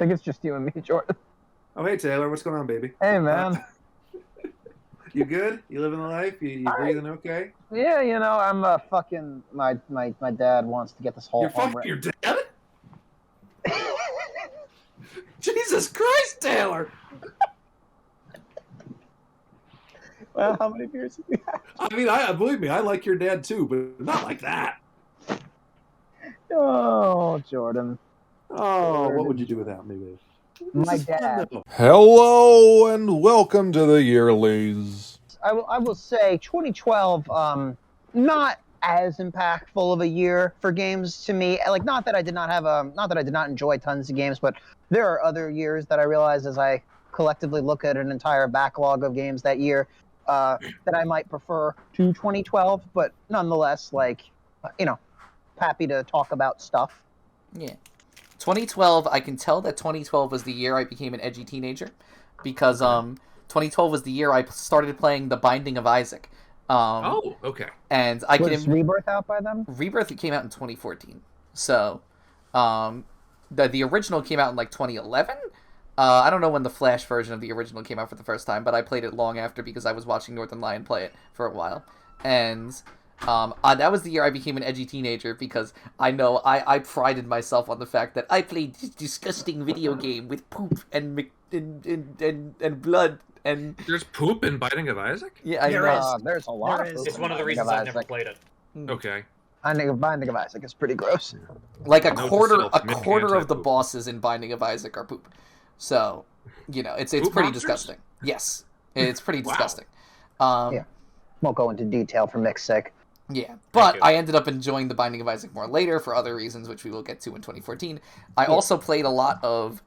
think it's just you and me, Jordan. Oh, hey, Taylor. What's going on, baby? Hey, man. You good? You living the life? You breathing okay? Yeah, I'm fucking... My dad wants to get this whole You're home fucking your dad? Jesus Christ, Taylor! Well, how many beers have we had? I mean, believe me, I like your dad too, but not like that. Oh, Jordan. Oh, what would you do without me, babe? My dad. Hello and welcome to the Yearlies. I will say 2012, not as impactful of a year for games to me. Like, not that I did not enjoy tons of games, but there are other years that I realize as I collectively look at an entire backlog of games that year that I might prefer to 2012. But nonetheless, happy to talk about stuff. Yeah. 2012, I can tell that 2012 was the year I became an edgy teenager because 2012 was the year I started playing The Binding of Isaac. Okay. And I Was Rebirth out by then? Rebirth came out in 2014. So, the original came out in like 2011. I don't know when the Flash version of the original came out for the first time, but I played it long after because I was watching Northern Lion play it for a while. And that was the year I became an edgy teenager because I prided myself on the fact that I played this disgusting video game with poop and blood and... There's poop in Binding of Isaac? Yeah, I There know. is. There's a lot There of is. poop It's in one of the Binding reasons I've never Isaac. played it. Okay. Binding of Isaac is pretty gross. Like a Note to quarter self, Mick and of the Taylor. bosses in Binding of Isaac are poop. So, it's Poop pretty monsters? disgusting. Yes, it's pretty Wow. disgusting. Yeah. Won't go into detail for Mick's sake. Yeah, but you. I ended up enjoying The Binding of Isaac more later for other reasons, which we will get to in 2014. I also played a lot of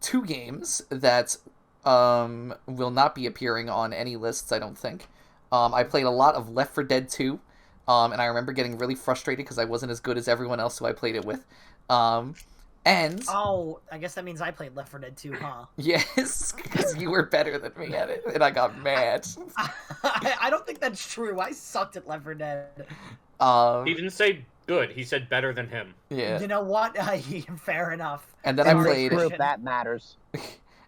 two games that will not be appearing on any lists, I don't think. I played a lot of Left 4 Dead 2, and I remember getting really frustrated because I wasn't as good as everyone else who I played it with. And... Oh, I guess that means I played Left 4 Dead 2, huh? Yes, because you were better than me at it, and I got mad. I don't think that's true. I sucked at Left 4 Dead. He didn't say good. He said better than him. Yeah. You know what? Fair enough. And then In I this played... group, that matters.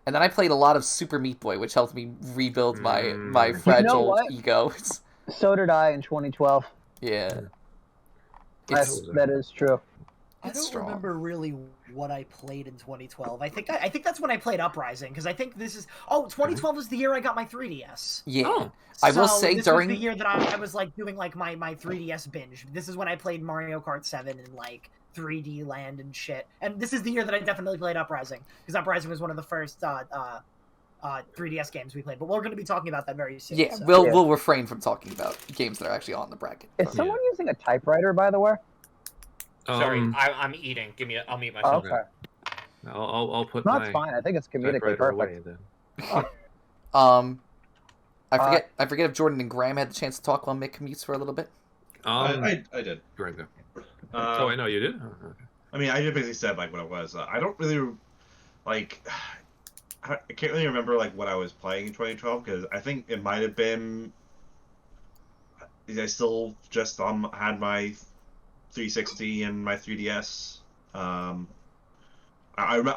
And then I played a lot of Super Meat Boy, which helped me rebuild my fragile what? ego. So did I in 2012. Yeah. That is true. I don't strong. remember really what I played in 2012. I think that's when I played Uprising, because I think this is... Oh, 2012 was the year I got my 3DS. Yeah. Oh. I will say this during... was the year that I was like doing like my 3DS binge. This is when I played Mario Kart 7 and like 3D Land and shit. And this is the year that I definitely played Uprising, because Uprising was one of the first 3DS games we played. But we're going to be talking about that very soon. Yeah, so. we'll refrain from talking about games that are actually on the bracket. Is someone using a typewriter, by the way? Sorry, I'm eating. I'll mute Oh, myself. okay. I'll put No, my that's fine. I think it's comedically typewriter perfect. away then. I forget if Jordan and Graham had the chance to talk while Mick commutes for a little bit. I did. Right there. I know you did. Oh, okay. I mean, I just basically said like what it was. I don't really like. I can't really remember like what I was playing in 2012 because I think it might have been. I still just had my 360 and my 3DS. I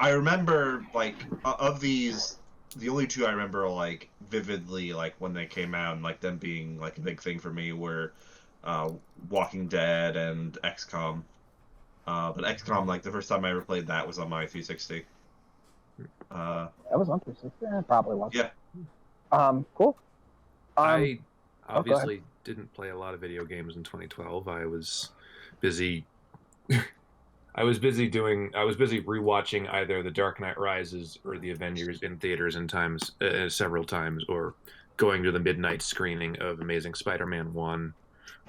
remember like of these, the only two I remember like vividly like when they came out and like them being like a big thing for me were Walking Dead and XCOM. But XCOM, like the first time I ever played that was on my 360. That was on 360. Yeah, it probably was. Yeah. Cool. I go ahead. obviously didn't play a lot of video games in 2012. I was busy. I was busy rewatching either The Dark Knight Rises or The Avengers in theaters several times, or going to the midnight screening of Amazing Spider-Man 1,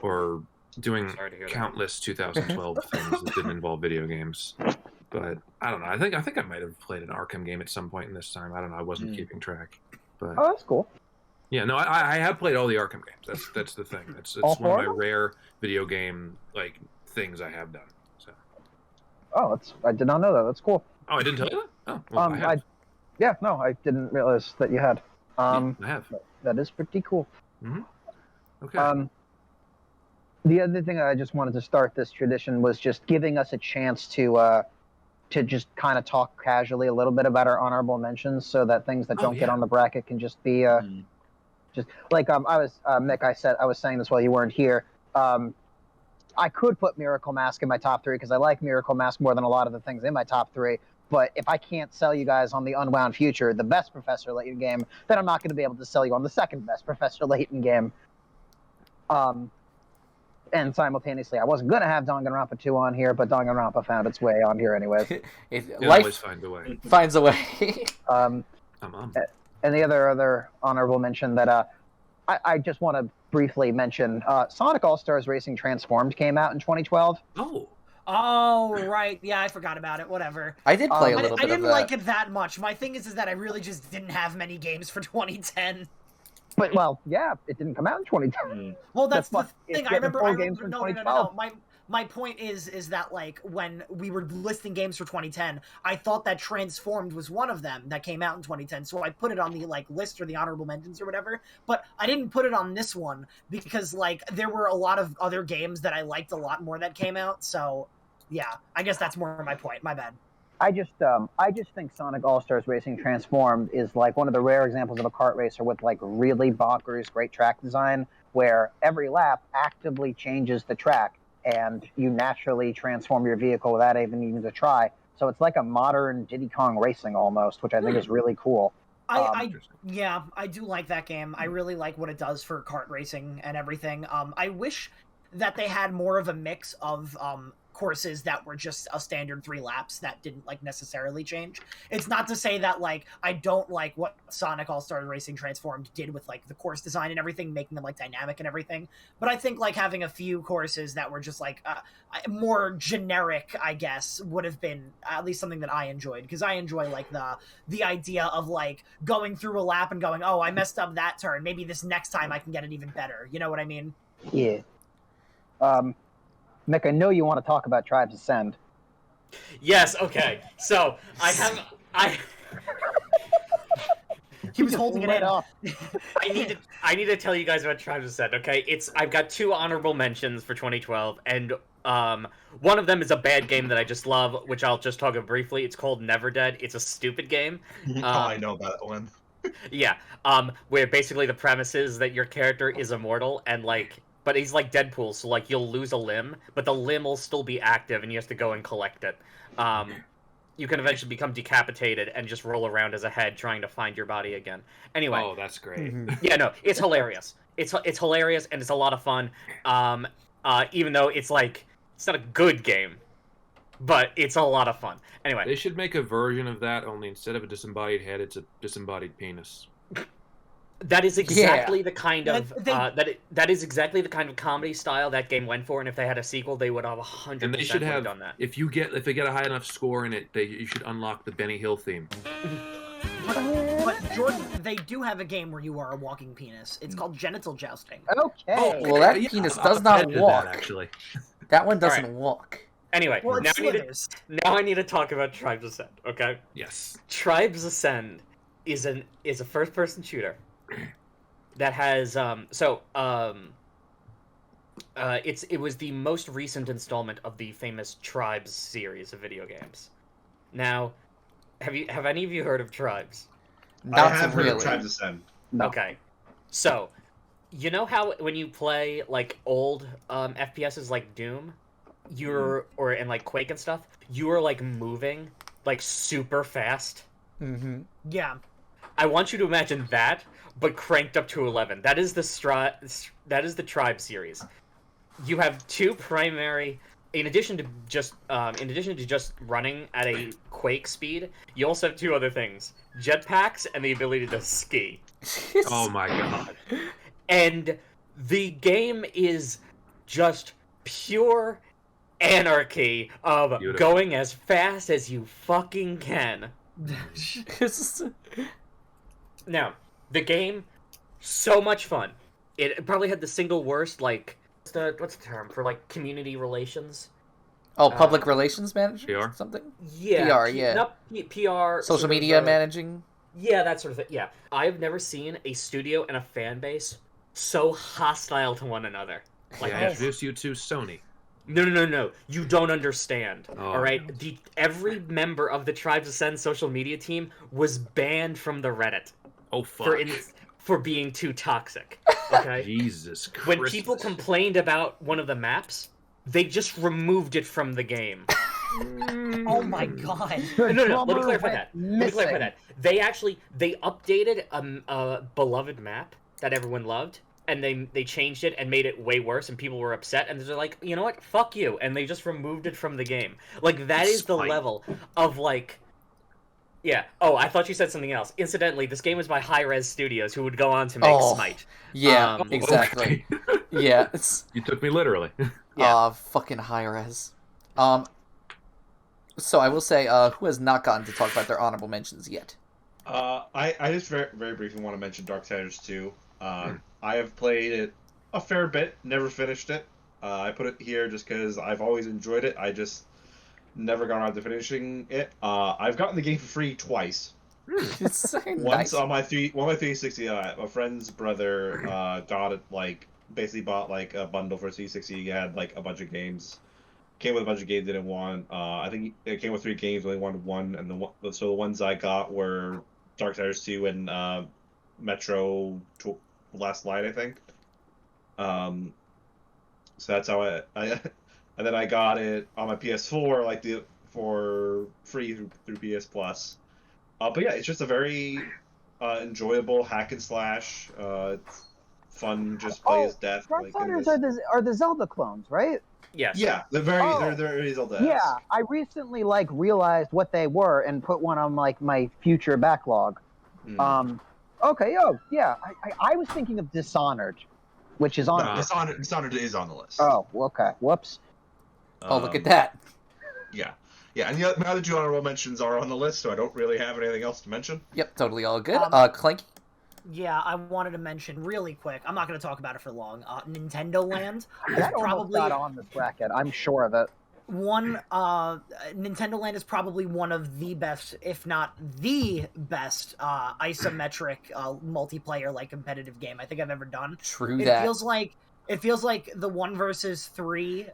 or doing Sorry to hear that. countless 2012 things that didn't involve video games. But I don't know. I think I might have played an Arkham game at some point in this time. I don't know. I wasn't keeping track. But Oh, that's cool. yeah, no, I have played all the Arkham games. That's the thing. It's All one of my four? rare video game like things I have done. So. Oh, I did not know that. That's cool. Oh, I didn't tell you that. Oh, well, I have. I didn't realize that you had. I have. That is pretty cool. Okay. The other thing I just wanted to start this tradition was just giving us a chance to to just kind of talk casually a little bit about our honorable mentions, so that things that don't get on the bracket can just be just like I was Mick. I was saying this while you weren't here. I could put Miracle Mask in my top 3 because I like Miracle Mask more than a lot of the things in my top 3. But if I can't sell you guys on the Unwound Future, the best Professor Layton game, then I'm not going to be able to sell you on the second best Professor Layton game. And simultaneously, I wasn't going to have Danganronpa 2 on here, but Danganronpa found its way on here anyways. Life always finds a way. Finds a way. Come on. And the other honorable mention that I just want to briefly mention, Sonic All-Stars Racing Transformed came out in 2012. Oh, right. Yeah, I forgot about it. Whatever. I did play a little bit of that. I didn't like it that much. My thing is that I really just didn't have many games for 2010. But, well, yeah, it didn't come out in 2010. Well, that's the thing. I remember. No. My point is that, like, when we were listing games for 2010, I thought that Transformed was one of them that came out in 2010. So I put it on the, like, list or the honorable mentions or whatever. But I didn't put it on this one because, like, there were a lot of other games that I liked a lot more that came out. So, yeah, I guess that's more my point. My bad. I just think Sonic All-Stars Racing Transformed is like one of the rare examples of a kart racer with like really bonkers great track design, where every lap actively changes the track and you naturally transform your vehicle without even needing to try. So it's like a modern Diddy Kong Racing almost, which I think is really cool. I do like that game. I really like what it does for kart racing and everything. I wish that they had more of a mix of courses that were just a standard 3 laps that didn't like necessarily change. It's not to say that like I don't like what Sonic All-Star Racing Transformed did with like the course design and everything, making them like dynamic and everything, but I think like having a few courses that were just like more generic, I guess, would have been at least something that I enjoyed, because I enjoy like the idea of like going through a lap and going, oh, I messed up that turn, maybe this next time I can get it even better, you know what I mean? Yeah. Mick, I know you want to talk about Tribes Ascend. Yes, okay. So, He was holding it in. I need to tell you guys about Tribes Ascend, okay? I've got 2 honorable mentions for 2012, and one of them is a bad game that I just love, which I'll just talk about briefly. It's called Never Dead. It's a stupid game. I know that one. Yeah, where basically the premise is that your character is immortal, and like, but he's like Deadpool, so like you'll lose a limb, but the limb will still be active, and you have to go and collect it. You can eventually become decapitated and just roll around as a head trying to find your body again. Anyway. Oh, that's great. Yeah, no, it's hilarious. It's hilarious, and it's a lot of fun. Even though it's like, it's not a good game, but it's a lot of fun. Anyway. They should make a version of that, only instead of a disembodied head, it's a disembodied penis. That is exactly the kind of that is exactly the kind of comedy style that game went for, and if they had a sequel, they would have 100% and they should have done that. If they get a high enough score in it, you should unlock the Benny Hill theme. But Jordan, they do have a game where you are a walking penis. It's called Genital Jousting. Okay. Well, that penis does not walk. That, actually. That one doesn't walk. Anyway, well, now I need to talk about Tribes Ascend. Okay. Yes. Tribes Ascend is a first-person shooter that has it was the most recent installment of the famous Tribes series of video games. Now, have any of you heard of Tribes? I have heard of Tribes Ascend. No. Okay, so you know how when you play like old FPSs like Doom, and like Quake and stuff, you are like moving like super fast. Mm-hmm. Yeah. I want you to imagine that, but cranked up to 11. That is the Tribe series. You have 2 primary. In addition to just running at a Quake speed, you also have 2 other things: jetpacks and the ability to ski. Oh my god! And the game is just pure anarchy of going as fast as you fucking can. Now, the game, so much fun. It probably had the single worst, like, what's the term for, like, community relations? Oh, public relations manager? PR? Something? Yeah. PR, yeah. Not PR. Social media managing? Yeah, that sort of thing, yeah. I've never seen a studio and a fan base so hostile to one another. Like, I introduced you to Sony. No. You don't understand. Oh, all right. no. Every member of the Tribes Ascend social media team was banned from the Reddit Oh fuck! for being too toxic. Okay. Jesus Christ! When people complained about one of the maps, they just removed it from the game. Oh my god. The No. Let me drummer clarify went that. They updated a beloved map that everyone loved, and they changed it and made it way worse, and people were upset, and they're like, you know what, fuck you, and they just removed it from the game. Like, that is the Spite. level of, like... Yeah. Oh, I thought you said something else. Incidentally, this game is by High Res Studios, who would go on to make Smite. Yeah, Um, exactly. Okay. Yeah, it's You took me literally. Yeah. fucking high res. So I will say, who has not gotten to talk about their honorable mentions yet? I just very, very briefly want to mention Darksiders 2. I have played it a fair bit, never finished it. I put it here just because I've always enjoyed it. I just never got around to finishing it. I've gotten the game for free twice. It's Once nice. on my 360, my friend's brother got it, like, basically bought like a bundle for 360. He had like a bunch of games. Came with a bunch of games, didn't want. I think it came with 3 games, only wanted 1, and so the ones I got were Darksiders 2 and Metro Last Light, I think. So that's how I and then I got it on my PS4, like for free through PS Plus. But yeah, it's just a very enjoyable hack and slash. Fun, just play as death. Like, in Darksiders this- are the Zelda clones, right? Yes. Yeah, they're very Zelda. Yeah, I recently realized what they were and put one on like my future backlog. Okay, yeah. I was thinking of Dishonored, which is on. No, Dishonored is on the list. Oh, okay. Whoops. Oh, look at that. Yeah, and my other 2 honorable mentions are on the list, so I don't really have anything else to mention. Yep, totally all good. Clanky? Yeah, I wanted to mention really quick. I'm not going to talk about it for long. Nintendo Land is That almost probably got on this bracket. I'm sure of it. Nintendo Land is probably one of the best, if not the best, isometric multiplayer like competitive game I think I've ever done. True It that. feels like the 1 versus 3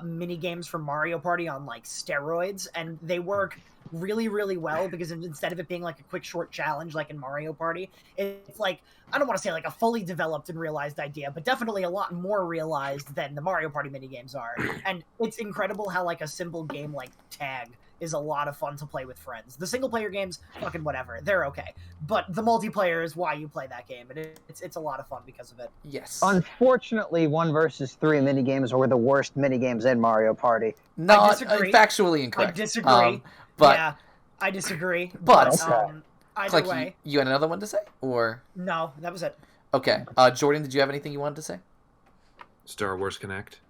mini games from Mario Party on like steroids, and they work really, really well because instead of it being like a quick short challenge like in Mario Party, it's like, I don't want to say like a fully developed and realized idea, but definitely a lot more realized than the Mario Party mini games are. And it's incredible how like a simple game like Tag is a lot of fun to play with friends. The single player games, fucking whatever, they're okay, but the multiplayer is why you play that game, and it's a lot of fun because of it. Yes. Unfortunately, 1 versus 3 minigames were the worst minigames in Mario Party. Not disagree. factually incorrect. I disagree. But yeah, I disagree. But- Either Clanky, way, you had another one to say? Or no, that was it. okay. Jordan, did you have anything you wanted to say? Star Wars Connect.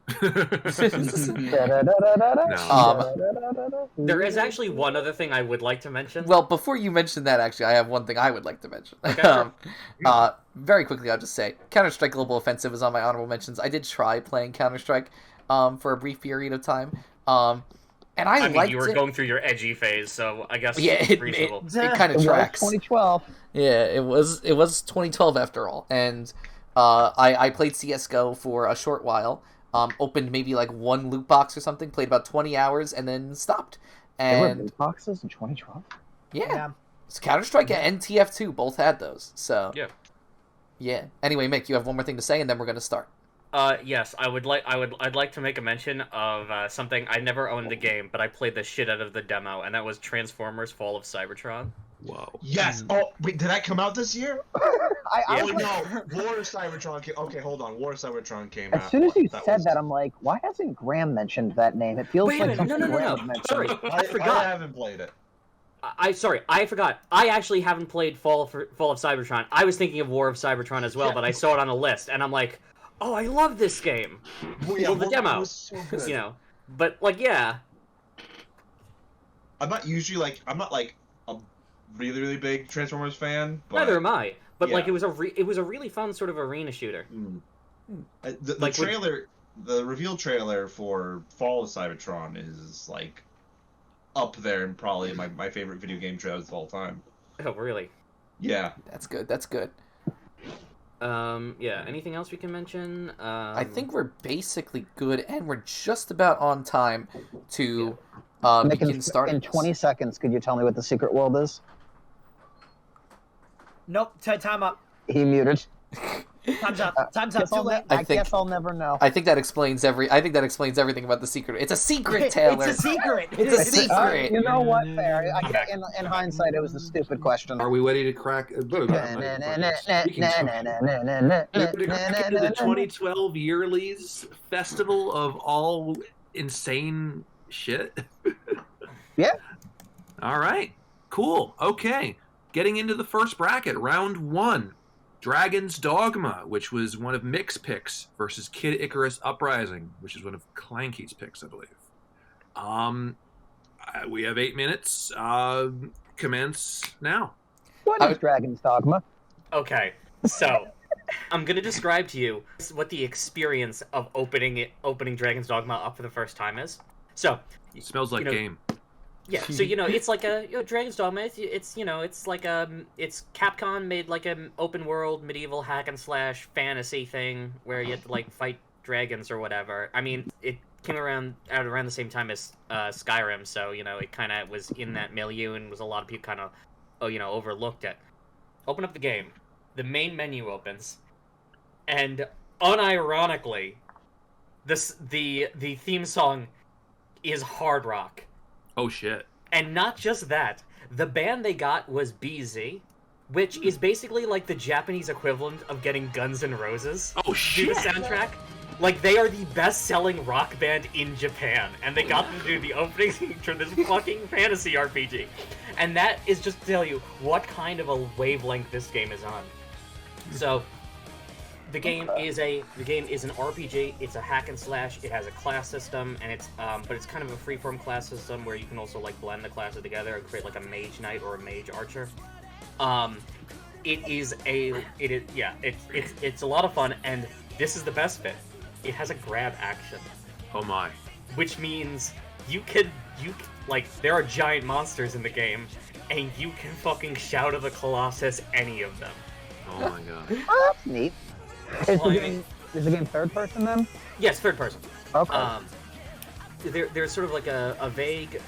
There is actually one other thing I would like to mention. Well, before you mention that, actually, I have one thing I would like to mention. Okay, sure. Very quickly, I'll just say Counter-Strike Global Offensive is on my honorable mentions. I did try playing Counter-Strike for a brief period of time, and I mean, liked you were it. going through your edgy phase, so I guess Yeah, it's reasonable. it kind of It was tracks. 2012. Yeah, it was 2012 after all, and I played CS:GO for a short while. Opened maybe like 1 loot box or something, played about 20 hours, and then stopped. There were And loot boxes in 2012. yeah. So Counter-Strike and TF2 both had those. So Yeah. yeah. Anyway, Mick, you have one more thing to say, and then we're gonna start. Yes, I'd like to make a mention of something. I never owned the game, but I played the shit out of the demo, and that was Transformers: Fall of Cybertron. Whoa. Yes. Oh, wait, did that come out this year? I Yeah. was Oh like, no, War of Cybertron. Okay, hold on. War of Cybertron came out. as soon as you said was- that, I'm like, why hasn't Graham mentioned that name? It feels Wait a like minute, something no. Graham would mention. Sorry, I I forgot. haven't played it. Sorry, I forgot. I actually haven't played Fall of Cybertron. I was thinking of War of Cybertron as well, Yeah. but I saw it on a list, and I'm like, oh, I love this game. Well, the demo. It was so good. You know, but like, yeah. I'm not usually like a really really big Transformers fan. But Neither am I. But like, yeah. it was a really fun sort of arena shooter. The Like, trailer, the reveal trailer for Fall of Cybertron is like up there and probably my favorite video game trailers of all time. Oh, really? Yeah. That's good. That's good. Yeah. Anything else we can mention? I think we're basically good, and we're just about on time to Nick, begin starting. in 20 seconds, could you tell me what the secret world is? Nope. Time up. He muted. Time's up. Time's up. Guess Too late. I guess I'll never know. I think that explains everything about the secret. It's a secret, Taylor. It's a secret. It's a secret. You know what? Fair. In hindsight, it was a stupid question. Are we ready to crack? We can talk. The 2012 Yearlies Festival of all insane shit. Yeah. All right. Cool. Okay. Getting into the first bracket, round 1. Dragon's Dogma, which was one of Mick's picks, versus Kid Icarus Uprising, which is one of Clanky's picks, I believe. We have 8 minutes. Commence now. What is Dragon's Dogma? Okay, so I'm gonna describe to you what the experience of opening Dragon's Dogma up for the first time is. So It smells like game. Yeah, so it's like a Dragon's Dogma. It's Capcom made like an open world medieval hack and slash fantasy thing where you have to like fight dragons or whatever. I mean, it came around the same time as Skyrim, so it kind of was in that milieu and was a lot of people kind of overlooked it. Open up the game, the main menu opens, and unironically, the theme song is hard rock. Oh, shit. And not just that, the band they got was BZ, which is basically like the Japanese equivalent of getting Guns N' Roses. Oh, shit. Do the soundtrack. Like, they are the best-selling rock band in Japan, and they got them to do the opening for this fucking fantasy RPG. And that is just to tell you what kind of a wavelength this game is on. So, the game is an RPG. It's a hack and slash. It has a class system, and but it's kind of a freeform class system where you can also like blend the classes together and create like a mage knight or a mage archer. It's a lot of fun, and this is the best bit. It has a grab action. Oh my! Which means there are giant monsters in the game, and you can fucking shout at the Colossus any of them. Oh my god! Oh, that's neat. Is the game third person then? Yes, third person. Okay. There's sort of like a vague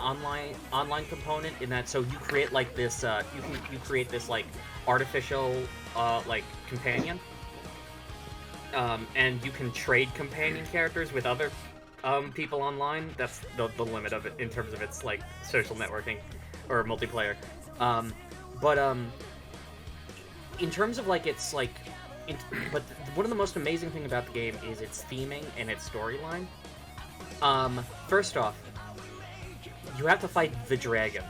online component in that. So you create like this you create this like artificial like companion, and you can trade companion characters with other people online. That's the limit of it in terms of its like social networking or multiplayer. But in terms of like its like. But one of the most amazing thing about the game is its theming and its storyline. First off, you have to fight the dragon.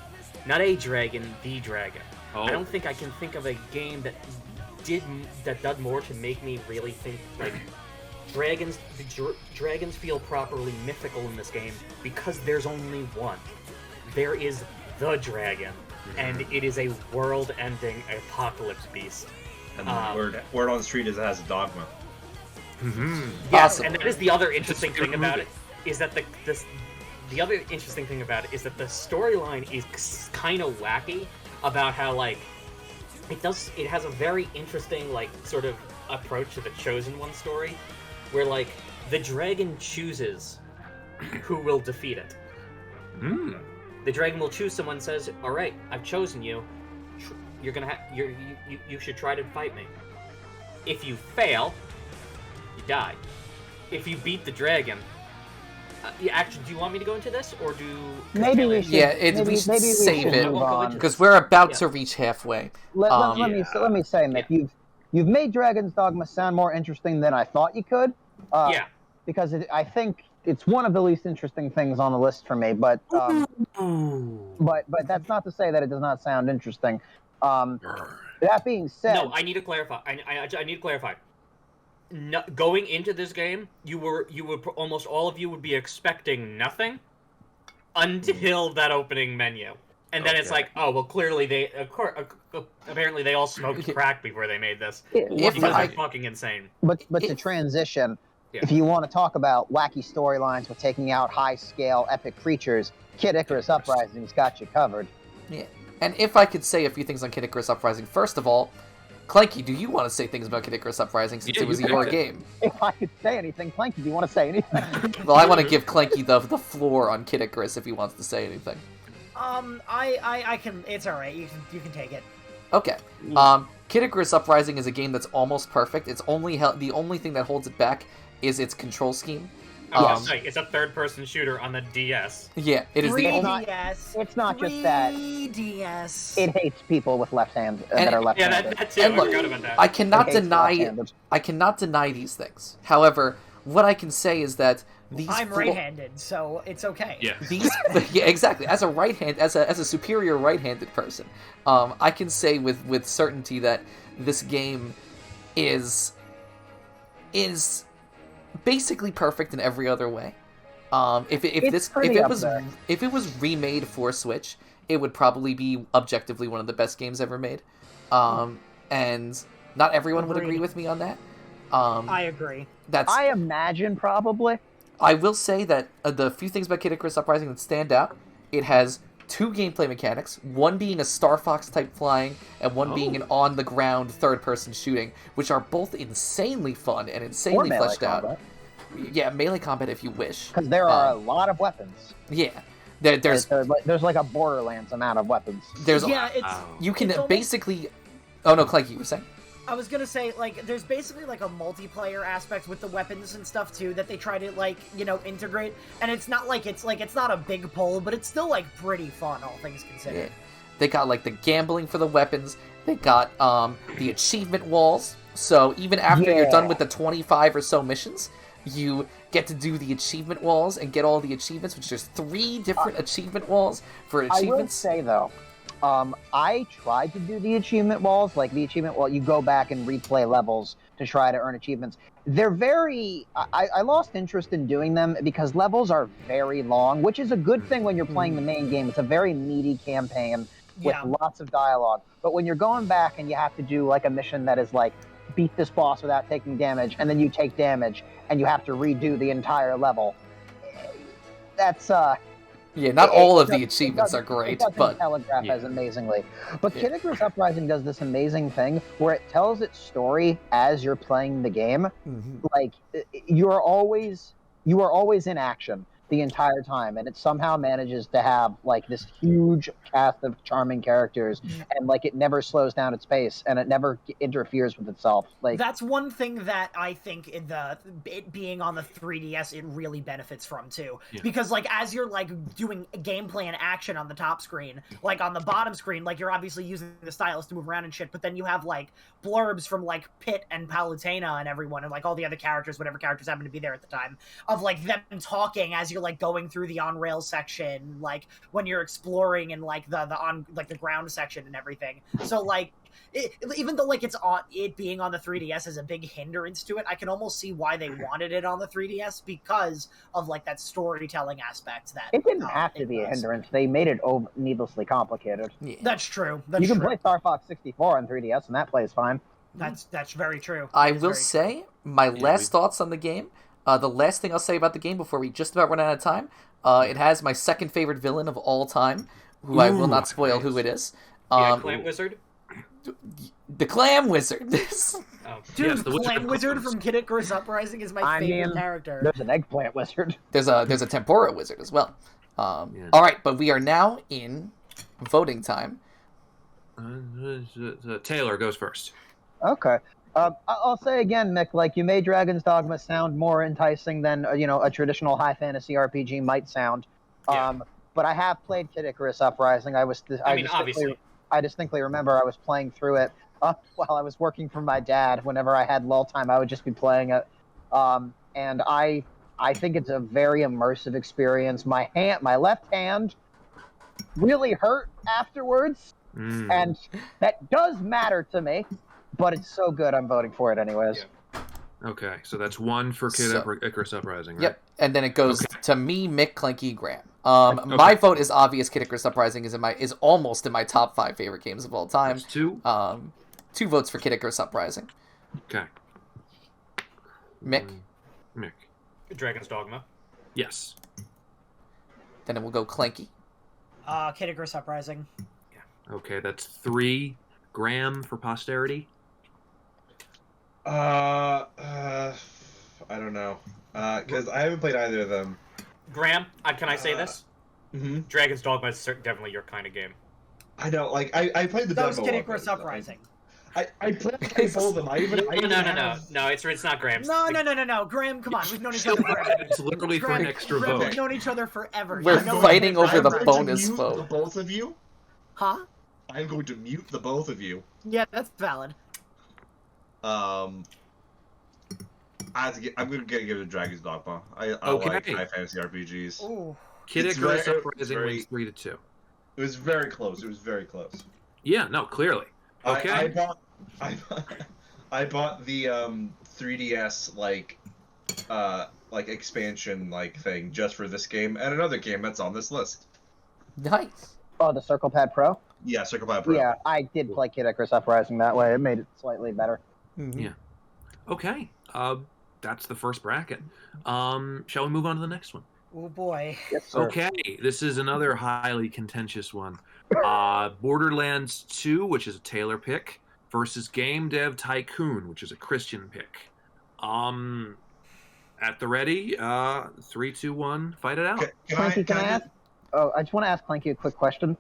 Not a dragon, the dragon. Oh. I don't think I can think of a game that did more to make me really think like dragons feel properly mythical in this game because there's only one. There is the dragon, and it is a world-ending apocalypse beast. And the word on the street is it has a dogma. Mm-hmm. Yes, and that is the other interesting thing about it. Is that the other interesting thing about it is that the storyline is kind of wacky about how like it has a very interesting like sort of approach to the Chosen One story, where like the dragon chooses who will defeat it. Mm. The dragon will choose someone, says, "All right, I've chosen you. You're gonna you should try to fight me. If you fail, you die. If you beat the dragon, actually, do you want me to go into this or do? Maybe we should. Yeah, we should save it because we're about to reach halfway. Let me say, Mick, you've made Dragon's Dogma sound more interesting than I thought you could. Because I think it's one of the least interesting things on the list for me. But that's not to say that it does not sound interesting. That being said, no, I need to clarify. I need to clarify. No, going into this game, you would almost all of you would be expecting nothing until that opening menu, and then it's like, oh well, clearly apparently they all smoked crack before they made this because they're fucking insane. But to transition, if you want to talk about wacky storylines with taking out high-scale epic creatures, Kid Icarus Uprising's got you covered. Yeah. And if I could say a few things on Kid Icarus Uprising, first of all, Clanky, do you want to say things about Kid Icarus Uprising since Yeah, it was you your picked it. game? If I could say anything, Clanky, do you want to say anything? Well, I want to give Clanky the floor on Kid Icarus if he wants to say anything. I can. It's all right. You can take it. Okay. Kid Icarus Uprising is a game that's almost perfect. It's only the only thing that holds it back is its control scheme. It's a third-person shooter on the DS. Yeah, it is the only. 3DS. It's not just that. 3DS. It hates people with left hand And- that are left-handed. Yeah, that too. And I look, forgot about that. I cannot It hates deny. left-handed. I cannot deny these things. However, what I can say is that these. I'm right-handed, so it's okay. Yeah. These, yeah, exactly. As a superior right-handed person, I can say with certainty that this game is basically perfect in every other way. If it was remade for Switch, it would probably be objectively one of the best games ever made. And not everyone would agree Agreed. with me on that. I agree. I imagine probably. I will say that the few things about Kid Icarus Uprising that stand out, it has two gameplay mechanics, one being a Star Fox type flying, and one being an on-the-ground third-person shooting, which are both insanely fun and insanely Or melee fleshed out. combat. Yeah, melee combat if you wish. Because there are a lot of weapons. Yeah. There's There's like a Borderlands amount of weapons. Yeah, it's. you can it's almost- basically... Oh no, Clanky, you were saying? I was gonna say, like, there's basically like a multiplayer aspect with the weapons and stuff too that they try to integrate, and it's not a big pull, but it's still like pretty fun, all things considered. Yeah. They got like the gambling for the weapons. They got the achievement walls. So even after you're done with the 25 or so missions, you get to do the achievement walls and get all the achievements, which there's 3 different achievement walls for I will achievements. say though, I tried to do the achievement walls, like the achievement wall. You go back and replay levels to try to earn achievements. They're very. I lost interest in doing them because levels are very long, which is a good thing when you're playing the main game. It's a very meaty campaign with Yeah. lots of dialogue. But when you're going back and you have to do like a mission that is like beat this boss without taking damage, and then you take damage and you have to redo the entire level. That's Yeah, not all of the it achievements doesn't- are great, it doesn't but telegraph Yeah. as amazingly. But Yeah. Kid Icarus Uprising does this amazing thing where it tells its story as you're playing the game. Like you are always in action the entire time, and it somehow manages to have like this huge cast of charming characters, and like it never slows down its pace, and it never interferes with itself. Like That's one thing that I think it being on the 3DS it really benefits from too, because like as you're like doing gameplay and action on the top screen, like on the bottom screen, like you're obviously using the stylus to move around and shit, but then you have like blurbs from like Pitt and Palutena and everyone and like all the other characters, whatever characters happen to be there at the time, of like them talking as you're like going through the on rail section, like when you're exploring and like the on like the ground section and everything. So like even though like it being on the 3DS is a big hindrance to it, I can almost see why they wanted it on the 3DS because of like that storytelling aspect that it didn't have to it be a was. hindrance. They made it needlessly complicated. yeah. That's true. That's You can true. play Star Fox 64 on 3DS, and that plays fine. That's very true. I That is will very true. say my last thoughts on the game. The last thing I'll say about the game before we just about run out of time, it has my second favorite villain of all time, who I will not spoil who it is. Clam Wizard? The Clam Wizard. Oh. Dude, Yes, the Wizard Clam of Wizard Clams. from Kid Icarus Uprising is my favorite character. There's an eggplant wizard. There's a Tempura Wizard as well. All right, but we are now in voting time. Taylor goes first. Okay. I'll say again, Mick, like you made Dragon's Dogma sound more enticing than a traditional high fantasy RPG might sound. Yeah. But I have played Kid Icarus Uprising. Obviously. I distinctly remember I was playing through it while I was working for my dad. Whenever I had lull time, I would just be playing it. And I think it's a very immersive experience. My left hand really hurt afterwards, and that does matter to me. But it's so good, I'm voting for it anyways. Yeah. Okay, so that's 1 for Kid Icarus Uprising, right? Yep, and then it goes to me, Mick, Clanky, Graham. My vote is obvious. Kid Icarus Uprising is almost in my top 5 favorite games of all time. That's 2? 2 votes for Kid Icarus Uprising. Okay. Mick? Mick. Dragon's Dogma. Yes. Then it will go Clanky. Kid Icarus Uprising. Okay, that's 3. Graham for posterity. I don't know. Because I haven't played either of them. Graham, can I say this? Mm-hmm. Dragon's Dogma is definitely your kind of game. I know, like, I played the That demo. was Kid Icarus Uprising. I played both of them. I even No, it's not Graham's. No, Graham, come on, we've known each other forever. It's literally for an extra Graham, vote. we've known each other forever. We're You know fighting what? over the I'm going to bonus mute vote. the both of you. Huh? I'm going to mute the both of you. Yeah, that's valid. I'm gonna give it to Dragon's Dogma. I Okay. like high fantasy RPGs. Ooh. Kid It's Icarus very- Uprising very- wins 3-2. It was very close. It was very close. Yeah, no, clearly. Okay. I bought the 3DS like expansion like thing just for this game and another game that's on this list. Nice. Oh, the Circle Pad Pro? Yeah, Circle Pad Pro. Yeah, I did play Kid Icarus Uprising that way. It made it slightly better. Mhm. Yeah. Okay. That's the first bracket. Shall we move on to the next one? Oh boy. Yes, sir. Okay, this is another highly contentious one. Borderlands 2, which is a Taylor pick, versus Game Dev Tycoon, which is a Christian pick. At the ready, 3, 2, 1, fight it out. Clanky, can I ask? Oh, I just want to ask Clanky a quick question.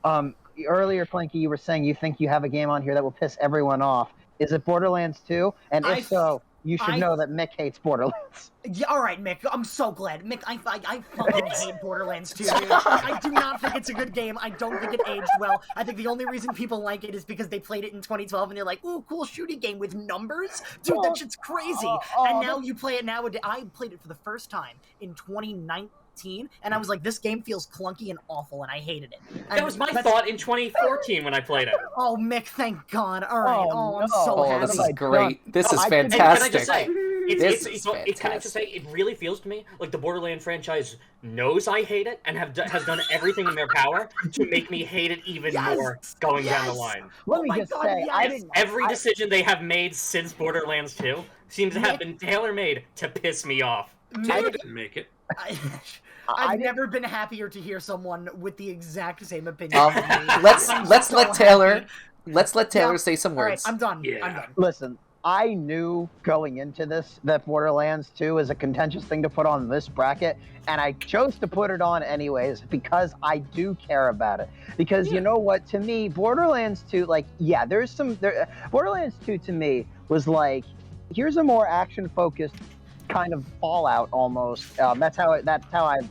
Earlier, Clanky, you were saying you think you have a game on here that will piss everyone off. Is it Borderlands 2? And if so, you should know that Mick hates Borderlands. Yeah, all right, Mick. I'm so glad. Mick, I fucking hate Borderlands 2, dude. I do not think it's a good game. I don't think it aged well. I think the only reason people like it is because they played it in 2012 and they're like, ooh, cool shooting game with numbers? Dude, that shit's crazy. And now you play it nowadays. I played it for the first time in 2019. And I was like, this game feels clunky and awful, and I hated it. And That was my thought in 2014 when I played it. Oh, Mick, thank God. All right. Oh, I'm no. so Oh, happy. this is great. This is I- And fantastic. can I just say, This is can I just say, it really feels to me like the Borderlands franchise knows I hate it and has done everything in their power to make me hate it even more going down the line. Let me my just God, say, yes. I didn't. Every decision they have made since Borderlands 2 seems to have Nick- been tailor-made to piss me off. Taylor didn't make it. I've never been happier to hear someone with the exact same opinion. as me. Let's I'm let so Taylor happy. Taylor Yeah. say some All right, words. I'm done. Yeah. I'm done. Listen, I knew going into this that Borderlands 2 is a contentious thing to put on this bracket, and I chose to put it on anyways because I do care about it. Because you know what? To me, Borderlands 2, like, yeah, Borderlands 2 to me was like, here's a more action-focused kind of Fallout almost. That's how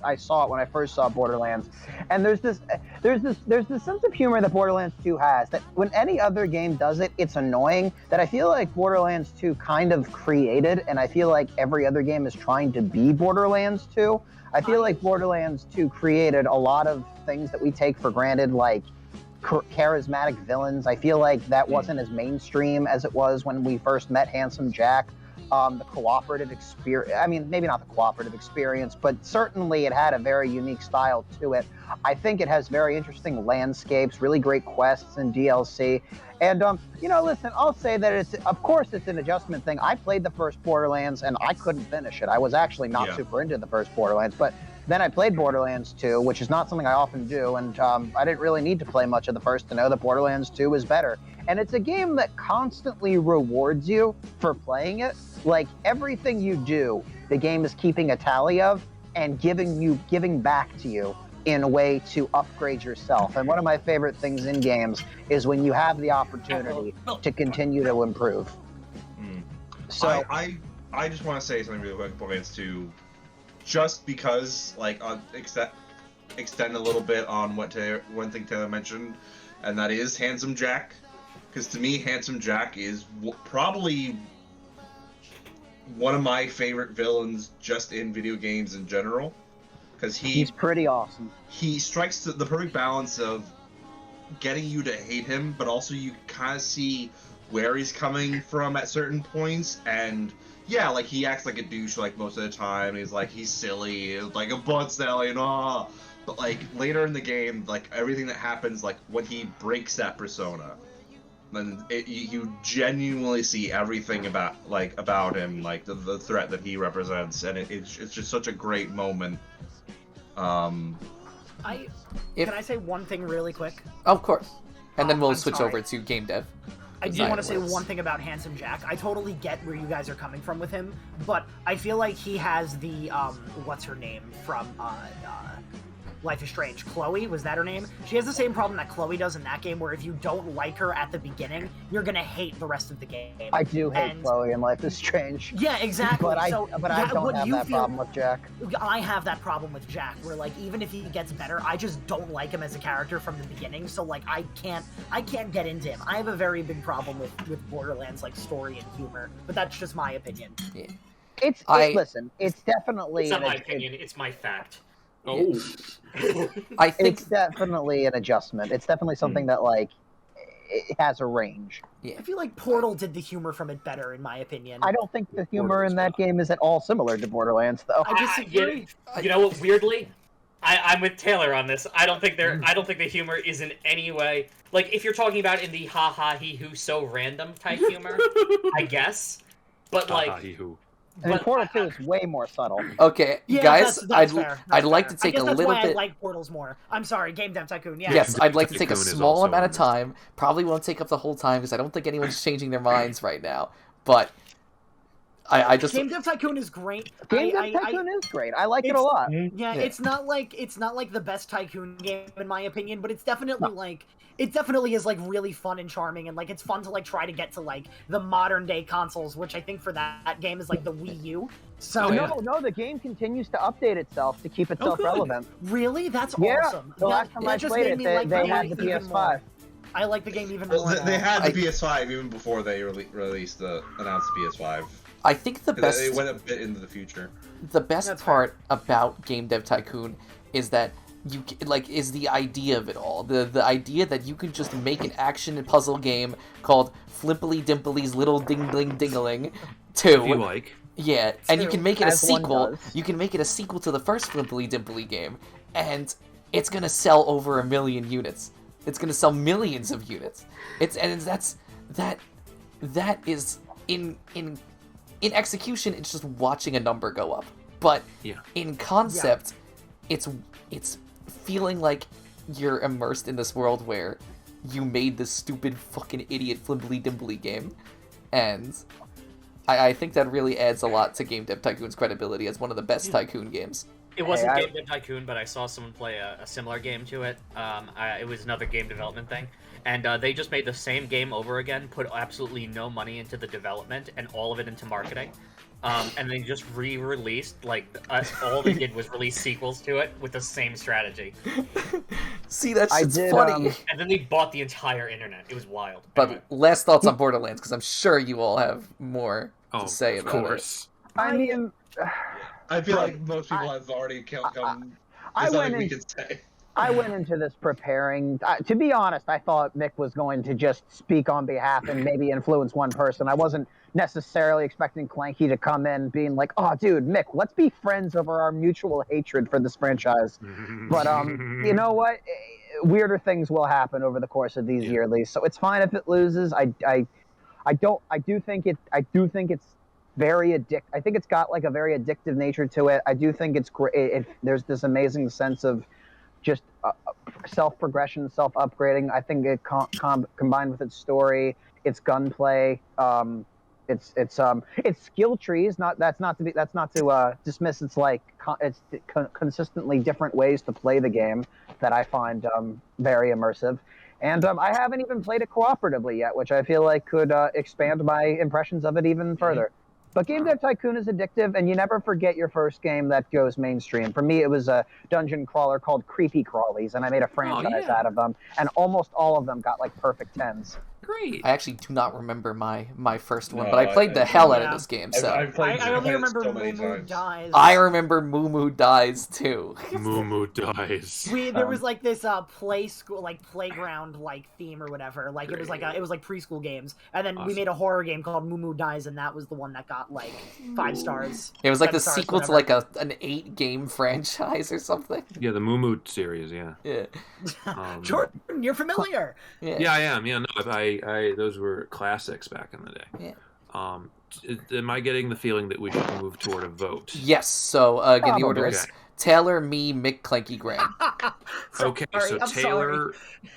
I saw it when I first saw Borderlands. And there's this sense of humor that Borderlands 2 has that when any other game does it, it's annoying. That I feel like Borderlands 2 kind of created, and I feel like every other game is trying to be Borderlands 2. I feel like Borderlands 2 created a lot of things that we take for granted, like charismatic villains. I feel like that wasn't as mainstream as it was when we first met Handsome Jack. The cooperative experience, I mean, maybe not the cooperative experience, but certainly it had a very unique style to it. I think it has very interesting landscapes, really great quests and DLC. And, listen, I'll say that of course it's an adjustment thing. I played the first Borderlands and I couldn't finish it. I was actually not super into the first Borderlands, but then I played Borderlands 2, which is not something I often do, and I didn't really need to play much of the first to know that Borderlands 2 was better. And it's a game that constantly rewards you for playing it. Like, everything you do, the game is keeping a tally of and giving back to you in a way to upgrade yourself. And one of my favorite things in games is when you have the opportunity to continue to improve. So I just want to say something really quick Borderlands 2, just because, like, extend a little bit on one thing Taylor mentioned, and that is Handsome Jack. Because to me, Handsome Jack is probably one of my favorite villains just in video games in general. Because he's pretty awesome. He strikes the perfect balance of getting you to hate him, but also you kind of see where he's coming from at certain points. And yeah, like, he acts like a douche like most of the time. He's silly, like a butt stallion, But like later in the game, like everything that happens, like when he breaks that persona, then you genuinely see everything about him, like the threat that he represents, and it's just such a great moment. Can I say one thing really quick? Of course. And then we'll I'm switch sorry. over to game dev. I do want to say one thing about Handsome Jack. I totally get where you guys are coming from with him, but I feel like he has the what's her name from Life is Strange. Chloe, was that her name? She has the same problem that Chloe does in that game, where if you don't like her at the beginning, you're gonna hate the rest of the game. I do hate Chloe in Life is Strange. Yeah, exactly. But I don't have that problem with Jack. I have that problem with Jack, where like even if he gets better, I just don't like him as a character from the beginning. So like I can't get into him. I have a very big problem with Borderlands like story and humor, but that's just my opinion. Yeah. Listen, it's definitely It's not my opinion. It's my fact. Oh, I think it's definitely an adjustment. It's definitely something that like it has a range. Yeah. I feel like Portal did the humor from it better, in my opinion. I don't think the humor in that game is at all similar to Borderlands, though. I disagree. You know what? Weirdly, I'm with Taylor on this. I don't think the humor is in any way like if you're talking about in the ha ha he who so random type humor, I guess. But like. And Portal 2 is way more subtle. Okay, yeah, guys, that's fair. I'd like to I take guess a that's little why bit. I like Portals more. I'm sorry, Game Dev Tycoon. Yeah. Yes, I'd like to take a Tycoon is small also amount of on this. time. Probably won't take up the whole time because I don't think anyone's changing their minds right now. But I just Game Dev Tycoon is great. Game Dev Tycoon is great. I like it a lot. Yeah, it's not like the best Tycoon game in my opinion, but it's definitely like it definitely is like really fun and charming, and like it's fun to like try to get to like the modern day consoles, which I think for that game is like the Wii U. So No, the game continues to update itself to keep itself relevant. Really, that's Yeah, awesome. the last time I played it, they had the PS5. I like the game even more. Well, they now. had the PS5 even before they announced the PS5. I think the best They went a bit into the future. the best part about Game Dev Tycoon is that is the idea of it all. The idea that you can just make an action and puzzle game called Flippily Dimplies Little Dingling Dingling 2. If you like. Yeah, and you can make it a As one sequel. does. You can make it a sequel to the first Flippily Dimply game, and it's gonna sell over 1 million units. It's gonna sell millions of units. That is in execution. It's just watching a number go up, but in concept, it's feeling like you're immersed in this world where you made this stupid fucking idiot Flippily Dimply game, and I think that really adds a lot to Game Dev Tycoon's credibility as one of the best Tycoon games. It wasn't Game Dev Tycoon, but I saw someone play a similar game to it. It was another game development thing. And they just made the same game over again, put absolutely no money into the development and all of it into marketing. And they just re-released, all they did was release sequels to it with the same strategy. See, that's funny. And then they bought the entire internet. It was wild. But Anyway. last thoughts on Borderlands, because I'm sure you all have more to say about course. I mean, I feel like most people have already come. I went we in- can say. I went into this preparing. To be honest, I thought Mick was going to just speak on behalf and maybe influence one person. I wasn't necessarily expecting Clanky to come in being like, "Oh, dude, Mick, let's be friends over our mutual hatred for this franchise." But you know what? Weirder things will happen over the course of these yearlies, so it's fine if it loses. I do think it's very addictive. I think it's got like a very addictive nature to it. I do think it's great. There's this amazing sense of just self-progression, self-upgrading. I think it combined with its story, its gunplay, its skill trees. That's not to dismiss. It's like it's consistently different ways to play the game that I find very immersive. And I haven't even played it cooperatively yet, which I feel like could expand my impressions of it even further. But Game Dev Tycoon is addictive, and you never forget your first game that goes mainstream. For me, it was a dungeon crawler called Creepy Crawlies, and I made a franchise out of them, and almost all of them got like perfect 10s. Great. I actually do not remember my first one, but I played the hell out of this game. So I only remember so many Moo times. Dies. I remember Moo Moo Dies too. Moo Moo dies. There was like this playground theme or whatever. Like it was like preschool games, and then we made a horror game called Moo Moo Dies, and that was the one that got like 5 stars. It was like the 7 stars, sequel to whatever. like an 8-game franchise or something. Yeah, the Moo Moo series. Yeah. Yeah. Jordan, you're familiar. Yeah, I am. Yeah, no, I those were classics back in the day. Yeah. Am I getting the feeling that we should move toward a vote? Yes. So again, the order Okay. is Taylor, me, Mick, Clanky, Graham. Okay, so I'm Taylor.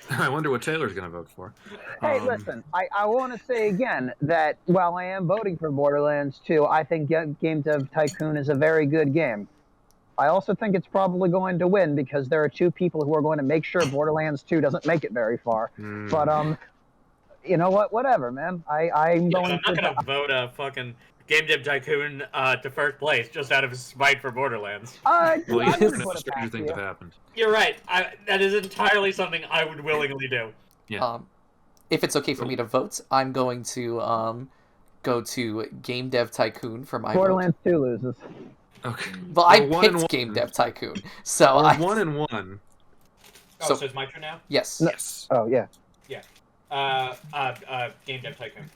I wonder what Taylor's going to vote for. Hey, listen, I want to say again that while I am voting for Borderlands 2, I think Game Dev Tycoon is a very good game. I also think it's probably going to win because there are two people who are going to make sure Borderlands 2 doesn't make it very far. But, you know what? Whatever, man. I'm going I'm not gonna vote a fucking Game Dev Tycoon to first place just out of spite for Borderlands. Well, I you wouldn't never know, put it stranger past things you. have happened. You're right. That is entirely something I would willingly do. Yeah. If it's okay for me to vote, I'm going to go to Game Dev Tycoon for my Borderlands 2 loses. Okay. vote. Well, I We're 1 and picked 1. Game Dev Tycoon, so We're I 1-1. So, So- it's my turn now? yes. Yes. Oh, yeah. Game Dev Tycoon.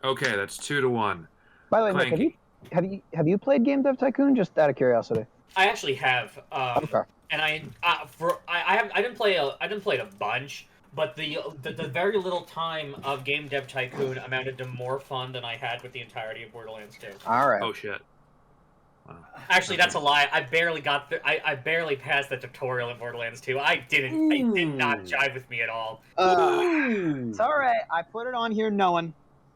Okay, that's 2-1. By the way, Nick, Clanky. have you played Game Dev Tycoon? Just out of curiosity. I actually have. Okay. And I didn't play it a bunch, but the very little time of Game Dev Tycoon amounted to more fun than I had with the entirety of Borderlands 2. All right. Oh shit. Wow. Actually, that's a lie. I barely got I barely passed the tutorial in Borderlands 2. It did not jive with me at all. It's all right. I put it on here knowing.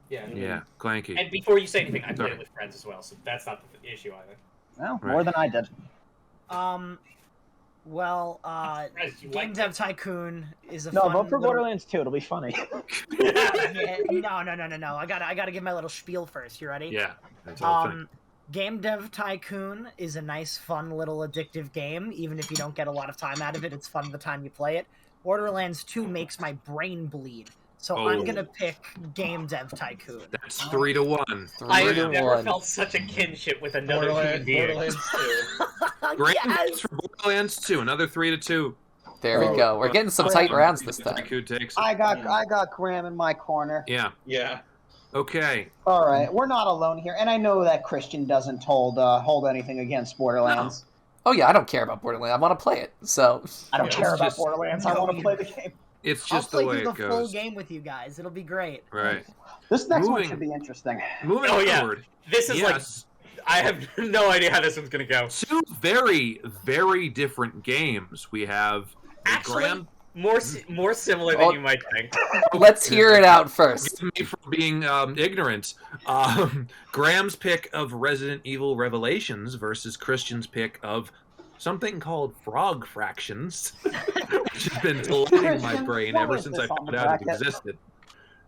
Yeah, Clanky. And before you say anything, I played Sorry. it with friends as well, so that's not the issue either. Well, Right. more than I did. Well, Surprised you Game liked Dev Tycoon is a No, fun vote for little- Borderlands 2. It'll be funny. Yeah, no. I gotta give my little spiel first. You ready? Yeah, that's all thing. Game Dev Tycoon is a nice, fun, little addictive game. Even if you don't get a lot of time out of it, it's fun the time you play it. Borderlands 2 makes my brain bleed, so I'm Oh. gonna pick Game Dev Tycoon. That's 3-1. I Three to have never one. felt such a kinship with another human being. Borderlands 2. Graham Yes! votes for Borderlands 2. Another 3-2. There we go. We're getting some tight rounds this time. Tycoon takes it. I got Graham in my corner. Yeah. Yeah. Okay. All right, we're not alone here, and I know that Christian doesn't hold anything against Borderlands. Oh yeah, I don't care about Borderlands. I want to play it. So I don't Yeah, care it's about just- Borderlands. I want to play the game. It's I'll just the play way through it the full goes. game with you guys. It'll be great. Right. This next one Moving- should be interesting. Moving Oh, yeah. forward. This is Yes. I have no idea how this one's gonna go. Two very, very different games. We have Actually, Graham. more similar than Oh. you might think. let's hear it out first. Forgive me for being ignorant. Graham's pick of Resident Evil Revelations versus Christian's pick of something called Frog Fractions, which has been delighting my Christian, brain what ever is since this I on found the out it bracket? existed.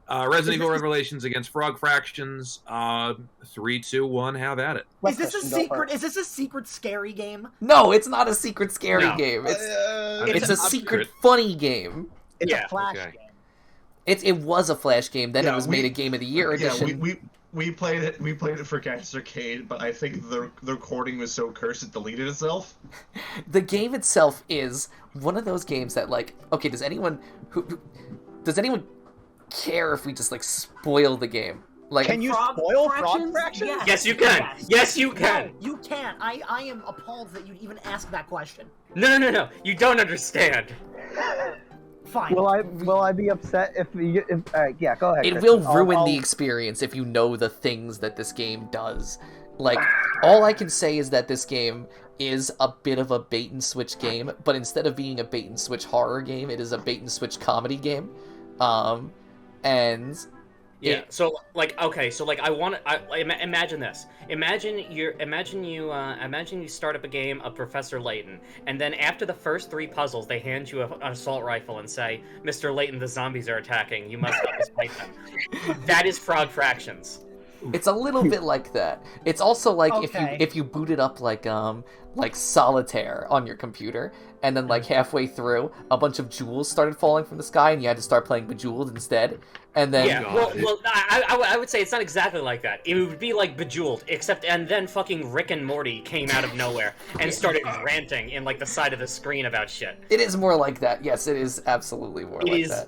Resident Evil Revelations against Frog Fractions. 3, 2, 1. Have at it. Let Is this a Christian go secret? first. Is this a secret scary game? No, it's not a secret scary No. game. It's It's a an secret upgrade. funny game. It's Yeah, a flash okay. game. It was a Flash game. Then Yeah, it was made a Game of the Year Yeah, edition. we played it. We played it for Gadget's Arcade, but I think the recording was so cursed it deleted itself. The game itself is one of those games that, like, okay, does anyone care if we just like spoil the game? Like, Can you Frog spoil Fractions? Frog Fractions? Yes. Yes, you can. Yes, you can. No, you can. I am appalled that you'd even ask that question. No. You don't understand. Fine. Will I be upset if yeah, go ahead. it Christian. will ruin I'll- the experience if you know the things that this game does. Like, all I can say is that this game is a bit of a bait and switch game, but instead of being a bait and switch horror game, it is a bait and switch comedy game. And Yeah. It- So imagine this. Imagine you start up a game of Professor Layton, and then after the first 3 puzzles, they hand you an assault rifle and say, "Mr. Layton, the zombies are attacking. You must help us fight them." That is Frog Fractions. it's a little bit like that. It's also like Okay. if you boot it up like Solitaire on your computer, and then like halfway through, a bunch of jewels started falling from the sky, and you had to start playing Bejeweled instead. And then Yeah. Well, I would say it's not exactly like that. It would be like Bejeweled, and then fucking Rick and Morty came out of nowhere and started ranting in like the side of the screen about shit. it is more like that. Yes, it is absolutely more It like is that.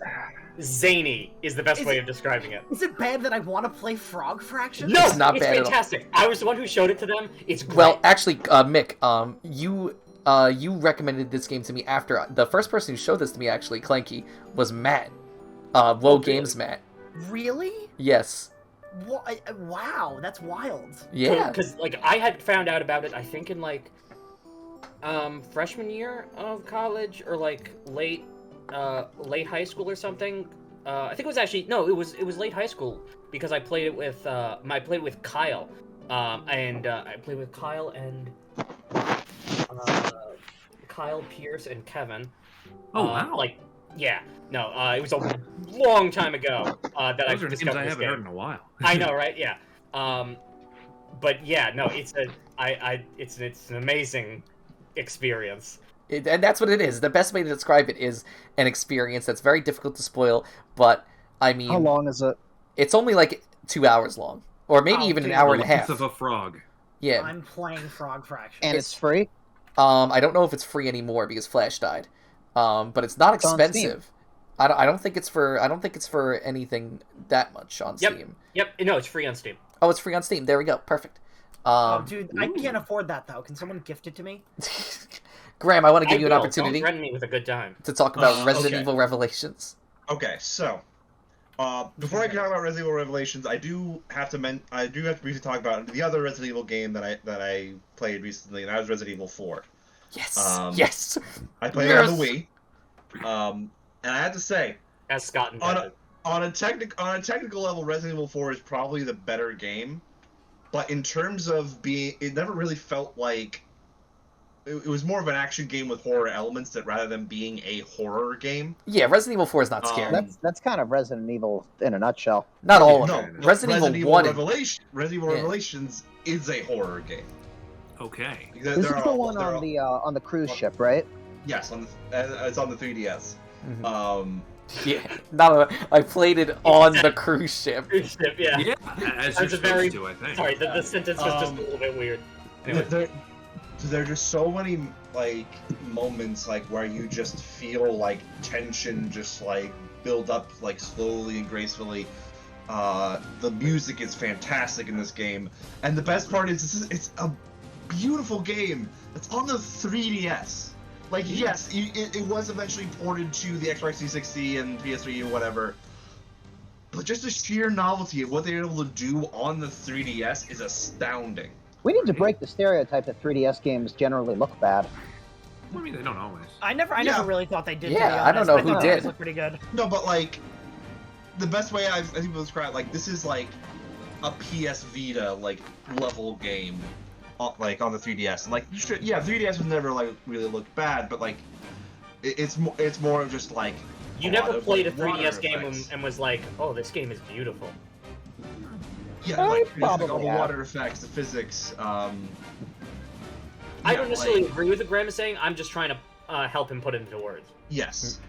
zany is the best Is way it- of describing it. Is it bad that I want to play Frog Fractions? No, It's not it's bad at all. fantastic. I was the one who showed it to them. It's great. Well, actually, Mick, you recommended this game to me after the first person who showed this to me, actually, Clanky, was Matt. Woe Games Matt. Really? Yes. Wow, that's wild. Yeah. Because like I had found out about it, I think in like freshman year of college or like late high school or something. I think it was actually no, it was late high school because I played it with I played with Kyle, and I played with Kyle and Kyle, Pierce, and Kevin. Oh wow! Like, yeah, no, it was a long time ago that Those I are names discovered I this haven't game. heard in a while. I know, right? Yeah. But yeah, no, it's an amazing experience. And that's what it is. The best way to describe it is an experience that's very difficult to spoil, but I mean... How long is it? It's only like 2 hours long. Or maybe Oh, even an dude. hour and a The half. life of a frog. Yeah. I'm playing Frog Fraction. And it's free? I don't know if it's free anymore because Flash died. But it's not It's on Steam. expensive. I don't think it's for anything that much on Yep. Steam. Yep, no, it's free on Steam. Oh, it's free on Steam. There we go. Perfect. Oh, dude, I can't afford that though. Can someone gift it to me? Graham, I want to give you an will. opportunity Don't threaten me with a good time. to talk about Resident okay. Evil Revelations. Okay, so before I can talk about Resident Evil Revelations, I do have to briefly talk about the other Resident Evil game that I played recently, and that was Resident Evil 4. Yes. Yes. I played it on the Wii. And I have to say, As Scott invented. on a technical level, Resident Evil 4 is probably the better game. But in terms of it never really felt like it was more of an action game with horror elements rather than being a horror game. Yeah, Resident Evil 4 is not scary. That's kind of Resident Evil in a nutshell. Not all of No, it. Resident Evil 1 Resident Evil Revelations is a horror game. Okay. This is the one on the cruise ship, right? Yes, it's on the 3DS. Mhm. Yeah, I played it on the cruise ship. Cruise ship, yeah. Yeah, as you're That's a very- supposed to, I think. Sorry, the sentence was just a little bit weird. Anyway. There are just so many like moments like where you just feel like tension just like build up like slowly and gracefully. The music is fantastic in this game, and the best part is it's a beautiful game. It's on the 3DS. Like, yes, it was eventually ported to the Xbox 360 and PS3 and whatever, but just the sheer novelty of what they're able to do on the 3DS is astounding. We need to break the stereotype that 3DS games generally look bad. I mean, they don't always. I never really thought they did. Yeah, to be I don't honest. know I who thought did. those looked pretty good. No, but like, the best way I think people describe like this is like a PS Vita like level game, like on the 3DS. And like, 3DS was never like really looked bad, but like, it's more of just like. You never played a water 3DS game effects. and was like, oh, this game is beautiful. Yeah, like all the probably have. water effects, the physics. I don't necessarily agree with what Graham is saying. I'm just trying to help him put it into words. Yes.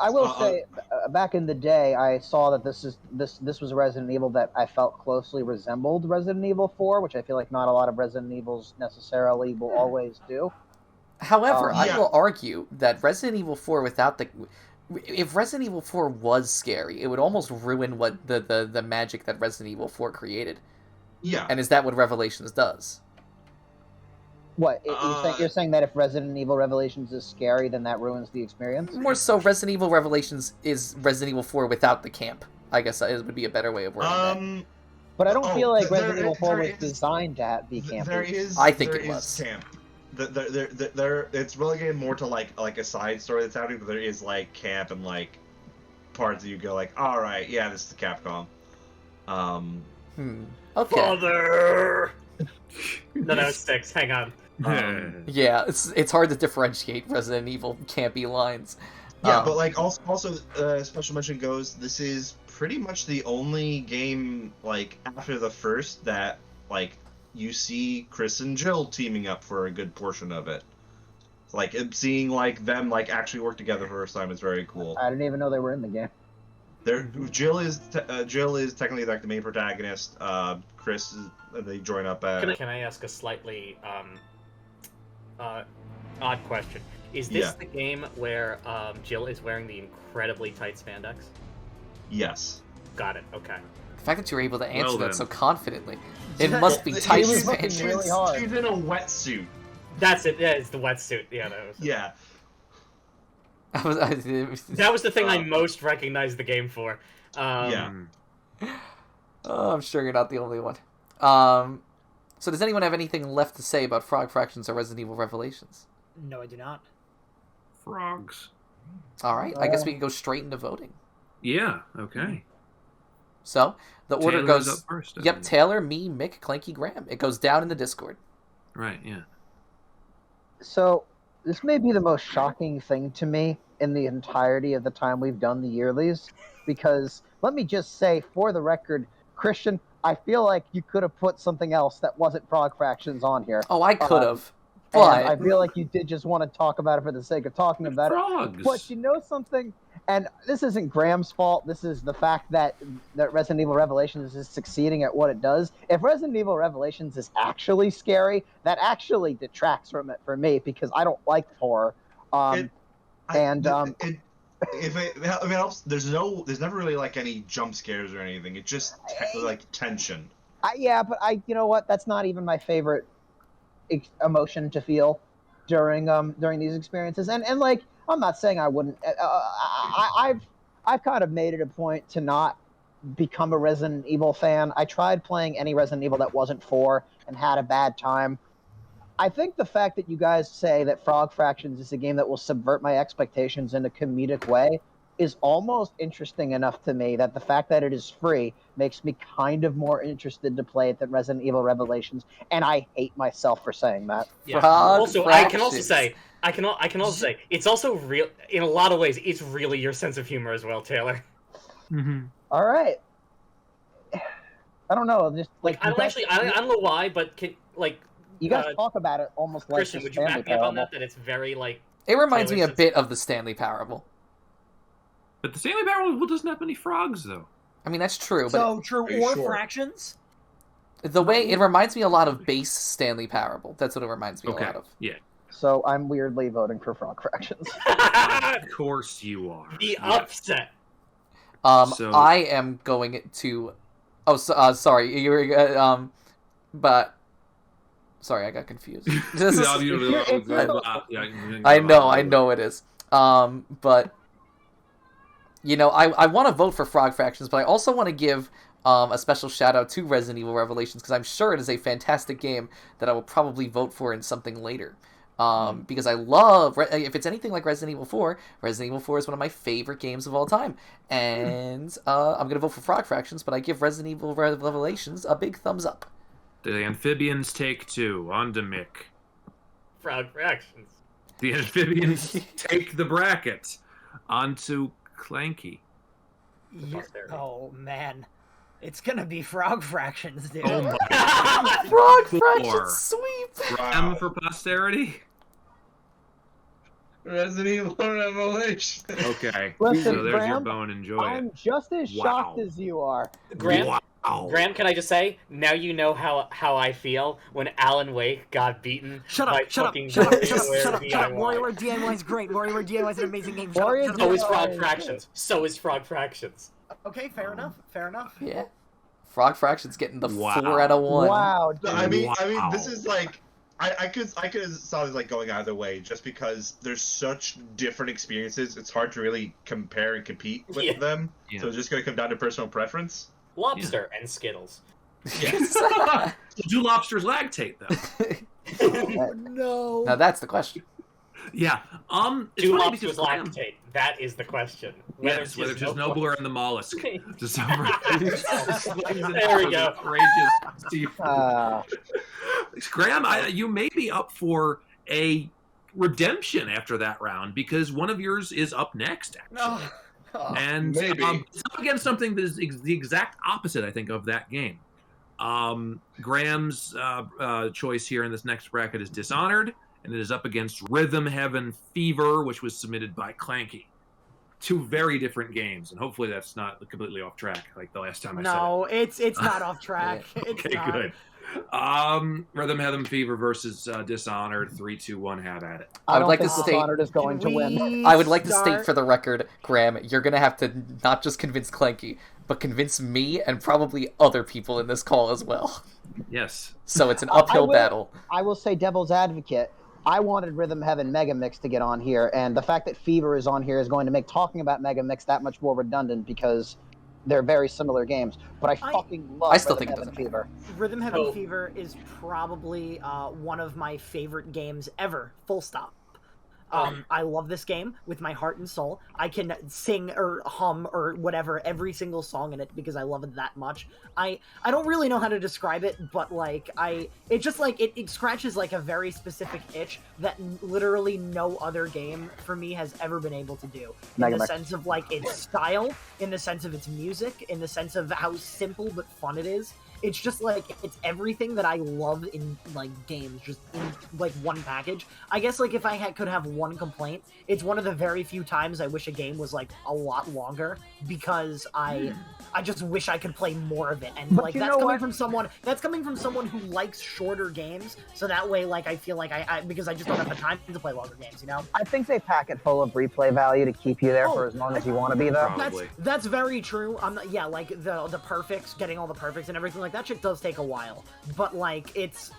I will say, back in the day, I saw that this was a Resident Evil that I felt closely resembled Resident Evil 4, which I feel like not a lot of Resident Evils necessarily will always do. However, Yeah. I will argue that Resident Evil 4 without the... If Resident Evil 4 was scary, it would almost ruin what the magic that Resident Evil 4 created. Yeah. And is that what Revelations does? What, you're saying that if Resident Evil Revelations is scary, then that ruins the experience? More so, Resident Evil Revelations is Resident Evil 4 without the camp. I guess it would be a better way of wording that. But I don't feel like there- Resident Evil 4 there was is- designed to be campy. There is. I think there it is was. camp. It's relegated more to like a side story that's happening, but there is like camp and like parts that you go like, all right, yeah, this is Capcom. Okay. Father! No, that was 6. Hang on. Yeah, it's hard to differentiate Resident Evil campy lines. Yeah, but like also special mention goes, this is pretty much the only game like after the first that like you see Chris and Jill teaming up for a good portion of it. Like seeing like them like actually work together for the first time is very cool. I didn't even know they were in the game. Jill is technically like the main protagonist. Chris they join up. Can I ask a slightly odd question? Is this the game where Jill is wearing the incredibly tight spandex? Yes. Got it. Okay. The fact that you were able to answer Well, that then. so confidently, it must be tight was looking spandex. really hard. She's in a wetsuit. That's it. Yeah, it's the wetsuit. Yeah, that was. Yeah. That was the thing I most recognized the game for. Yeah. Oh, I'm sure you're not the only one. So does anyone have anything left to say about Frog Fractions or Resident Evil Revelations? No, I do not. Frogs. All right, I guess we can go straight into voting. Yeah. Okay. So the order Taylor's goes. up first, I Yep, think. Taylor, me, Mick, Clanky, Graham. It goes down in the Discord. Right. Yeah. So this may be the most shocking thing to me in the entirety of the time we've done the yearlies, because let me just say, for the record, Christian, I feel like you could have put something else that wasn't Frog Fractions on here. Oh, I could have. And But I feel like you did just want to talk about it for the sake of talking about it. Frogs. But you know something? And this isn't Graham's fault. This is the fact that Resident Evil Revelations is succeeding at what it does. If Resident Evil Revelations is actually scary, that actually detracts from it for me, because I don't like horror. There's never really like any jump scares or anything. It's just like tension. Yeah, but you know what? That's not even my favorite emotion to feel during these experiences. And like, I'm not saying I wouldn't. I've kind of made it a point to not become a Resident Evil fan. I tried playing any Resident Evil that wasn't 4 and had a bad time. I think the fact that you guys say that Frog Fractions is a game that will subvert my expectations in a comedic way is almost interesting enough to me, that the fact that it is free makes me kind of more interested to play it than Resident Evil Revelations, and I hate myself for saying that. Yeah. Frog Also, I can also say, it's also real in a lot of ways. It's really your sense of humor as well, Taylor. Mm-hmm. All right. I don't know, just like I don't know why, but you guys talk about it almost like Christian, the would you Stanley back me up on Parable. that it's very like. it reminds me a Taylor's bit of the Stanley Parable. But the Stanley Parable doesn't have many frogs, though. I mean, that's true, but So true, Are you or sure? fractions? the way it reminds me a lot of base Stanley Parable. That's what it reminds me a Okay. lot of. Yeah. So I'm weirdly voting for Frog Fractions. Of course you are. The Yeah. upset. So- I am going to. Oh, sorry. You were. But. Sorry, I got confused. This is- I know it is. But. You know, I want to vote for Frog Fractions, but I also want to give a special shout out to Resident Evil Revelations, because I'm sure it is a fantastic game that I will probably vote for in something later. Because I love, if it's anything like Resident Evil 4, Resident Evil 4 is one of my favorite games of all time. And I'm going to vote for Frog Fractions, but I give Resident Evil Revelations a big thumbs up. The amphibians take 2. On to Mick. Frog fractions. The amphibians take the bracket. On to Clanky. Posterity. Oh man, it's gonna be Frog Fractions, dude. Oh my Frog 4. Fractions sweep! M for posterity? Resident Evil Revelation. Okay. Listen, So there's your Graham, bone. Enjoy I'm it. just as shocked Wow. as you are. Graham, Wow. Graham, can I just say, now you know how I feel when Alan Wake got beaten Shut by up, shut up, fucking shut up, WarioWare shut up, shut up, shut up. DIY. WarioWare DIY is great. WarioWare DIY is an amazing game. Shut up, Wario shut up, So shut is up. Frog Fractions. So is Frog Fractions. Okay, fair enough, fair enough. Yeah. Frog Fractions getting the Wow. 4 out of 1. Wow. No, I mean, Wow. this is like, I could saw it like going either way, just because there's such different experiences. It's hard to really compare and compete with Yeah. them. Yeah. So it's just gonna come down to personal preference. Lobster and Skittles. Do lobsters lactate, though? Oh no. Now that's the question. Yeah. It's Do funny lobsters because Graham- lactate? That is the question. Yes, whether it's just nobler in the mollusk. Just There we go. Outrageous. Steve. Graham, you may be up for a redemption after that round, because one of yours is up next, actually. No. Oh. And Maybe. it's up against something that is the exact opposite, I think, of that game. Graham's choice here in this next bracket is Dishonored, and it is up against Rhythm Heaven Fever, which was submitted by Clanky. 2 very different games, and hopefully that's not completely off track like the last time I said it. No, it's not off track. It's Okay, not. good. Rhythm Heaven Fever versus Dishonored. 3, 2, 1. Have at it. I would don't like to think state- Dishonored is going to win. We I would like to state start- for the record, Graham, you're going to have to not just convince Clanky, but convince me and probably other people in this call as well. Yes. So it's an uphill will- battle. I will say devil's advocate. I wanted Rhythm Heaven Mega Mix to get on here, and the fact that Fever is on here is going to make talking about Mega Mix that much more redundant because they're very similar games. But I fucking love I still Rhythm think it Heaven doesn't matter. Fever. Rhythm Heaven Oh. Fever is probably one of my favorite games ever. Full stop. I love this game with my heart and soul. I can sing or hum or whatever every single song in it because I love it that much. I don't really know how to describe it, but like it just like it scratches like a very specific itch that literally no other game for me has ever been able to do. In Mega the Mix. sense of like its style, in the sense of its music, in the sense of how simple but fun it is. It's just like it's everything that I love in like games, just in like one package. I guess like if I could have one complaint, it's one of the very few times I wish a game was like a lot longer because I just wish I could play more of it. And But like you that's know coming what? from someone who likes shorter games. So that way, like I feel like I because I just don't have the time to play longer games, you know. I think they pack it full of replay value to keep you there for as long as you want to be there. Probably. That's very true. Yeah, like the perfects, getting all the perfects and everything like that shit does take a while. But like it's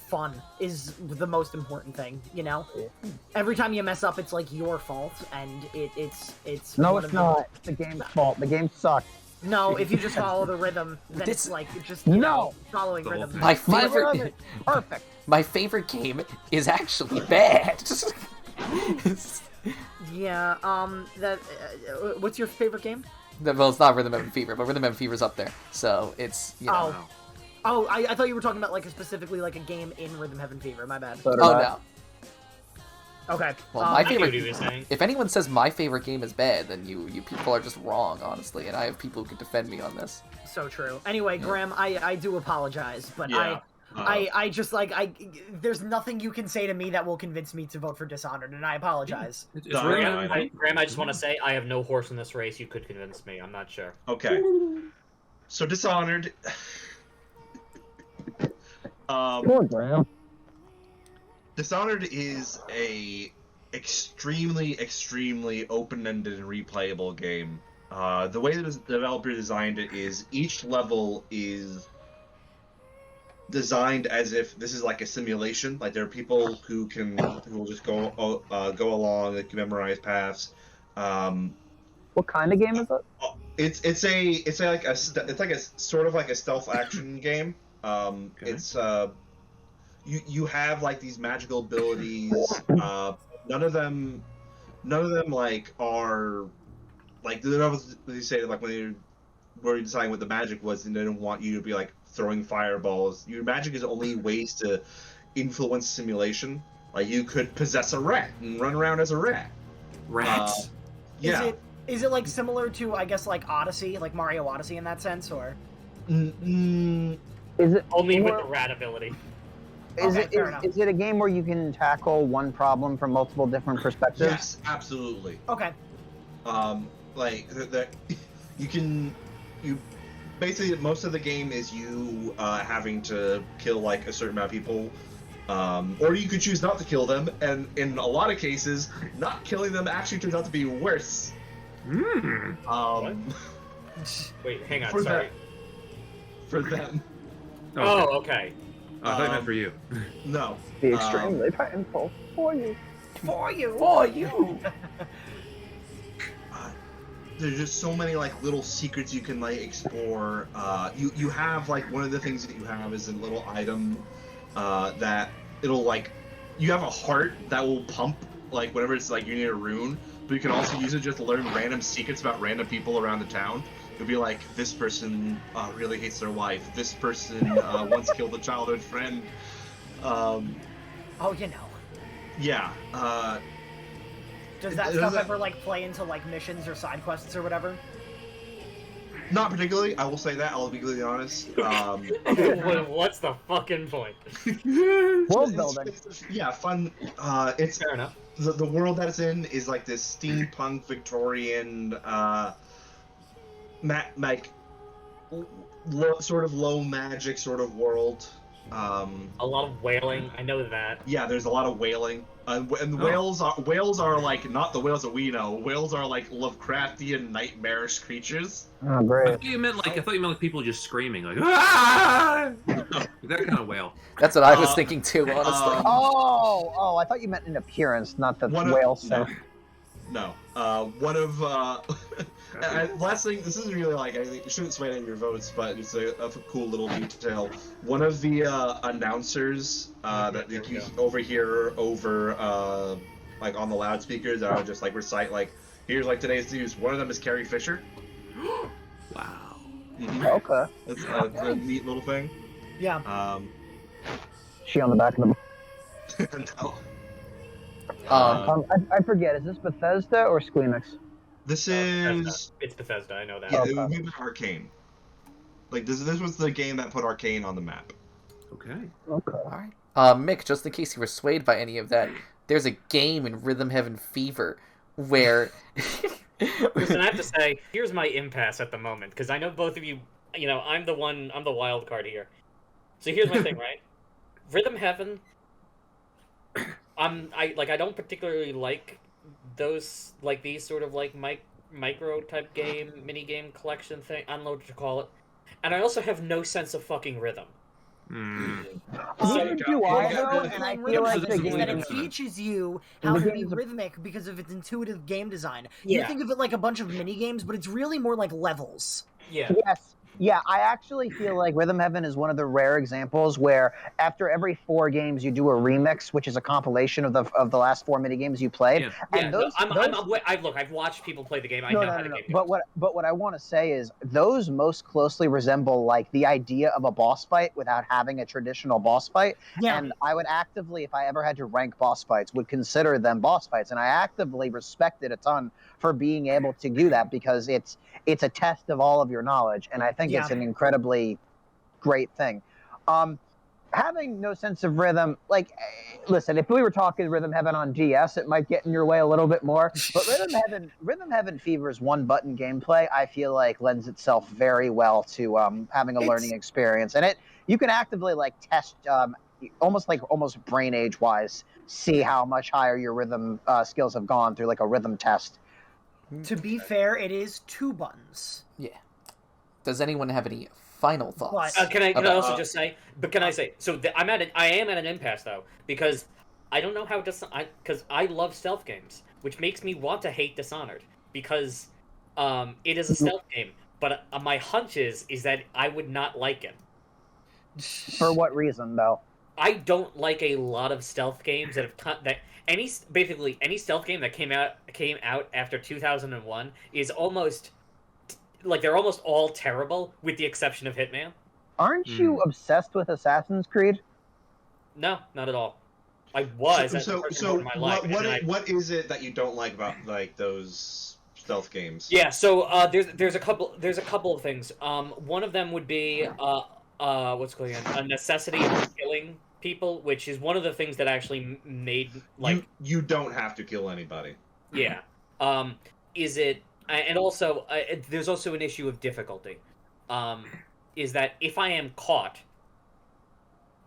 fun is the most important thing, you know. Every time you mess up, it's like your fault, and it's No, one it's of the- not. It's the game's fault. The game sucks. No, if you just follow the rhythm, then This- it's like just you know, No! following The whole rhythm. thing. My My favorite, brother- Perfect. my favorite game is actually bad. Yeah. What's your favorite game? Well, it's not Rhythm Heaven Fever, but Rhythm Heaven Fever's up there, so it's you know. Oh. Oh, I thought you were talking about like specifically like a game in Rhythm Heaven Fever. My bad. So did Oh I. no. Okay. Well, um, my I get favorite. what he was saying. If anyone says my favorite game is bad, then you people are just wrong, honestly, and I have people who can defend me on this. So true. Anyway, Graham, I do apologize, but Yeah. I just like there's nothing you can say to me that will convince me to vote for Dishonored, and I apologize. It's No, really yeah, not- Graham, I just want to say I have no horse in this race. You could convince me. I'm not sure. Okay. So Dishonored. Poor Graham. Dishonored is a extremely open-ended and replayable game. The way the developer designed it is each level is designed as if this is like a simulation. Like there are people who will just go along, they can memorize paths. What kind of game is it? It's like a sort of like a stealth action game. It's you have like these magical abilities. None of them like are like they say like when you were deciding what the magic was, and they don't want you to be like throwing fireballs. Your magic is only ways to influence simulation. Like you could possess a rat and run around as a rat. Rats. Yeah. Is it like similar to I guess like Odyssey, like Mario Odyssey in that sense, or Is it Only with more- the rat ability. Is Okay, it fair enough. is it a game where you can tackle one problem from multiple different perspectives? Yes, absolutely. okay? Like you basically most of the game is you having to kill like a certain amount of people, or you could choose not to kill them, and in a lot of cases, not killing them actually turns out to be worse. Wait, hang on. For Sorry. For them, Oh, okay. I thought you meant for you. no. Be extremely painful for you. For you. For you. There's just so many like little secrets you can like explore. You have like one of the things that you have is a little item that it'll like you have a heart that will pump like whenever it's like you need a rune, but you can also use it just to learn random secrets about random people around the town. You'll be like, this person really hates their wife. This person once killed a childhood friend. Oh, you know. Yeah. Does that Does stuff that- ever like play into like missions or side quests or whatever? Not particularly. I will say that. I'll be completely honest. What's the fucking point? World building. Yeah, fun. It's Fair enough. the world that it's in is like this steampunk Victorian, sort of low magic sort of world. A lot of wailing. I know that. Yeah, there's a lot of wailing. And whales are like not the whales that we know. Whales are like Lovecraftian nightmarish creatures. Oh, I great. thought you meant like people just screaming like ah! That kind of whale. That's what I was thinking too, honestly. Oh, I thought you meant in appearance, not the whale thing. No. One of last thing. This isn't really like anything. You shouldn't sway any of your votes, but it's a cool little detail. One of the announcers that you overhear over like on the loudspeakers that I would just like recite like here's like today's news. One of them is Carrie Fisher. Wow. Mm-hmm. Okay. That's a neat little thing. Yeah. She on the back of the. No. I forget. Is this Bethesda or Squeenix? This is It's Bethesda. I know that. yeah, Okay. it would be Arcane. Like this was the game that put Arcane on the map. Okay. Okay. Alright. Mick, just in case you were swayed by any of that, there's a game in Rhythm Heaven Fever where... Listen, I have to say, here's my impasse at the moment, because I know both of you, I'm the wild card here. So here's my thing, right? Rhythm Heaven, I don't particularly like those, like, these sort of, like, micro type game, mini game collection thing, I don't know what to call it. And I also have no sense of fucking rhythm. Neither do I, though, and I feel like the is that game... it teaches you how The to be game's a- rhythmic because of its intuitive game design. Yeah. You think of it like a bunch of mini games, but it's really more like levels. Yeah. Yes. Yeah, I actually feel like Rhythm Heaven is one of the rare examples where after every 4 games you do a remix, which is a compilation of the last 4 mini games you played. Yeah. And those, I've watched people play the game. I know how the game goes. But what I want to say is those most closely resemble like the idea of a boss fight without having a traditional boss fight. Yeah. And I would actively, if I ever had to rank boss fights, would consider them boss fights. And I actively respect it a ton for being able to do that because it's a test of all of your knowledge, and I think it's an incredibly great thing. Having no sense of rhythm, like, listen, if we were talking Rhythm Heaven on DS, it might get in your way a little bit more. But Rhythm Heaven Fever's one-button gameplay, I feel like lends itself very well to having a learning experience, and you can actively like test, almost brain age wise, see how much higher your rhythm skills have gone through like a rhythm test. To be fair, it is 2 buttons. Yeah. Does anyone have any final thoughts? Can I about- also just say? But can I say? So I am at an impasse though because I don't know how because I love stealth games, which makes me want to hate Dishonored because it is a stealth game. But my hunch is that I would not like it. For what reason, though? I don't like a lot of stealth games any stealth game that came out after 2001 is almost like they're almost all terrible with the exception of Hitman. Aren't you obsessed with Assassin's Creed? No, not at all. I was So in my life. what is it that you don't like about like those stealth games? Yeah, so there's a couple of things. One of them would be what's going on? A necessity of killing people, which is one of the things that actually made like you don't have to kill anybody. Yeah. Is it and also there's also an issue of difficulty. Is that if I am caught,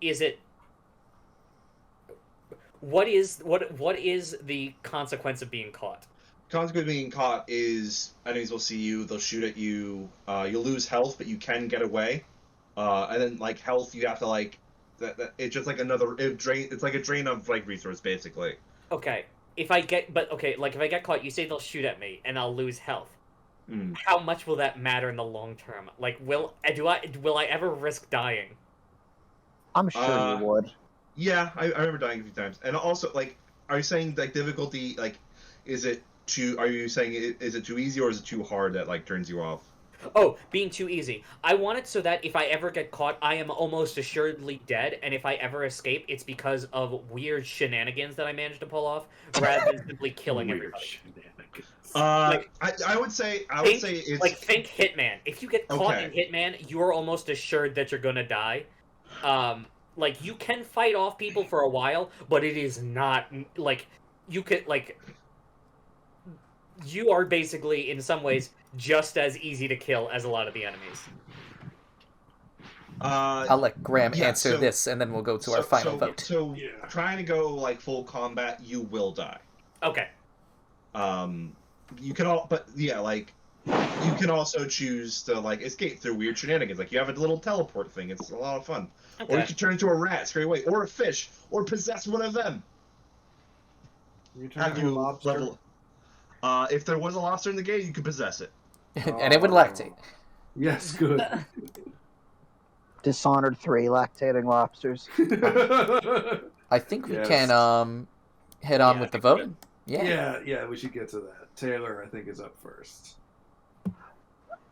is it what is the consequence of being caught? Consequence of being caught is enemies will see you, they'll shoot at you, you'll lose health, but you can get away. And then like health, you have to like it's just like it's like a drain of like resource basically. Okay. If I get caught, you say they'll shoot at me and I'll lose health. How much will that matter in the long term? Like, will I ever risk dying? I'm sure you would. Yeah, I remember dying a few times. And also, like, are you saying like difficulty? Like, is it too easy or is it too hard that like turns you off? Oh, being too easy. I want it so that if I ever get caught, I am almost assuredly dead, and if I ever escape, it's because of weird shenanigans that I managed to pull off, rather than simply killing everybody. I would say it's like think Hitman. If you get caught in Hitman, you're almost assured that you're gonna die. Like you can fight off people for a while, but it is not like you could like. You are basically, in some ways, just as easy to kill as a lot of the enemies. I'll let Graham yeah, answer so- this, and then we'll go to our final vote. So Yeah. trying to go like full combat, you will die. Okay. You can all, but yeah, like you can also choose to like escape through weird shenanigans. Like you have a little teleport thing. It's a lot of fun. Or you Okay. can turn into a rat straight away, or a fish, or possess one of them. You turn After into a you lobster. level. If there was a lobster in the game, you could possess it. And it would lactate. Yes, good. Dishonored 3 lactating lobsters. I think we Yes. can head on Yeah, with the I think voting. Yeah. yeah, we should get to that. Taylor, I think, is up first.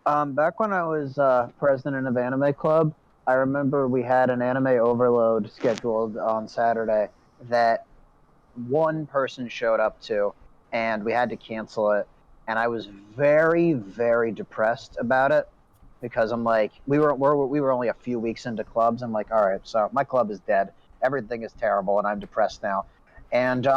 Back when I was president of Anime Club, I remember we had an anime overload scheduled on Saturday that one person showed up to, and we had to cancel it. And I was very, very depressed about it because I'm like, we were only a few weeks into clubs. I'm like, all right, so my club is dead. Everything is terrible, and I'm depressed now. And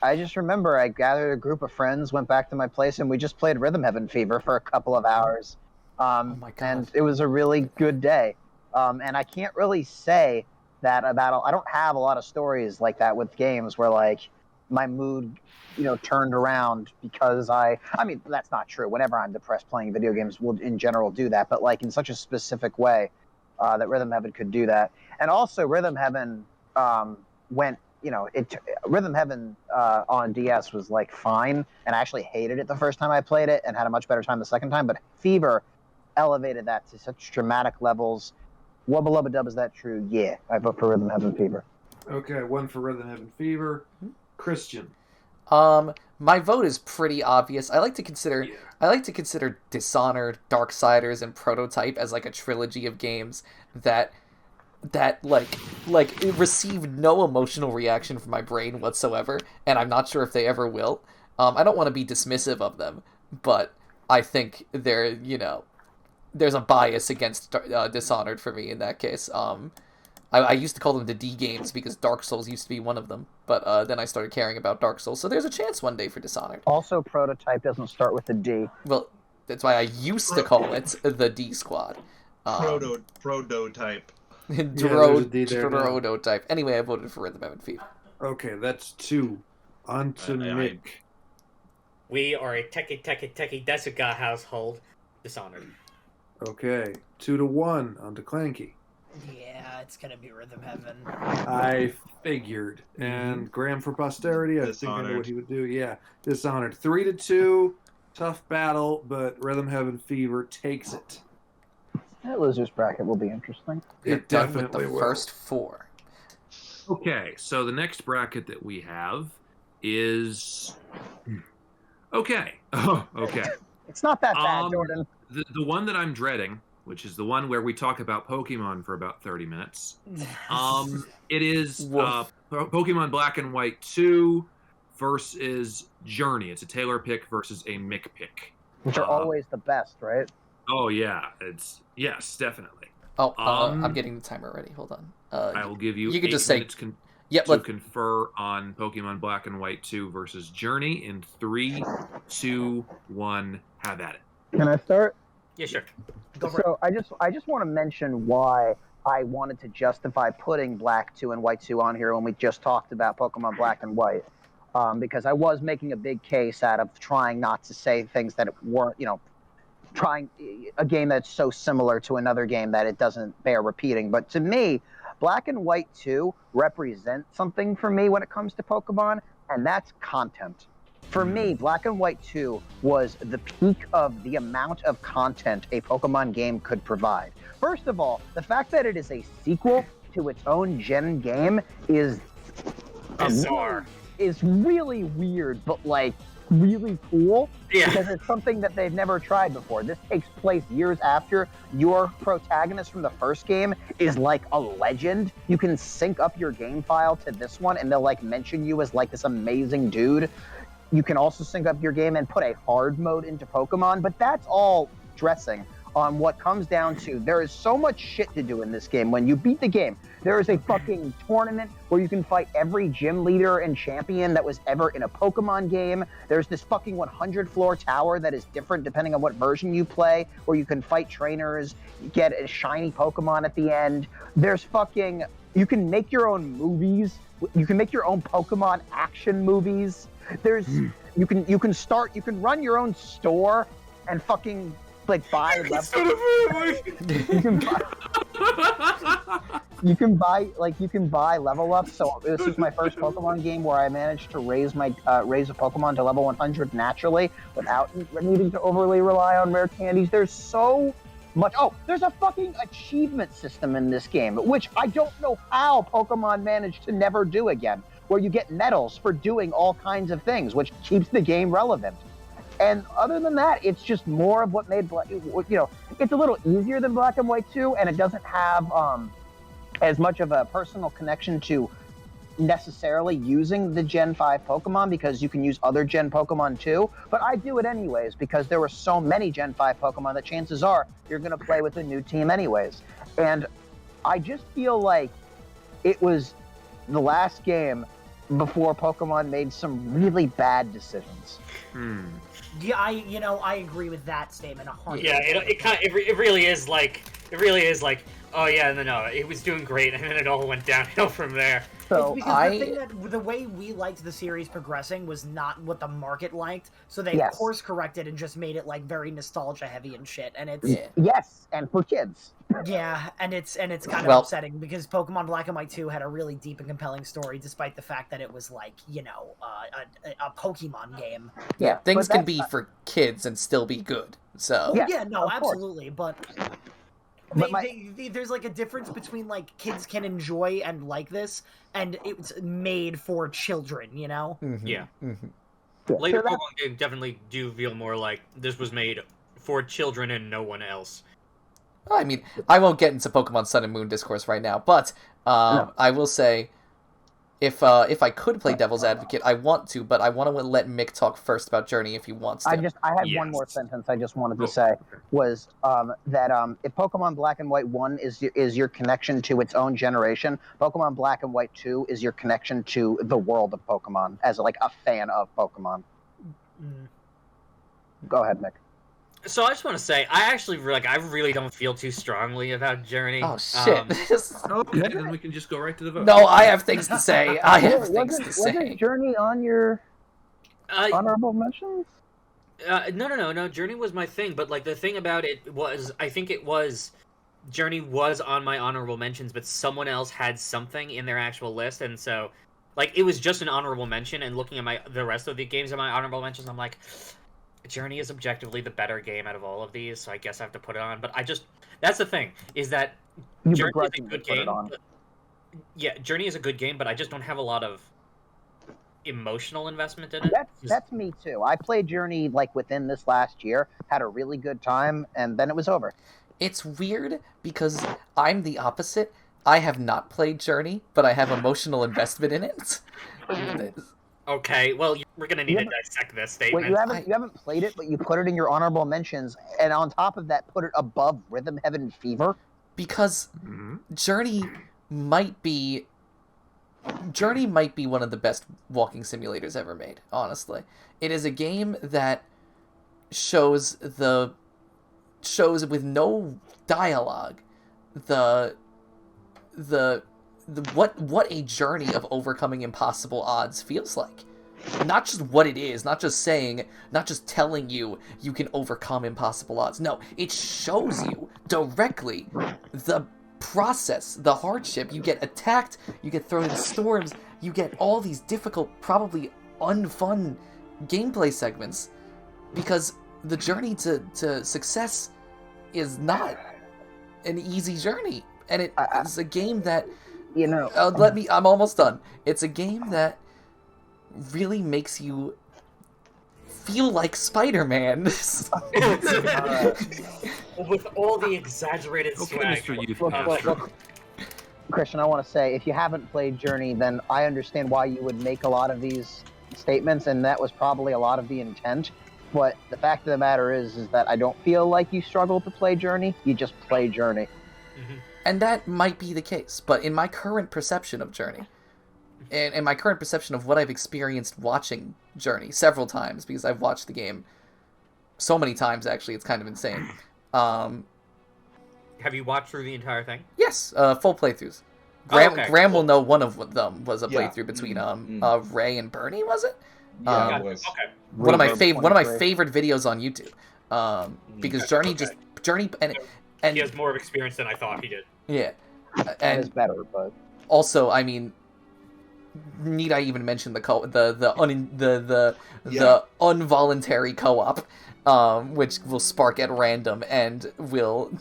I just remember I gathered a group of friends, went back to my place, and we just played Rhythm Heaven Fever for a couple of hours. Oh my God. And it was a really good day. And I can't really say that about. I don't have a lot of stories like that with games where like my mood, turned around because I mean that's not true. Whenever I'm depressed, playing video games will in general do that, but like in such a specific way that Rhythm Heaven could do that. And also Rhythm Heaven went. Rhythm Heaven on DS was like fine, and I actually hated it the first time I played it, and had a much better time the second time. But Fever elevated that to such dramatic levels. Wubba lubba dub, is that true? Yeah, I vote for Rhythm Heaven Fever. Okay, one for Rhythm Heaven Fever. Christian. My vote is pretty obvious. I like to consider Dishonored, Darksiders, and Prototype as like a trilogy of games that like it received no emotional reaction from my brain whatsoever, and I'm not sure if they ever will. I don't want to be dismissive of them, but I think there's a bias against Dishonored for me in that case. I used to call them the D games because Dark Souls used to be one of them, but then I started caring about Dark Souls, so there's a chance one day for Dishonored. Also, Prototype doesn't start with a D. Well, that's why I used to call it the D Squad. Prototype. there's a D there now. Prototype. Anyway, I voted for Rhythm Heaven Fever. Okay, that's 2. On to Mick. We are a techie Desuka household. Dishonored. Okay, 2-1 on to Clanky. Yeah, it's gonna be Rhythm Heaven. I figured. And Graham for posterity, I think I know what he would do. Yeah, Dishonored. 3-2. Tough battle, but Rhythm Heaven Fever takes it. That loser's bracket will be interesting. You're It done with the definitely will. first 4. Okay, so the next bracket that we have is okay. Oh, okay. It's not that bad, Jordan. The one that I'm dreading, which is the one where we talk about Pokemon for about 30 minutes. It is Pokemon Black and White 2 versus Journey. It's a Taylor pick versus a Mick pick. Which are always the best, right? Oh yeah, yes, definitely. Oh, I'm getting the timer ready. Hold on. I will give you. You could 8 just say, minutes yep. to confer on Pokemon Black and White 2 versus Journey in 3, 2, 1. Have at it. Can I start? Yeah, sure. So I just want to mention why I wanted to justify putting Black 2 and White 2 on here when we just talked about Pokemon Black and White. Because I was making a big case out of trying not to say things that weren't, trying a game that's so similar to another game that it doesn't bear repeating. But to me, Black and White 2 represent something for me when it comes to Pokemon, and that's content. For me, Black and White 2 was the peak of the amount of content a Pokemon game could provide. First of all, the fact that it is a sequel to its own gen game is Bizarre. is really weird, but like really cool. Yeah. Because it's something that they've never tried before. This takes place years after your protagonist from the first game is like a legend. You can sync up your game file to this one and they'll like mention you as like this amazing dude. You can also sync up your game and put a hard mode into Pokemon, but that's all dressing. on what comes down to there is so much shit to do in this game. When you beat the game, there is a fucking tournament where you can fight every gym leader and champion that was ever in a Pokemon game. There's this fucking 100-floor tower that is different depending on what version you play, where you can fight trainers, get a shiny Pokemon at the end. There's fucking... You can make your own movies. You can make your own Pokemon action movies. There's... You can run your own store and fucking... like buy you can buy level ups. So this was my first Pokemon game where I managed to raise a Pokemon to level 100 naturally without needing to overly rely on rare candies. There's so much. Oh, there's a fucking achievement system in this game, which I don't know how Pokemon managed to never do again, where you get medals for doing all kinds of things, which keeps the game relevant. And other than that, it's just more of what made it's a little easier than Black and White 2, and it doesn't have as much of a personal connection to necessarily using the Gen 5 Pokemon, because you can use other Gen Pokemon too. But I do it anyways because there were so many Gen 5 Pokemon that chances are you're going to play with a new team anyways. And I just feel like it was the last game before Pokemon made some really bad decisions. Yeah, I agree with that statement 100%. Yeah, it really is like, oh yeah, no, it was doing great, and then it all went downhill from there. So the way we liked the series progressing was not what the market liked, so they course corrected and just made it like very nostalgia heavy and shit, and it's yes, and for kids. Yeah, and it's kind of upsetting because Pokemon Black and White 2 had a really deep and compelling story, despite the fact that it was like a Pokemon game. Yeah, things can be for kids and still be good. So absolutely, but. There's like a difference between like kids can enjoy and like this, and it's made for children, you know? Mm-hmm. Yeah. Mm-hmm. Later Pokemon games definitely do feel more like this was made for children and no one else. I mean, I won't get into Pokemon Sun and Moon discourse right now, but I will say, if I could play Devil's Advocate, I want to, but I want to let Mick talk first about Journey if he wants to. I had one more sentence I just wanted to say, was that if Pokemon Black and White 1 is your connection to its own generation, Pokemon Black and White 2 is your connection to the world of Pokemon, as like a fan of Pokemon. Go ahead, Mick. So I just want to say, I really don't feel too strongly about Journey. Oh shit! Okay, then we can just go right to the vote. No, I have things to say. Wasn't Journey on your honorable mentions? No. Journey was my thing, but like the thing about it was, I think it was Journey was on my honorable mentions, but someone else had something in their actual list, and so like it was just an honorable mention. And looking at the rest of the games in my honorable mentions, I'm like, Journey is objectively the better game out of all of these, so I guess I have to put it on. But that's the thing, is that Journey is a good game. Journey is a good game, but I just don't have a lot of emotional investment in it. That's me too. I played Journey like within this last year, had a really good time, and then it was over. It's weird because I'm the opposite. I have not played Journey, but I have emotional investment in it. Okay, well, we're gonna need to dissect this statement. Wait, you haven't played it, but you put it in your honorable mentions, and on top of that, put it above Rhythm Heaven Fever? Because Journey might be one of the best walking simulators ever made, honestly. It is a game that shows with no dialogue what a journey of overcoming impossible odds feels like. Not just what it is, not just telling you can overcome impossible odds. No, it shows you directly the process, the hardship. You get attacked, you get thrown in storms, you get all these difficult, probably unfun gameplay segments, because the journey to success is not an easy journey. And it's a game that, I'm almost done. It's a game that really makes you feel like Spider-Man. With all the exaggerated swag. Look, Christian, I want to say, if you haven't played Journey, then I understand why you would make a lot of these statements, and that was probably a lot of the intent. What the fact of the matter is that I don't feel like you struggle to play Journey. You just play Journey. Mm-hmm. And that might be the case, but in my current perception of Journey, and in my current perception of what I've experienced watching Journey several times, because I've watched the game so many times, actually, it's kind of insane. Have you watched through the entire thing? Yes, full playthroughs. Graham, okay, Graham cool. will know one of them was a Yeah. playthrough between Ray and Bernie, was it? Yeah, it was. Okay. One of my Remember favorite videos on YouTube, because Journey Okay. Journey and He has more of experience than I thought he did. yeah, That is and better, but also, I mean, need I even mention the involuntary co-op, which will spark at random and will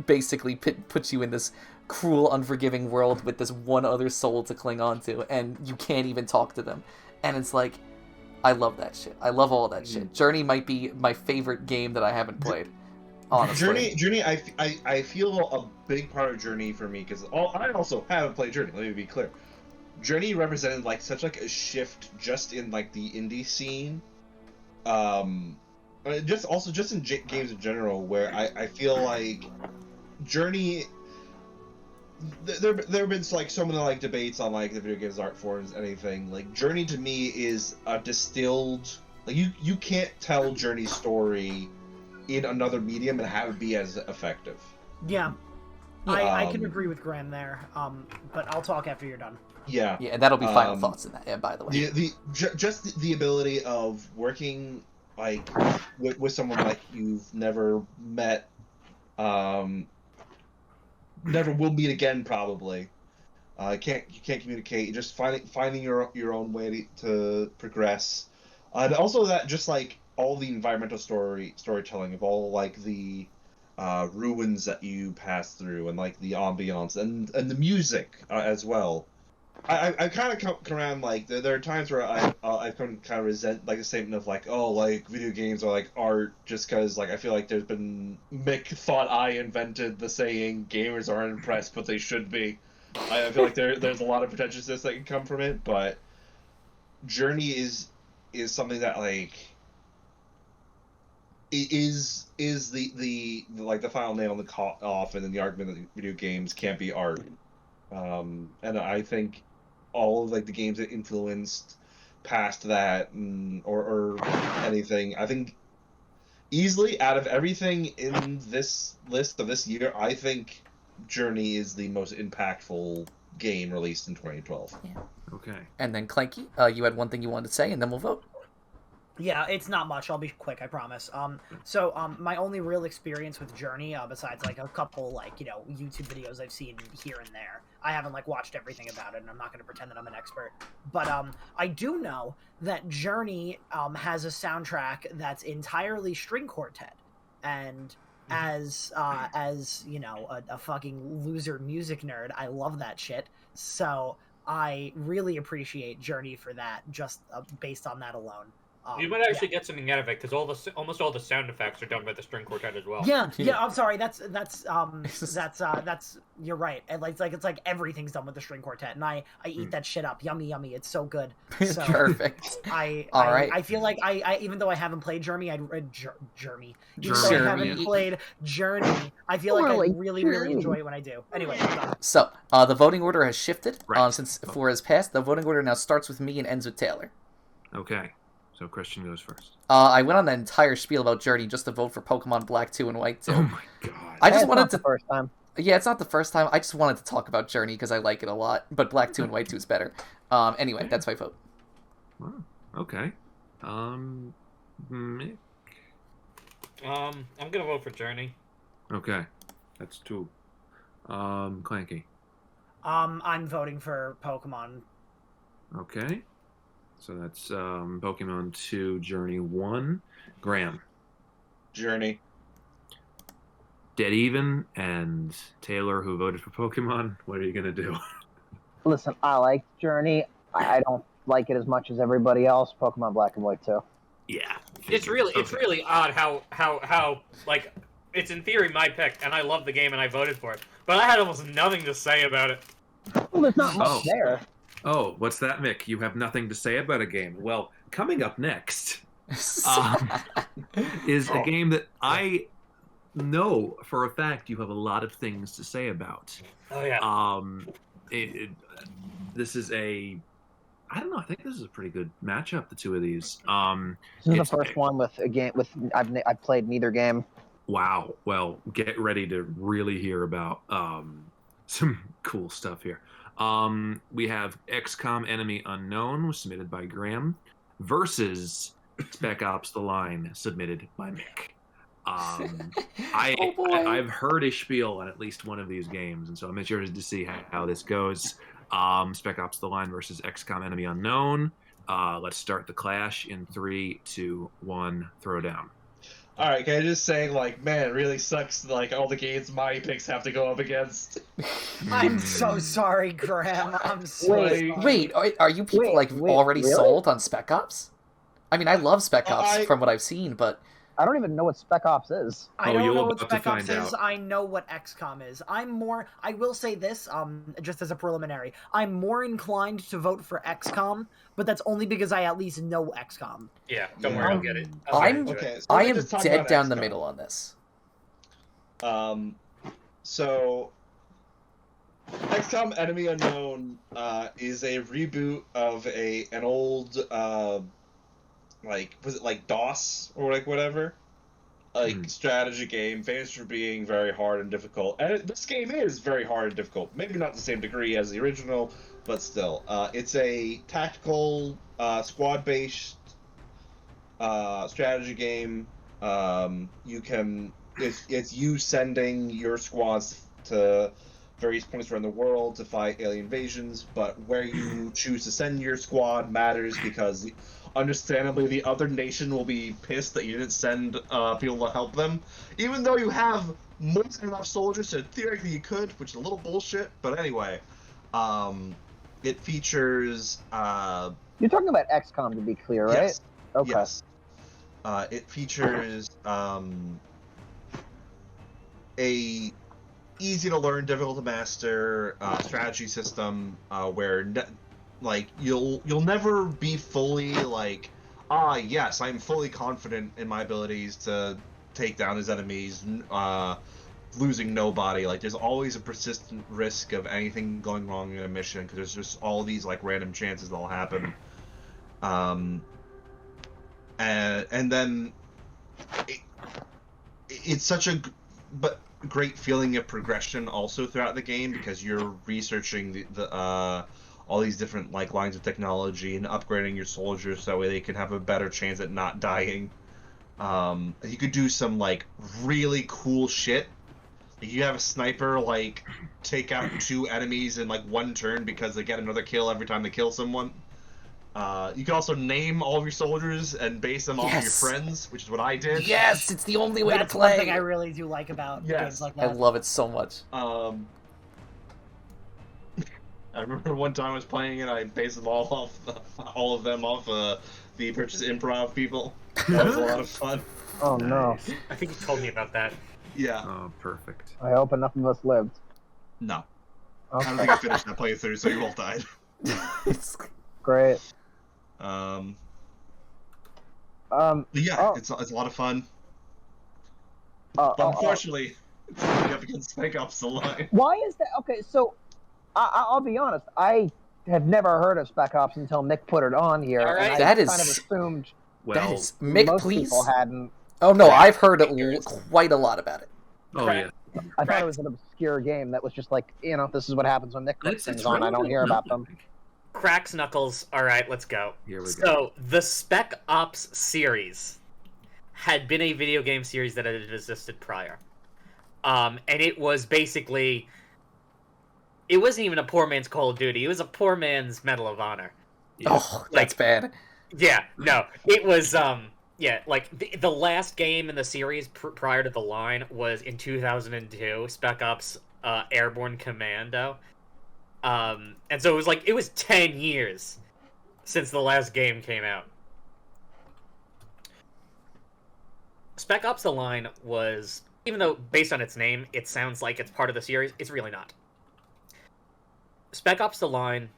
basically put you in this cruel, unforgiving world with this one other soul to cling on to, and you can't even talk to them. And it's like, I love that shit. I love all that shit. Journey might be my favorite game that I haven't played. Honestly. Journey. I feel a big part of Journey for me because I also haven't played Journey. Let me be clear. Journey represented like such like a shift just in like the indie scene, just in games in general, where I feel like Journey. There have been like so many like debates on like the video games art forums, anything like Journey to me is a distilled, like you can't tell Journey's story in another medium and have it be as effective. Yeah. I can agree with Graham there, but I'll talk after you're done. Yeah, Yeah, and that'll be final thoughts in that. Yeah, by the way. Just the ability of working like with someone like you've never met, never will meet again probably. You can't communicate. Just finding your own way to progress, and also that just like all the environmental storytelling of all like the ruins that you pass through and like the ambiance and the music as well. I kind of come around like there are times where I've come to kind of resent like the statement of like, oh, like video games are like art, just because like I feel like there's been Mick thought I invented the saying gamers aren't impressed but they should be. I feel like there's a lot of pretentiousness that can come from it, but Journey is something that like is the like the final nail in the coffin in the argument that video games can't be art. And I think all of like the games that influenced past that or anything, I think easily out of everything in this list of this year, I think Journey is the most impactful game released in 2012. Yeah. Okay. And then Clanky, you had one thing you wanted to say, and then we'll vote. Yeah, it's not much. I'll be quick, I promise. So my only real experience with Journey, besides like a couple like YouTube videos I've seen here and there, I haven't like watched everything about it, and I'm not going to pretend that I'm an expert. But I do know that Journey has a soundtrack that's entirely string quartet, and as a fucking loser music nerd, I love that shit. So I really appreciate Journey for that, just based on that alone. You might actually get something out of it because almost all the sound effects are done by the string quartet as well. Yeah. I'm sorry. That's you're right. And it's like everything's done with the string quartet, and I eat that shit up. Yummy. It's so good. So Perfect. I feel like I even though I haven't played Journey, Journey. Even though I haven't played Journey, I feel like I really enjoy it when I do. Anyway, I'm done. So the voting order has shifted. Right. Since 4 has passed, the voting order now starts with me and ends with Taylor. Okay. So Christian goes first. I went on that entire spiel about Journey just to vote for Pokemon Black 2 and White 2. Oh my god. I just it's wanted not to. the first time. Yeah, it's not the first time. I just wanted to talk about Journey because I like it a lot. But Black 2 and White 2 is better. Anyway, that's my vote. Wow. Okay. Mick? I'm gonna vote for Journey. Okay. That's 2. Clanky. I'm voting for Pokemon. Okay. So that's Pokemon 2, Journey 1. Graham. Journey. Dead even and Taylor, who voted for Pokemon. What are you gonna do? Listen, I like Journey. I don't like it as much as everybody else. Pokemon Black and White too. Yeah. It's really odd how like it's in theory my pick, and I love the game and I voted for it, but I had almost nothing to say about it. Well, there's not much there. Oh, what's that, Mick? You have nothing to say about a game. Well, coming up next. is a game that I know for a fact you have a lot of things to say about. Oh yeah. This is I don't know. I think this is a pretty good matchup. The two of these. This is the first one with a game with I've played neither game. Wow. Well, get ready to really hear about some cool stuff here. We have XCOM Enemy Unknown, was submitted by Graham, versus Spec Ops: The Line, submitted by Mick. I've heard a spiel on at least one of these games, and so I'm interested to see how this goes. Spec Ops: The Line versus XCOM Enemy Unknown. Let's start the clash in 3, 2, 1. Throw down. All right, can I just say, like, man, it really sucks. Like all the games my picks have to go up against. I'm so sorry, Graham. I'm sorry. Wait, are you people already really? sold on Spec Ops? I mean, I love Spec Ops from what I've seen, but I don't even know what Spec Ops is. I don't you'll know what about to Spec Ops find is. out. I know what XCOM is. I will say this, just as a preliminary. I'm more inclined to vote for XCOM, but that's only because I at least know XCOM. Yeah, don't worry, I'll get it. I am just talk dead about down the XCOM. middle on this. So XCOM Enemy Unknown is a reboot of an old was it like DOS or like whatever, strategy game, famous for being very hard and difficult. And this game is very hard and difficult. Maybe not the same degree as the original, but still, it's a tactical squad-based strategy game. It's you sending your squads to various points around the world to fight alien invasions, but where you choose to send your squad matters because, understandably, the other nation will be pissed that you didn't send people to help them, even though you have more than enough soldiers, so theoretically you could, which is a little bullshit, but anyway. It features... You're talking about XCOM, to be clear, right? Yes. Okay. Yes. It features a easy-to-learn, difficult-to-master strategy system where... you'll never be fully yes, I'm fully confident in my abilities to take down these enemies, losing nobody. Like, there's always a persistent risk of anything going wrong in a mission because there's just all these random chances that'll happen. And then it's such a great feeling of progression also throughout the game because you're researching the all these different lines of technology and upgrading your soldiers so that way they can have a better chance at not dying. You could do some really cool shit. You have a sniper take out 2 enemies in one turn because they get another kill every time they kill someone. You can also name all of your soldiers and base them off of your friends, which is what I did. Yes, it's the only way That's to play. one thing I really do like about games like that. I love it so much. I remember one time I was playing it, I based them all of them off the Purchase Improv people. That was a lot of fun. Oh no. I think you told me about that. Yeah. Oh, perfect. I hope enough of us lived. No. Okay. I don't think I finished that playthrough, so you all died. Great. But yeah, it's a lot of fun. But unfortunately, it's going up against Spec Ops: The Line. Why is that? Okay, so I'll be honest. I have never heard of Spec Ops until Mick put it on here, All right. and I That is- kind of assumed That is Mick, most please. people hadn't. Oh no, I've heard quite a lot about it. Oh yeah. I thought it was an obscure game that was just this is what happens when Mick puts things on. I don't hear about them. Cracks Knuckles. All right, let's go. Here we go. So the Spec Ops series had been a video game series that had existed prior, and it was basically, it wasn't even a poor man's Call of Duty. It was a poor man's Medal of Honor. Yeah. Oh, that's bad. Yeah, no, it was the last game in the series prior to The Line was in 2002, Spec Ops Airborne Commando. And so it was 10 years since the last game came out. Spec Ops: The Line was, even though based on its name, it sounds like it's part of the series, it's really not. Spec Ops: The Line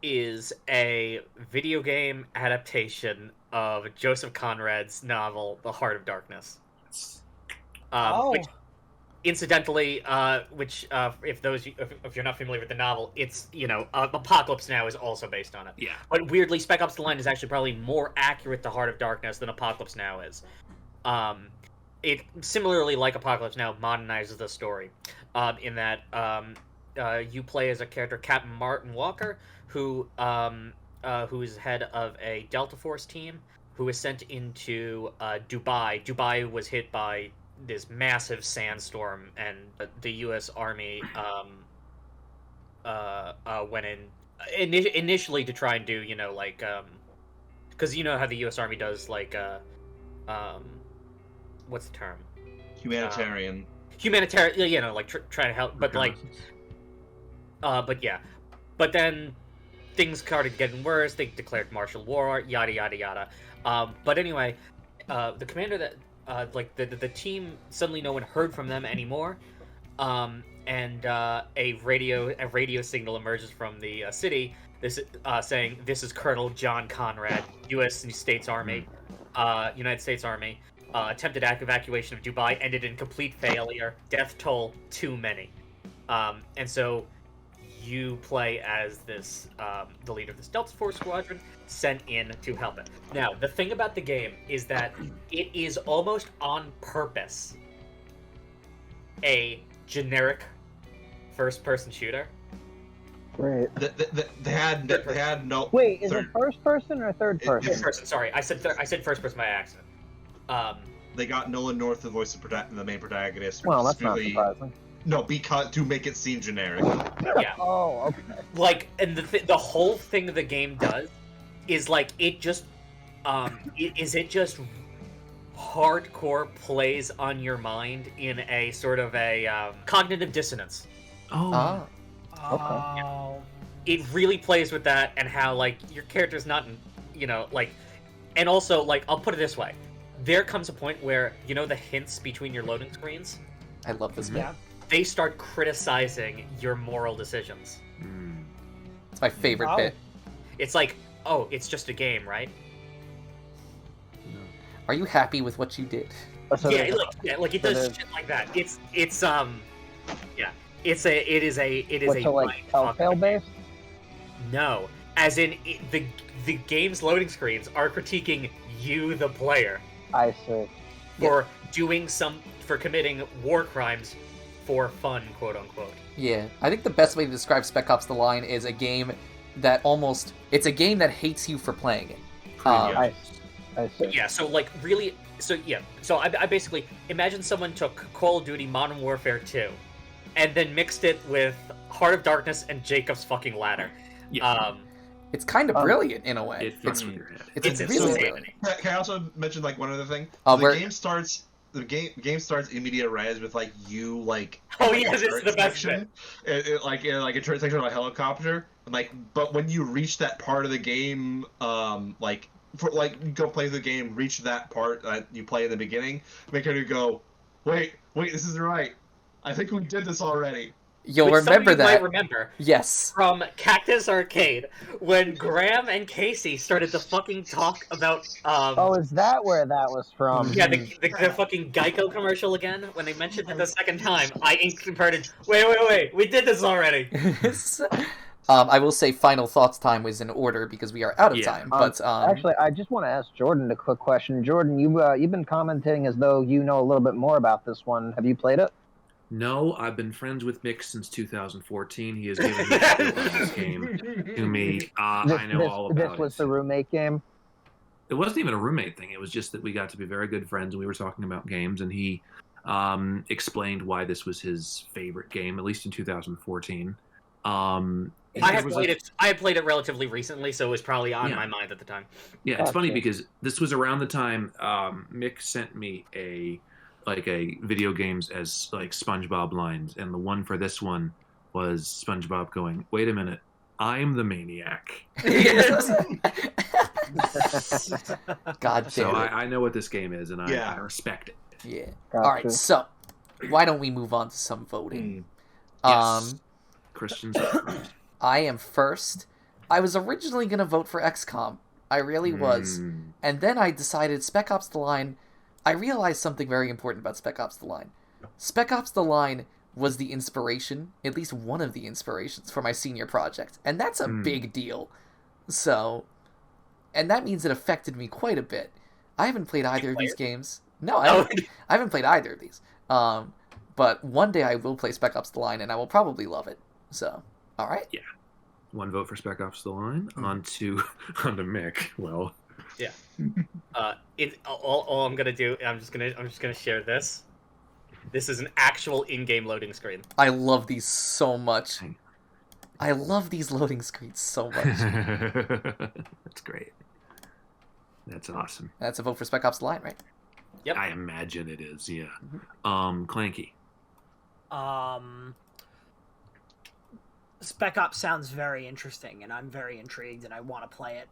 is a video game adaptation of Joseph Conrad's novel, The Heart of Darkness. Which, incidentally, if you're not familiar with the novel, it's Apocalypse Now is also based on it. Yeah. But weirdly, Spec Ops: The Line is actually probably more accurate to Heart of Darkness than Apocalypse Now is. It similarly, like Apocalypse Now, modernizes the story, in that you play as a character, Captain Martin Walker, who is head of a Delta Force team, who is sent into Dubai. Dubai was hit by this massive sandstorm, and the U.S. Army went in initially to try and do, because you know how the U.S. Army does, what's the term? Humanitarian. Humanitarian, trying to help, but but then things started getting worse. They declared martial law, yada yada yada. But anyway, the commander that the team, suddenly no one heard from them anymore, and a radio signal emerges from the city. This saying, "This is Colonel John Conrad, U.S. States Army, United States Army. Attempted evacuation of Dubai ended in complete failure. Death toll too many." And so you play as this the leader of this Delta Force squadron sent in to help it. Now, the thing about the game is that it is almost on purpose a generic first-person shooter. Right. They had no. Wait, is it first person or third person? First person. Sorry, I said first person by accident. They got Nolan North to voice the main protagonist. Well, that's not surprising. No, because to make it seem generic. Yeah. Oh, okay. And the whole thing the game does is it just it just hardcore plays on your mind in a sort of a cognitive dissonance. Oh. Okay. Oh. It really plays with that, and how your character's not, and also I'll put it this way: there comes a point where the hints between your loading screens. I love this game. They start criticizing your moral decisions. It's my favorite bit. It's oh, it's just a game, right? Are you happy with what you did? So it does shit like that. It is a Telltale based? No, as in the game's loading screens are critiquing you, the player, I see. for committing war crimes for fun, quote unquote. Yeah, I think the best way to describe Spec Ops: The Line is a game that it's a game that hates you for playing it. I see. Yeah, so I basically imagine someone took Call of Duty Modern Warfare 2 and then mixed it with Heart of Darkness and Jacob's fucking Ladder. Yeah. It's kind of brilliant in a way. It fits with your head. It's really brilliant. Can I also mention one other thing? The game starts in media res with you Oh yes, it's the best section. A turret section on a helicopter. And, but when you reach that part of the game, you go play the game, reach that part that you play in the beginning, make you go, wait, this isn't right. I think we did this already. You'll Which remember that. Might remember. Yes. From Cactus Arcade, when Graham and Casey started to fucking talk about. Is that where that was from? Yeah, the fucking Geico commercial again. When they mentioned it the second time, I inverted. Wait, we did this already. I will say final thoughts time was in order because we are out of time. But actually, I just want to ask Jordan a quick question. Jordan, you've been commenting as though you know a little bit more about this one. Have you played it? No, I've been friends with Mick since 2014. He has given this game to me. I know all about it. This was the roommate game? It wasn't even a roommate thing. It was just that we got to be very good friends, and we were talking about games, and he explained why this was his favorite game, at least in 2014. I had played it relatively recently, so it was probably on my mind at the time. Yeah, it's funny because this was around the time Mick sent me a video games as SpongeBob lines, and the one for this one was SpongeBob going, "Wait a minute, I'm the maniac." God damn so it. I know what this game is, and I respect it. Yeah. Gotcha. All right, so why don't we move on to some voting? Yes. Christian's first. I am first. I was originally going to vote for XCOM. I really was. Mm. And then I decided Spec Ops The Line... I realized something very important about Spec Ops The Line. Spec Ops The Line was the inspiration, at least one of the inspirations, for my senior project. And that's a big deal. So... And that means it affected me quite a bit. I haven't played either of these games. No, I haven't played either of these. But one day I will play Spec Ops The Line, and I will probably love it. So, all right. Yeah. One vote for Spec Ops The Line. On to Mick. Well. Yeah. All I'm gonna do. I'm just gonna share this. This is an actual in-game loading screen. I love these so much. I love these loading screens so much. That's great. That's awesome. That's a vote for Spec Ops The Line, right? Yep. I imagine it is, yeah. Clanky. Spec Ops sounds very interesting, and I'm very intrigued, and I want to play it.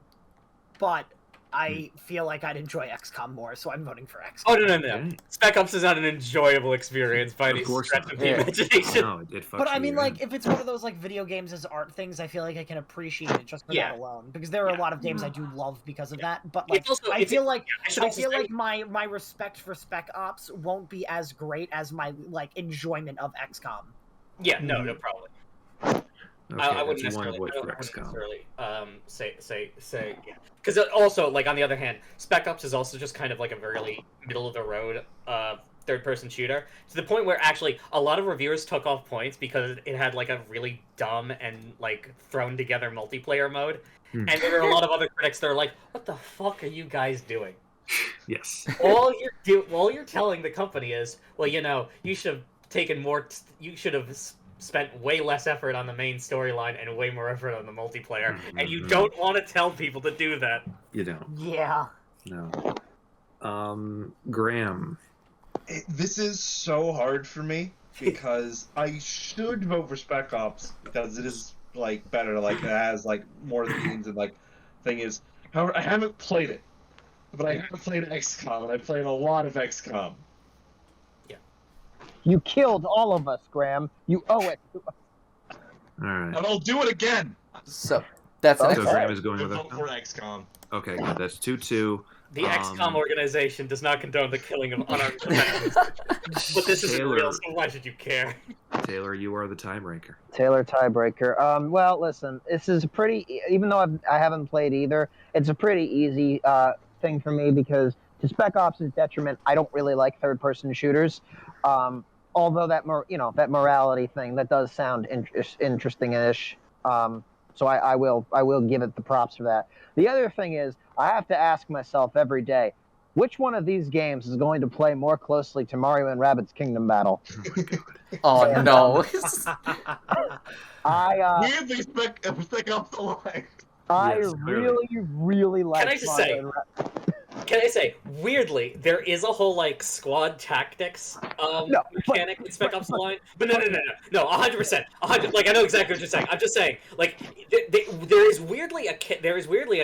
But I feel like I'd enjoy XCOM more, so I'm voting for XCOM. Oh, no. Spec Ops is not an enjoyable experience by any course stretch not. of the imagination. No, it fucks But I mean, you like, in. if it's one of those like video games as art things, I feel like I can appreciate it just for that alone. Because there are a lot of games I do love because of that. But like, I feel like my respect for Spec Ops won't be as great as my like enjoyment of XCOM. Yeah, no problem. Okay, I wouldn't that's one necessarily, vote for XCOM. say yeah. Because also, like, on the other hand, Spec Ops is also just kind of like a really middle of the road third-person shooter, to the point where actually a lot of reviewers took off points because it had like a really dumb and like thrown together multiplayer mode, and there were a lot of other critics that are like, "What the fuck are you guys doing?" Yes. all you're telling the company is, well, you should have taken more. You should have spent way less effort on the main storyline and way more effort on the multiplayer, and you don't want to tell people to do that. You don't. Yeah. No. Graham. This is so hard for me because I should vote for Spec Ops because it is like better, like it has like more themes and like thing is. However, I haven't played it, but I have played XCOM and I played a lot of XCOM. You killed all of us, Graham. You owe it to us. All right. And I'll do it again. So that's an So Graham is going with Vote for XCOM. XCOM. Okay, good. That's 2-2. The XCOM organization does not condone the killing of unarmed civilians. But this is Taylor. real, so why should you care? Taylor, you are the tiebreaker. Taylor tiebreaker. Well, listen, this is a pretty. Even though I haven't played either, it's a pretty easy thing for me because to Spec Ops' detriment, I don't really like third-person shooters. Although that morality thing that does sound interesting-ish. So I will give it the props for that. The other thing is I have to ask myself every day, which one of these games is going to play more closely to Mario and Rabbids Kingdom Battle? Oh my God. Oh no. Weirdly, Spec Ops the Line. I Yes, clearly. really like. Can I just say? Can I say, weirdly, there is a whole like squad tactics mechanic in Spec Ops The Line, but no, 100%, 100. Like I know exactly what you're saying. I'm just saying, like there is weirdly a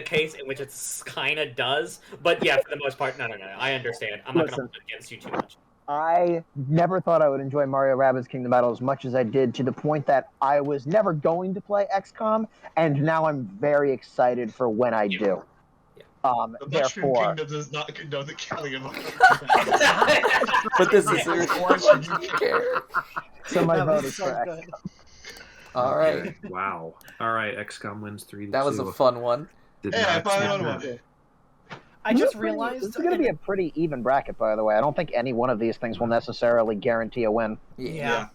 case in which it kind of does, but yeah, for the most part, no. I understand. I'm not going to hold it against you too much. I never thought I would enjoy Mario Rabbids Kingdom Battle as much as I did, to the point that I was never going to play XCOM, and now I'm very excited for when I do. The Mushroom Therefore, Kingdom does not condone the killing of But this is what you care. so my That vote was is so for good. XCOM. All right. Okay, wow. All right, XCOM wins 3-2. That was a fun one. Did Yeah, I not finally expect won that. one. I just realized this is going to be a pretty even bracket, by the way. I don't think any one of these things will necessarily guarantee a win. Yeah.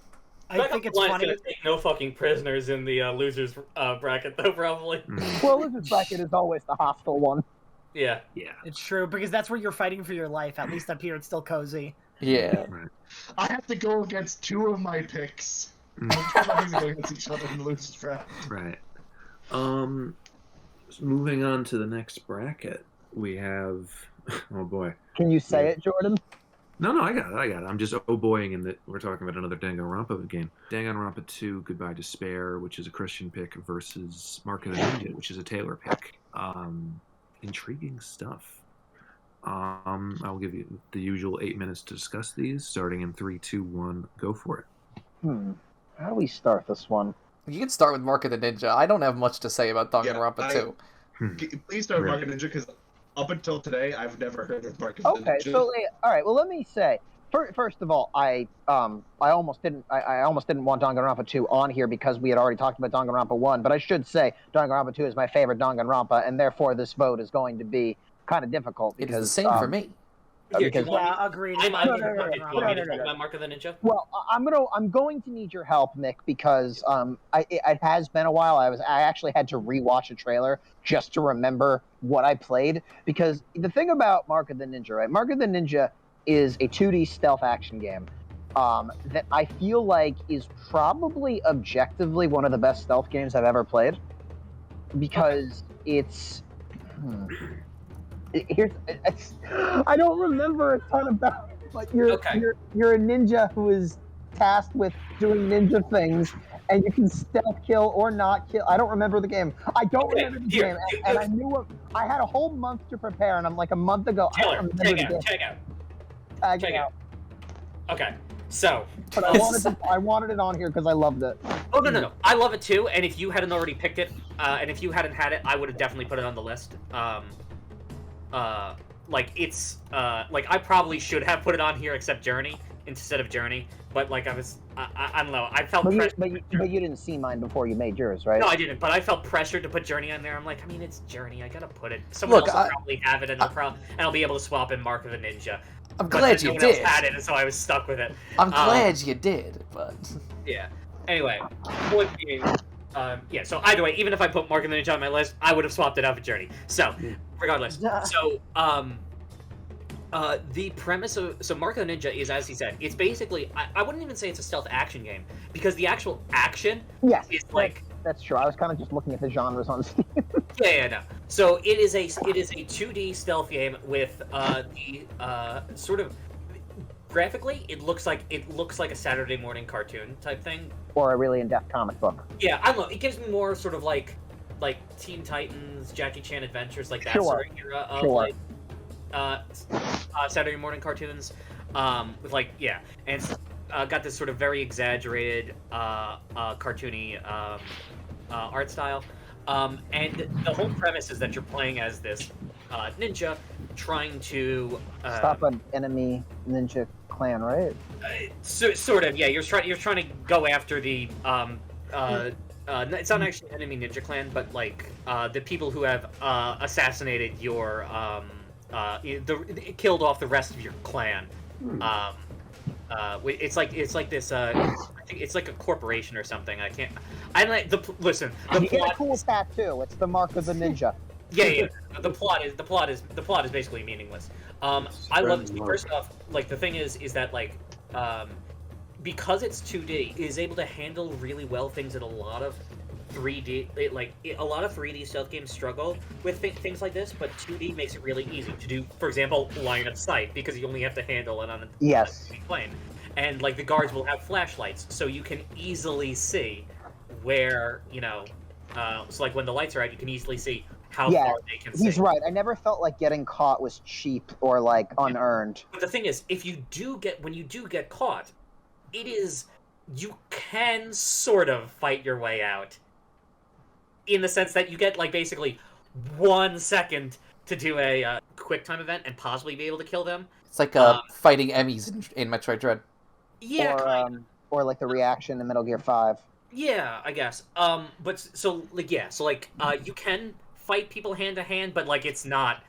I Spec think Ops it's The Line's funny. gonna take no fucking prisoners in the losers bracket, though, probably. Well, Lizard's bracket is always the hostile one. Yeah. Yeah. It's true because that's where you're fighting for your life. At least up here, it's still cozy. Yeah. Right. I have to go against two of my picks. Mm. I'm trying to go against each other in the losers bracket. Right. Moving on to the next bracket, we have. Oh boy. Can you say it, Jordan? No, I got it. I'm just boying in that we're talking about another Dangonronpa game. Dangonronpa 2, Goodbye Despair, which is a Christian pick, versus Mark of the Ninja, which is a Taylor pick. Intriguing stuff. I'll give you the usual 8 minutes to discuss these, starting in 3, 2, 1. Go for it. How do we start this one? You can start with Mark of the Ninja. I don't have much to say about Danganronpa 2. Please start Mark and Ninja, because up until today, I've never heard of Mark and Ninja. Okay, so all right. Well, let me say first of all, I almost didn't want Danganronpa 2 on here because we had already talked about Danganronpa 1. But I should say Danganronpa 2 is my favorite Danganronpa, and therefore this vote is going to be kind of difficult because it's the same for me. Because agreed. I'm No, no, no, you want me to talk about Mark of the Ninja? well, I'm going to need your help, Mick, because it has been a while. I actually had to rewatch a trailer just to remember what I played, because the thing about Mark of the Ninja, right? Mark of the Ninja is a 2D stealth action game that I feel like is probably objectively one of the best stealth games I've ever played, because it's I don't remember a ton about it, but you're a ninja who is tasked with doing ninja things, and you can stealth kill or not kill. I don't remember the game. I don't remember the game, and I knew it. I had a whole month to prepare, and I'm like a month ago. Taylor, check out. Okay, so. But I wanted it on here because I loved it. Oh no! I love it too, and if you hadn't already picked it, and if you hadn't had it, I would have definitely put it on the list. Like it's like I probably should have put it on here except Journey instead of Journey, but like I don't know, I felt pressured. But you didn't see mine before you made yours, right? No, I didn't, but I felt pressured to put Journey on there. I'm like, I mean, it's Journey, I gotta put it. Someone else will probably have it, and I'll be able to swap in Mark of the Ninja. I'm glad you did. No one else had it, and so I was stuck with it. I'm glad you did, but yeah. Anyway, point being, yeah. So either way, even if I put Mark of the Ninja on my list, I would have swapped it out for Journey. So, regardless, so the premise of Mark of the Ninja is, as he said, it's basically I wouldn't even say it's a stealth action game, because the actual action is like. That's true. I was kind of just looking at the genres on Steam. Yeah, no. So it is a 2D stealth game with the sort of graphically it looks like a Saturday morning cartoon type thing, or a really in-depth comic book. Yeah, I don't know. It gives me more sort of like Teen Titans, Jackie Chan Adventures, like that sort of era of like Saturday morning cartoons, with like and it's got this sort of very exaggerated cartoony art style, and the whole premise is that you're playing as this ninja trying to stop an enemy ninja clan, right? Sort of, yeah. You're trying to go after the it's not actually an enemy ninja clan, but like the people who have assassinated your killed off the rest of your clan. It's like this. I think it's like a corporation or something. Listen. You get a cool tattoo. It's the Mark of the Ninja. Yeah. The plot is basically meaningless. I love it. First off, like the thing is that like because it's 2D, it is able to handle really well things that a lot of 3D a lot of 3D stealth games struggle with things like this, but 2D makes it really easy to do. For example, line of sight, because you only have to handle it on a plane, and like the guards will have flashlights, so you can easily see where so like when the lights are out, you can easily see how far they can see. He's right. I never felt like getting caught was cheap or like unearned. But the thing is, when you do get caught, you can sort of fight your way out. In the sense that you get like basically 1 second to do a quick time event and possibly be able to kill them. It's like fighting Emmys in Metroid Dread. Yeah, or like the reaction in Metal Gear 5. Yeah, I guess. But so you can fight people hand to hand, but like it's not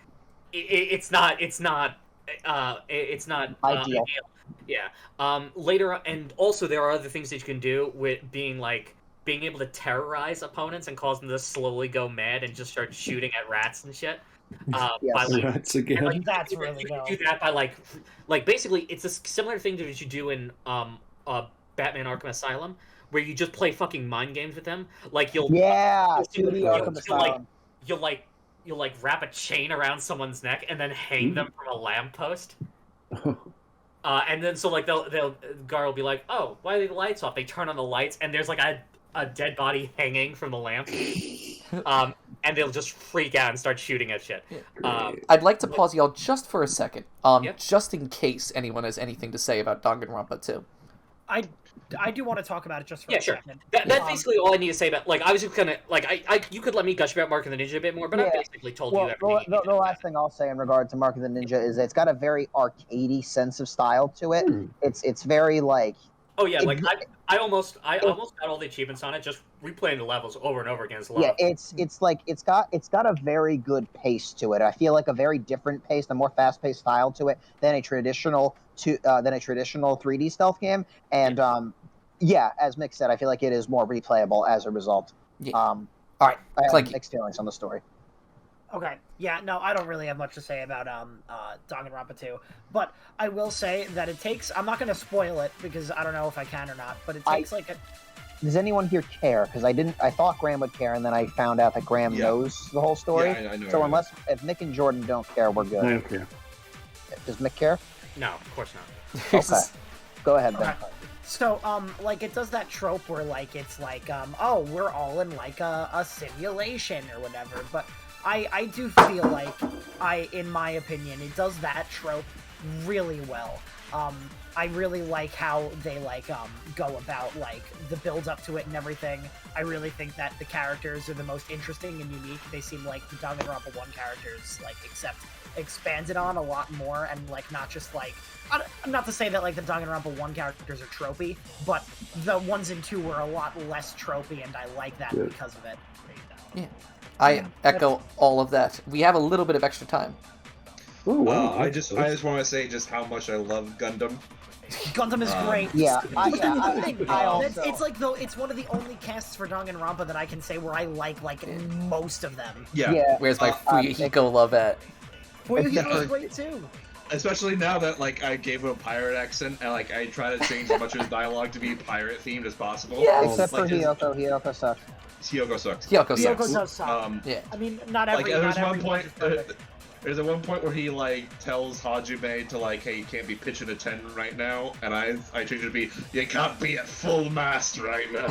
ideal. Yeah. Later, and also there are other things that you can do with being able to terrorize opponents and cause them to slowly go mad and just start shooting at rats and shit. Rats again. And, That's really you dope. can do that by like basically it's a similar thing to what you do in Batman Arkham Asylum, where you just play fucking mind games with them. Like you'll 2D Arkham Asylum. You'll wrap a chain around someone's neck and then hang them from a lamppost. And then so like the guard will be like, "Oh, why are the lights off?" They turn on the lights and there's like a dead body hanging from the lamp. And they'll just freak out and start shooting at shit. I'd like to pause y'all just for a second, just in case anyone has anything to say about Danganronpa 2. I do want to talk about it just for Yeah, a sure. second. That's basically all I need to say about. Like, I was just gonna like you could let me gush about Mark and the Ninja a bit more, but I Yeah. basically told you Well, everything. the last thing I'll say in regard to Mark of the Ninja is it's got a very arcadey sense of style to it. It's very like. Oh yeah, it- like I almost got all the achievements on it just replaying the levels over and over again. It's a lot. Yeah, of fun. it's got a very good pace to it. I feel like a very different pace, a more fast paced style to it than a traditional 3D stealth game. And yeah, as Mick said, I feel like it is more replayable as a result. Yeah. All right, I have Clanky. mixed feelings on the story. Okay, yeah, no, I don't really have much to say about Danganronpa 2, but I will say that it takes. I'm not going to spoil it because I don't know if I can or not, but it takes Does anyone here care? Because I thought Graham would care, and then I found out that Graham knows the whole story. Yeah, I know. So if Mick and Jordan don't care, we're good. I don't care. Does Mick care? No, of course not. Okay. Go ahead, Ben. Okay. So, like, it does that trope where, like, it's like, oh, we're all in, like, a simulation or whatever, but I do feel like, in my opinion, it does that trope really well. I really like how they, like, go about, like, the build-up to it and everything. I really think that the characters are the most interesting and unique. They seem like the Danganronpa 1 characters, like, expanded on a lot more, and, like, not just, like, not to say that, like, the Danganronpa 1 characters are tropey, but the ones and 2 were a lot less tropey, and I like that because of it. Yeah. I echo all of that. We have a little bit of extra time. Oh, wow. I just want to say just how much I love Gundam. Gundam is great. Yeah, I also. it's like though it's one of the only casts for Danganronpa that I can say where I like most of them. Yeah. Where's my Fuyuhiko love at? Fuyuhiko is great too. Especially now that like I gave him a pirate accent and like I try to change as much of his dialogue to be pirate themed as possible. Yes. Except for like, Hiyoko. Hiyoko sucks. Hiyoko sucks. Kyoko Kyoko sucks. does suck. Yeah. I mean, not every. Like not every one is perfect. there's at one point where he like tells Hajime to like, hey, you can't be pitching a 10 right now, and I changed it to be, you can't be at full mast right now.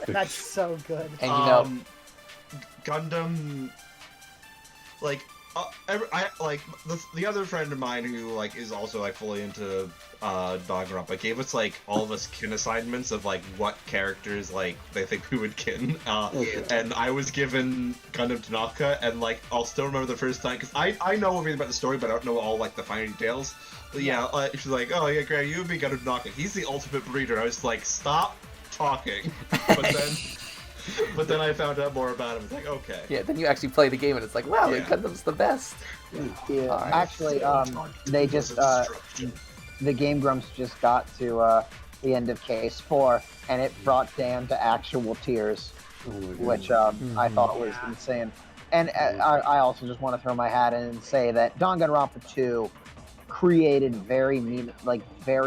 That's so good. And you know, Gundam, like, I like the other friend of mine who like is also like fully into Danganronpa gave us like all of us kin assignments of like what characters like they think we would kin, and I was given Gundam Tanaka, and like I'll still remember the first time because I know everything about the story, but I don't know all like the finer details. But yeah, she's like, oh yeah, Graham, you would be Gundam Tanaka. He's the ultimate breeder. I was like, stop talking, but then I found out more about him. It's like, okay. yeah, then you actually play the game and it's like, wow, Yeah. Gundam's the best. Yeah. Alright. Actually, they just the Game Grumps just got to the end of Case 4, and it brought Dan to actual tears, which I thought was insane. And I also just want to throw my hat in and say that Danganronpa 2 created very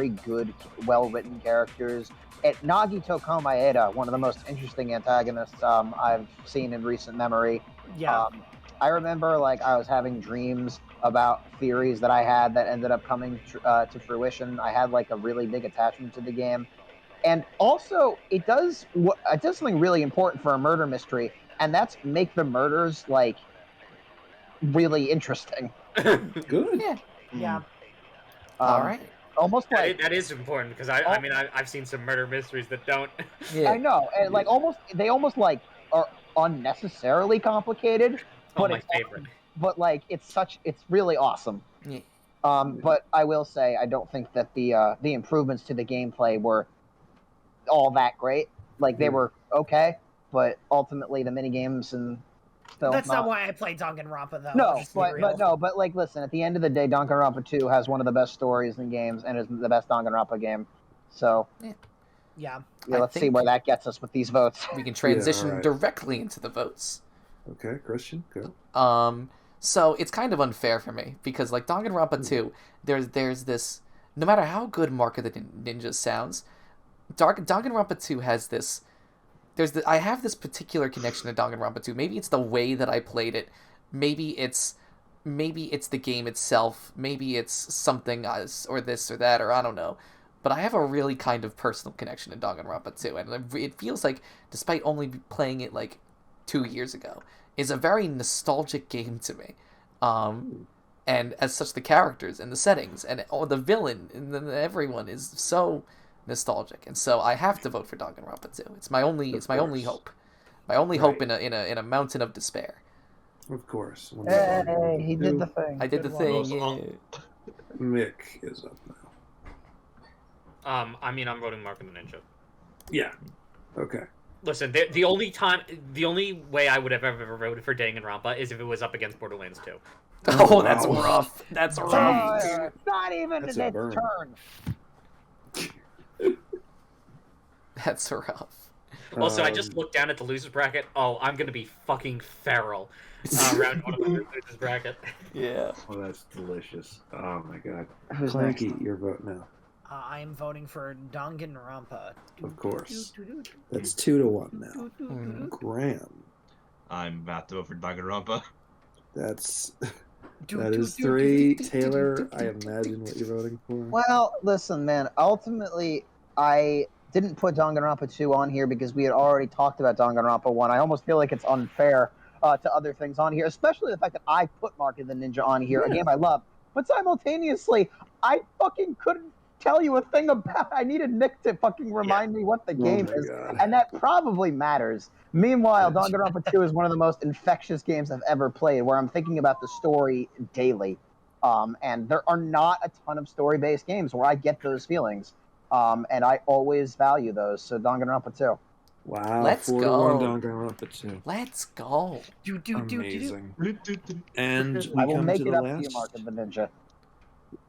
good, well-written characters. Nagito Komaeda, one of the most interesting antagonists I've seen in recent memory. Yeah. I remember like I was having dreams about theories that I had that ended up coming to fruition. I had like a really big attachment to the game, and also it does something really important for a murder mystery, and that's make the murders like really interesting. Good. Yeah. Yeah. All right. Almost like that is important because I mean I've seen some murder mysteries that don't. Yeah. I know, and like they almost like are unnecessarily complicated. But my favorite. But like it's really awesome. Yeah. But I will say I don't think that the improvements to the gameplay were all that great. Like they were okay, but ultimately the mini games and still That's not why I play Danganronpa though. No, just to be real. but like listen, at the end of the day, Danganronpa 2 has one of the best stories in games and is the best Danganronpa game. So Yeah. let's see where that gets us with these votes. We can transition alright. directly into the votes. Okay, Christian, go. So it's kind of unfair for me because like Danganronpa 2, there's this, no matter how good Mark of the Ninja sounds, Danganronpa 2 has this, I have this particular connection to Danganronpa 2. Maybe it's the way that I played it. Maybe it's the game itself. Maybe it's something or this or that, or I don't know. But I have a really kind of personal connection to Danganronpa 2, and it feels like, despite only playing it like 2 years ago, is a very nostalgic game to me. And as such, the characters and the settings and the villain and everyone is so nostalgic. And so I have to vote for Danganronpa 2. It's my only hope. My only hope in a mountain of despair. Of course. Hey, he did the thing. I did the thing. Yeah. Mick is up now. I'm voting Mark and the Ninja. Yeah. Okay. Listen, the only way I would have ever voted for Danganronpa is if it was up against Borderlands 2. Oh, that's rough. That's rough. It's not even That's in a its burn. turn. That's rough. Also, I just looked down at the losers bracket. Oh, I'm gonna be fucking feral around one of the losers bracket. Yeah. Oh, that's delicious. Oh my god. Who's Clanky, your vote now. I am voting for Danganronpa. Of course. That's 2-1 now. Mhm. Graham. I'm about to vote for Danganronpa. That is 3. Taylor, I imagine what you're voting for. Well, listen, man. Ultimately, I didn't put Danganronpa 2 on here because we had already talked about Danganronpa 1. I almost feel like it's unfair to other things on here, especially the fact that I put Mark and the Ninja on here, a game I love. But simultaneously, I fucking couldn't tell you a thing about. I needed Nick to fucking remind me what the game is, God. and that probably matters. Meanwhile, Danganronpa 2 is one of the most infectious games I've ever played, where I'm thinking about the story daily. And there are not a ton of story-based games where I get those feelings. And I always value those. So Danganronpa 2. Wow. Let's 4-1 go. Danganronpa 2. Let's go. Amazing. And we I will come make to it the up to you, last. Mark and the Ninja.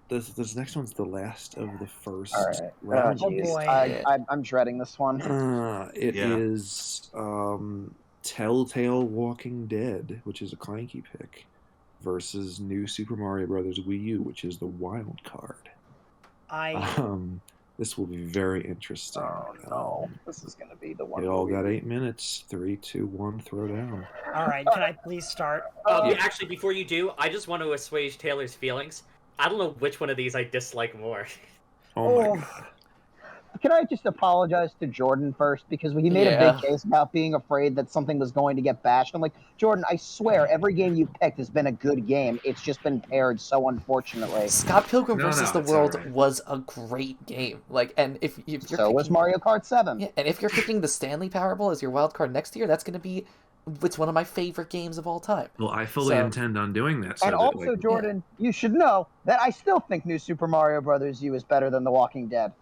This next one's the last of the first All right. round. Oh, Jeez. boy. I'm dreading this one. It Yeah. is Telltale Walking Dead, which is a Clanky pick, versus New Super Mario Bros. Wii U, which is the wild card. This will be very interesting. Oh no, this is gonna be the one. We all got 8 minutes. 3, 2, 1, throw down. All right, can I please start? Actually, before you do, I just want to assuage Taylor's feelings. I don't know which one of these I dislike more. Oh my Oh. god. Can I just apologize to Jordan first, because he made a Yeah. big case about being afraid that something was going to get bashed. I'm like, Jordan, I swear every game you picked has been a good game. It's just been paired so unfortunately. Scott Pilgrim No, versus the it's World alright. was a great game. Like, and if you're So was picking- Mario Kart 7. Yeah, and if you're picking the Stanley Parable as your wild card next year, that's going to be it's one of my favorite games of all time. Well, I fully So- intend on doing that. So And that, also, like, Jordan, you should know that I still think New Super Mario Bros. U is better than The Walking Dead.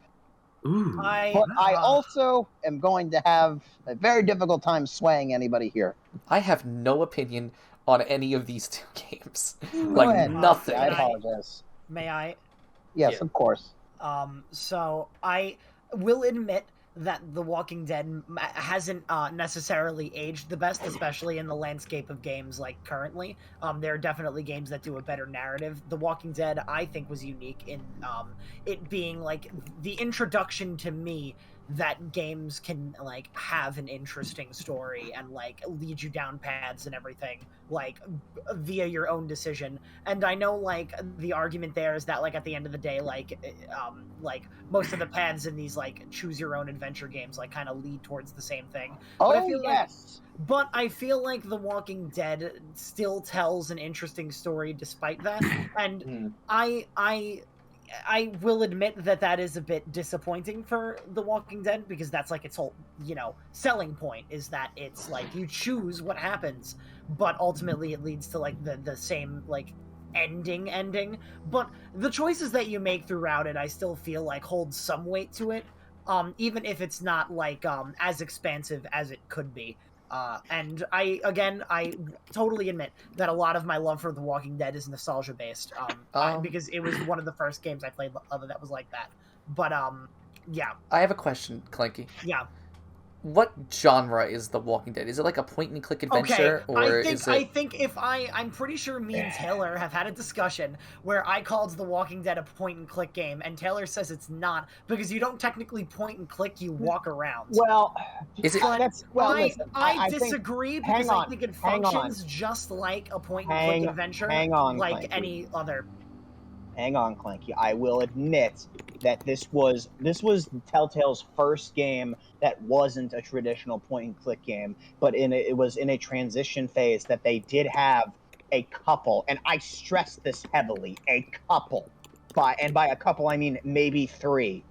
ooh, But I also am going to have a very difficult time swaying anybody here. I have no opinion on any of these two games. Go Like ahead. nothing. I Can I- apologize. May I? Yes, Yeah. of course. So I will admit that The Walking Dead hasn't necessarily aged the best, especially in the landscape of games like currently. There are definitely games that do a better narrative. The Walking Dead, I think, was unique in it being like the introduction to me that games can like have an interesting story and like lead you down paths and everything like via your own decision. And I know like the argument there is that like at the end of the day like most of the paths in these like choose your own adventure games like kind of lead towards the same thing. But I Oh, feel like- yes. But I feel like The Walking Dead still tells an interesting story despite that. And Hmm. I will admit that that is a bit disappointing for The Walking Dead because that's like its whole, selling point is that it's like you choose what happens, but ultimately it leads to like the same like ending. But the choices that you make throughout it, I still feel like hold some weight to it, even if it's not like as expansive as it could be. And I totally admit that a lot of my love for The Walking Dead is nostalgia based, because it was one of the first games I played that was like that. But yeah, I have a question, Clanky. yeah. What genre is The Walking Dead? Is it like a point and click adventure, Okay, or I is think it? I'm pretty sure me and Taylor have had a discussion where I called The Walking Dead a point and click game, and Taylor says it's not because you don't technically point and click, you walk around. Well, Is it? that's well. I Listen, I think disagree hang because on, I think it hang on. functions just like a point and Hang- click adventure, hang on, like Clanky. any other. Hang on, Clanky. I will admit that this was Telltale's first game that wasn't a traditional point and click game, but it was in a transition phase that they did have a couple, and I stress this heavily, a couple, by a couple I mean maybe 3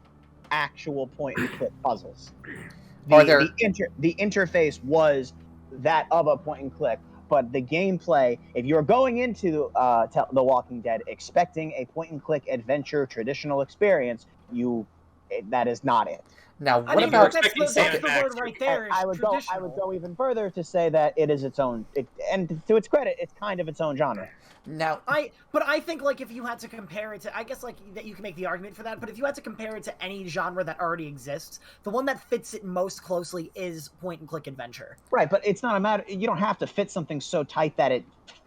actual point-and-click puzzles. The interface was that of a point-and-click, but the gameplay, if you're going into The Walking Dead expecting a point-and-click adventure traditional experience, that is not it. Now, what I mean, about that's the word right there. I would go even further to say that it is its own, and to its credit, it's kind of its own genre. now? But I think, like, if you had to compare it to, I guess, like, that you can make the argument for that, but if you had to compare it to any genre that already exists, the one that fits it most closely is point-and-click adventure. Right, but it's not a matter, you don't have to fit something so tight that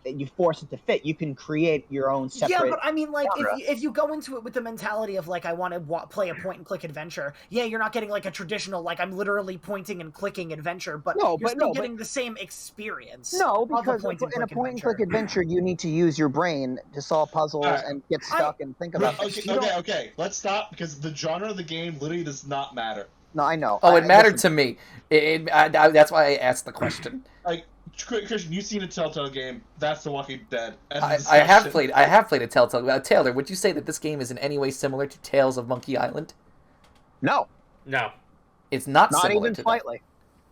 you force it to fit. You can create your own separate. Yeah, but I mean, like, genre. if you go into it with the mentality of, like, I want to play a point-and-click adventure, yeah, you're not getting, like, a traditional, like, I'm literally pointing and clicking adventure, but you're still getting the same experience. No, because in a point-and-click adventure, you need to use your brain to solve puzzles and get stuck and think about things. Okay. Let's stop, because the genre of the game literally does not matter. No, I know. Oh, it mattered to me. That's why I asked the question. Like, Christian, you've seen a Telltale game. That's The Walking Dead. I have played a Telltale. Taylor, would you say that this game is in any way similar to Tales of Monkey Island? No. It's not Not similar even to slightly.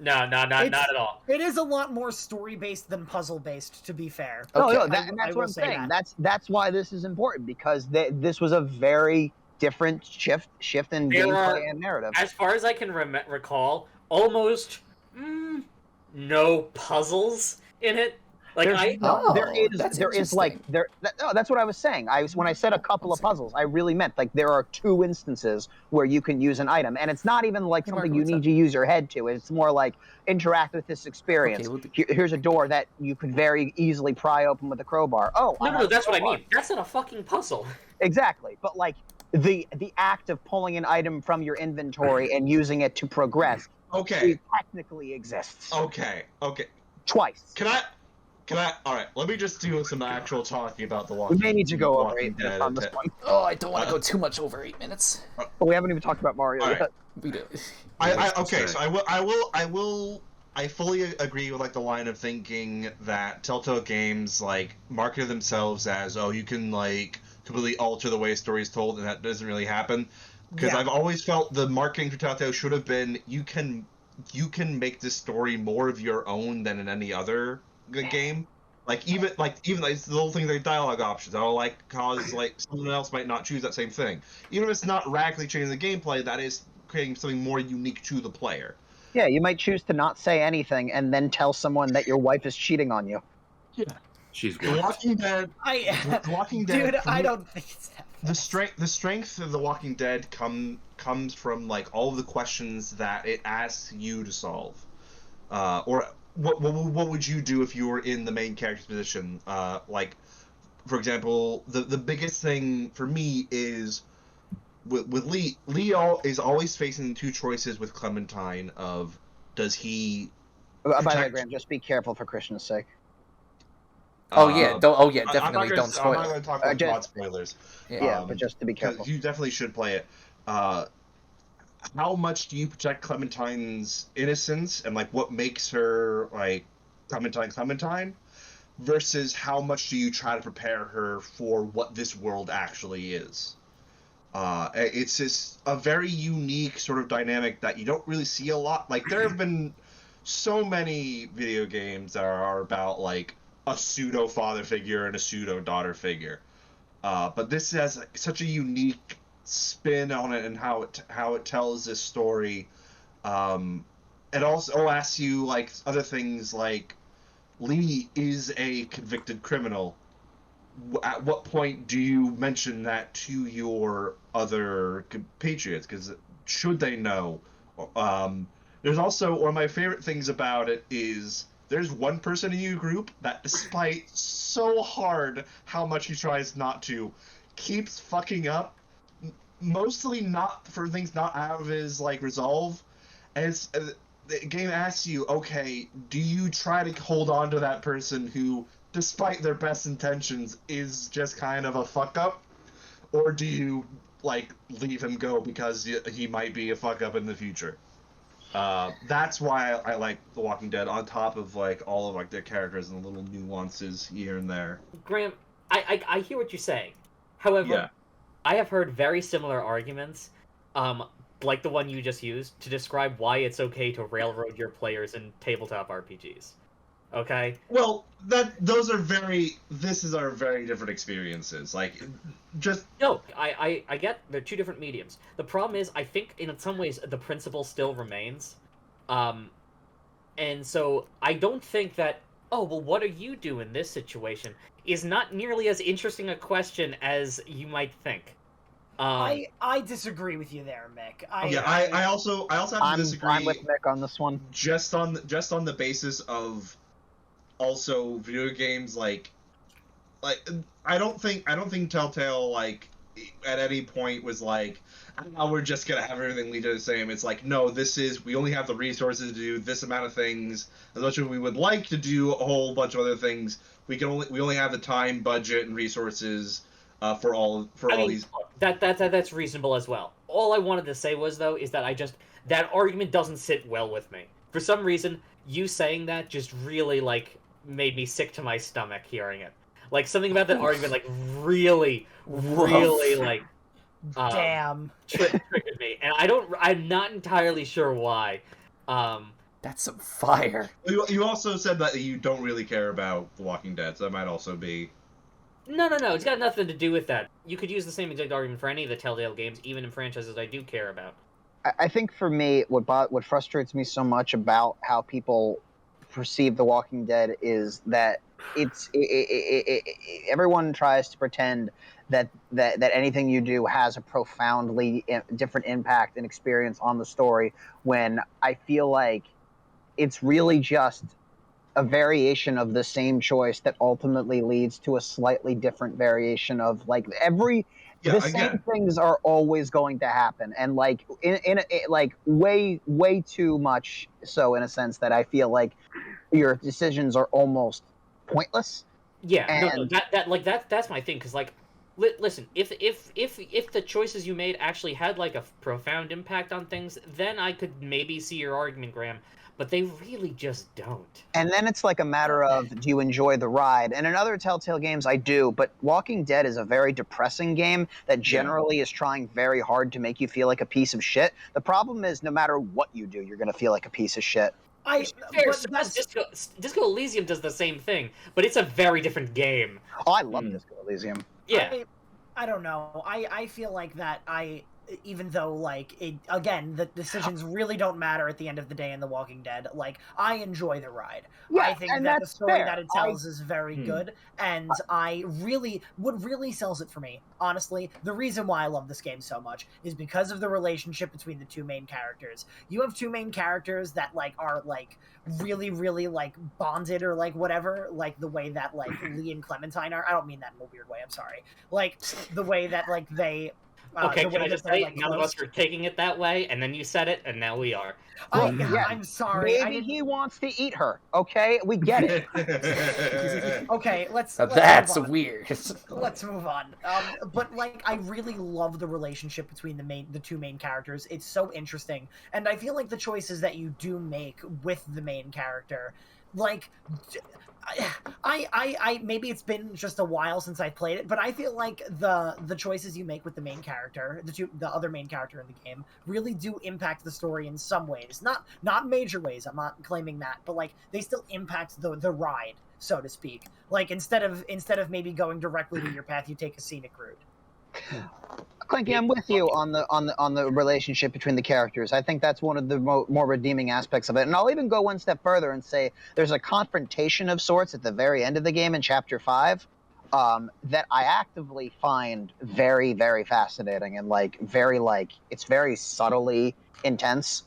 No, not at all. It is a lot more story-based than puzzle-based, to be fair. Okay. No, that's what I'm saying. That's why this is important, because this was a very different shift in gameplay and narrative. As far as I can recall, almost no puzzles in it. Like that's what I was saying. When I said a couple of puzzles, I really meant like there are 2 instances where you can use an item, and it's not even like something you need to use your head to. It's more like interact with this experience. Here's a door that you could very easily pry open with a crowbar. Oh, no, that's what I mean. That's not a fucking puzzle. Exactly, but like the act of pulling an item from your inventory and using it to progress. Okay. Technically exists. Okay. Twice. Can I? All right. Let me just do some actual talking about The Walking Dead. We may need to go over 8 minutes on this one. Oh, I don't want to go too much over 8 minutes. But we haven't even talked about Mario yet. We do. I fully agree with like the line of thinking that Telltale games like market themselves as, oh, you can like completely alter the way a story is told, and that doesn't really happen. Because I've always felt the marketing for Telltale should have been, you can make this story more of your own than in any other game. Like even like the little things like dialogue options, cause like someone else might not choose that same thing. Even if it's not radically changing the gameplay, that is creating something more unique to the player. Yeah, you might choose to not say anything and then tell someone that your wife is cheating on you. Yeah. She's The Walking Dead. The Walking Dead. Dude, I don't think it's that. The strength of The Walking Dead comes from like all of the questions that it asks you to solve, or what would you do if you were in the main character's position? Like, for example, the biggest thing for me is with Lee. Lee is always facing 2 choices with Clementine of does he. By the way, Graham, just be careful for Christian's sake. Definitely don't spoil. I'm not going to talk about broad spoilers. Yeah, but just to be careful. You definitely should play it. How much do you protect Clementine's innocence and like what makes her like Clementine versus how much do you try to prepare her for what this world actually is? It's just a very unique sort of dynamic that you don't really see a lot. Like there have been so many video games that are about like a pseudo father figure and a pseudo daughter figure, but this has such a unique spin on it and how it tells this story. It also asks you like other things like Lee is a convicted criminal. At what point do you mention that to your other compatriots? Because should they know? There's also one of my favorite things about it is there's one person in your group that, despite so hard how much he tries not to, keeps fucking up. Mostly not for things not out of his like resolve, and the game asks you, okay, do you try to hold on to that person who, despite their best intentions, is just kind of a fuck up, or do you like leave him go because he might be a fuck up in the future? That's why I like The Walking Dead. On top of like all of like their characters and little nuances here and there. Graham, I hear what you're saying. However, Yeah. I have heard very similar arguments, like the one you just used, to describe why it's okay to railroad your players in tabletop RPGs. Okay? Well, these are very different experiences. Like, just No, I get they're two different mediums. The problem is, I think in some ways the principle still remains. And so I don't think that, oh, well, what are you doing in this situation is not nearly as interesting a question as you might think. I disagree with you there, Mick. I also have to disagree. I'm with Mick on this one. Just on the basis of also video games like I don't think Telltale like at any point was like, oh, we're just gonna have everything lead to the same. It's like, no, we only have the resources to do this amount of things. As much as we would like to do a whole bunch of other things, we only have the time, budget, and resources for all these. That's reasonable as well. All I wanted to say was, though, is that that argument doesn't sit well with me. For some reason, you saying that just really like made me sick to my stomach hearing it. Like something about that argument, like really like damn triggered me, and I'm not entirely sure why. That's some fire. You also said that you don't really care about The Walking Dead, so that might also be. No. It's got nothing to do with that. You could use the same exact argument for any of the Telltale games, even in franchises I do care about. I think for me, what frustrates me so much about how people perceive The Walking Dead is that everyone tries to pretend that anything you do has a profoundly different impact and experience on the story, when I feel like it's really just a variation of the same choice that ultimately leads to a slightly different variation of like the same things are always going to happen, and like in like way too much so, in a sense that I feel like your decisions are almost pointless. Yeah, and that's my thing, because like listen, if the choices you made actually had like a profound impact on things, then I could maybe see your argument, Graham. But they really just don't. And then it's like a matter of, do you enjoy the ride? And in other Telltale games, I do. But Walking Dead is a very depressing game that generally is trying very hard to make you feel like a piece of shit. The problem is, no matter what you do, you're going to feel like a piece of shit. Disco Elysium does the same thing, but it's a very different game. Oh, I love Disco Elysium. Yeah. I don't know. I feel like that even though like the decisions really don't matter at the end of the day in The Walking Dead, like I enjoy the ride. Yeah, I think and that the that's story fair. that it tells is very good, and what really sells it for me, honestly, the reason why I love this game so much is because of the relationship between the two main characters. You have two main characters that like are like really like bonded or like whatever, like the way that like Lee and Clementine are. I don't mean that in a weird way, I'm sorry. Like the way that like they okay, can I just say, like, none of us are taking it that way, and then you said it, and now we are. I'm sorry. Maybe he wants to eat her. Okay, we get it. Okay, let's That's move on. weird. Let's move on. But like, I really love the relationship between the two main characters. It's so interesting, and I feel like the choices that you do make with the main character, like, I maybe it's been just a while since I played it, but I feel like the choices you make with the main character, the other main character in the game, really do impact the story in some ways. Not major ways. I'm not claiming that, but like they still impact the ride, so to speak. Like instead of maybe going directly to your path, you take a scenic route. Clanky, I'm with you on the relationship between the characters. I think that's one of the more redeeming aspects of it. And I'll even go one step further and say there's a confrontation of sorts at the very end of the game in Chapter 5 that I actively find very, very fascinating and it's very subtly intense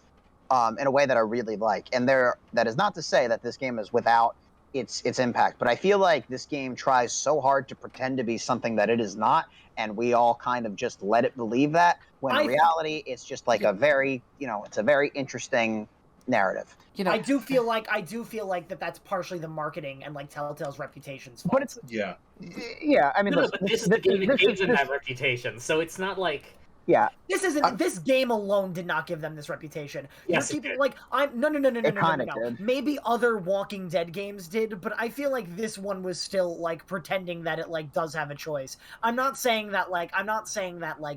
in a way that I really like. And that is not to say that this game is without its impact, but I feel like this game tries so hard to pretend to be something that it is not, and we all kind of just let it believe that, when in reality it's just like it's a very interesting narrative. You know, I do feel like that's partially the marketing and like Telltale's reputation's fault. But it's Yeah. I mean, But this is the game that gives them that reputation, so it's not like Yeah. This isn't. This game alone did not give them this reputation. Yes, You're keeping it did. like I'm no. It kinda did. Maybe other Walking Dead games did, but I feel like this one was still like pretending that it like does have a choice. I'm not saying that like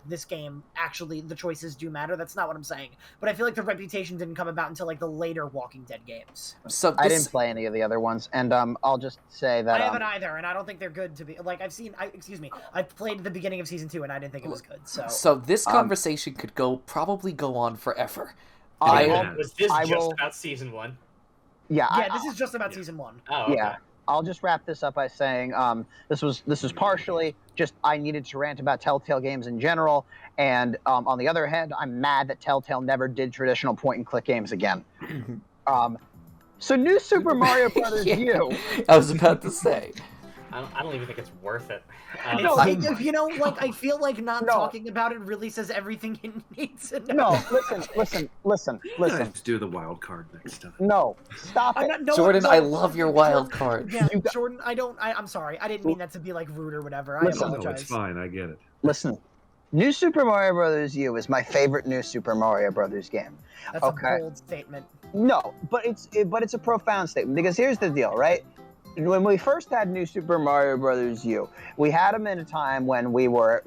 this game actually the choices do matter. That's not what I'm saying. But I feel like the reputation didn't come about until like the later Walking Dead games. So I didn't play any of the other ones, and I'll just say that I haven't either, and I don't think they're good to be like I played the beginning of season 2 and I didn't think it was good. So this conversation could probably go on forever. Was this I just will- about season 1? Yeah, this is just about season 1. Oh, okay. Yeah, I'll just wrap this up by saying this was partially just I needed to rant about Telltale games in general, and on the other hand, I'm mad that Telltale never did traditional point-and-click games again. So New Super Mario Brothers U. I was about to say. I don't even think it's worth it. You know, like I feel like not talking about it really says everything it needs to know. No, listen. Let's do the wild card next time. No, stop it. Jordan, I love your wild cards. Yeah, Jordan, I'm sorry. I didn't mean that to be like rude or whatever. I Listen, apologize. No, it's fine. I get it. Listen, New Super Mario Brothers U is my favorite New Super Mario Brothers game. That's a bold statement. No, but it's a profound statement because here's the deal, right? When we first had New Super Mario Brothers U, we had them in a time when we were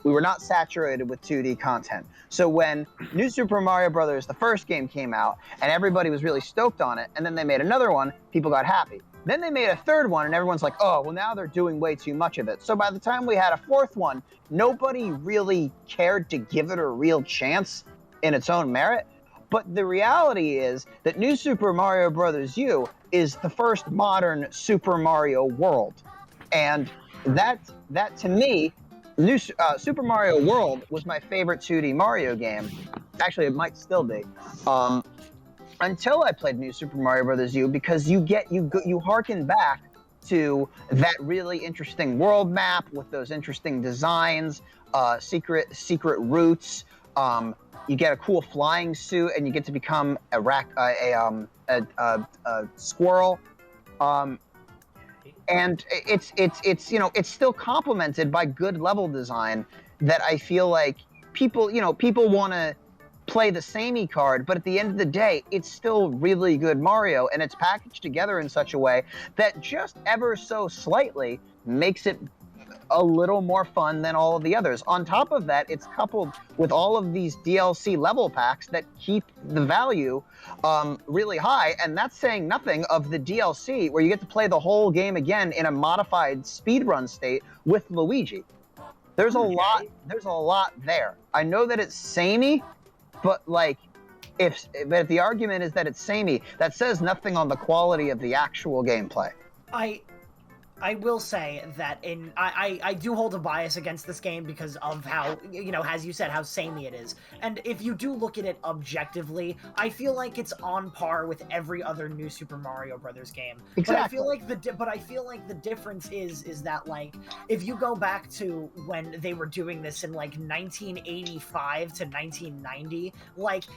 not saturated with 2D content. So when New Super Mario Brothers, the first game, came out and everybody was really stoked on it, and then they made another one, people got happy. Then they made a third one, and everyone's like, oh, well, now they're doing way too much of it. So by the time we had a fourth one, nobody really cared to give it a real chance in its own merit. But the reality is that New Super Mario Brothers U is the first modern Super Mario World. And that to me, Super Mario World was my favorite 2D Mario game. Actually, it might still be. Until I played New Super Mario Brothers U, because you harken back to that really interesting world map with those interesting designs, secret routes. You get a cool flying suit, and you get to become a squirrel. And it's still complemented by good level design that I feel like people want to play the samey card, but at the end of the day, it's still really good Mario, and it's packaged together in such a way that just ever so slightly makes it a little more fun than all of the others. On top of that, it's coupled with all of these DLC level packs that keep the value really high, and that's saying nothing of the DLC where you get to play the whole game again in a modified speedrun state with Luigi. There's a lot there. I know that it's samey, but if the argument is that it's samey, that says nothing on the quality of the actual gameplay. I will say that I do hold a bias against this game because of how, as you said, how samey it is. And if you do look at it objectively, I feel like it's on par with every other new Super Mario Brothers game. Exactly. But I feel like the difference is that if you go back to when they were doing this in 1985 to 1990,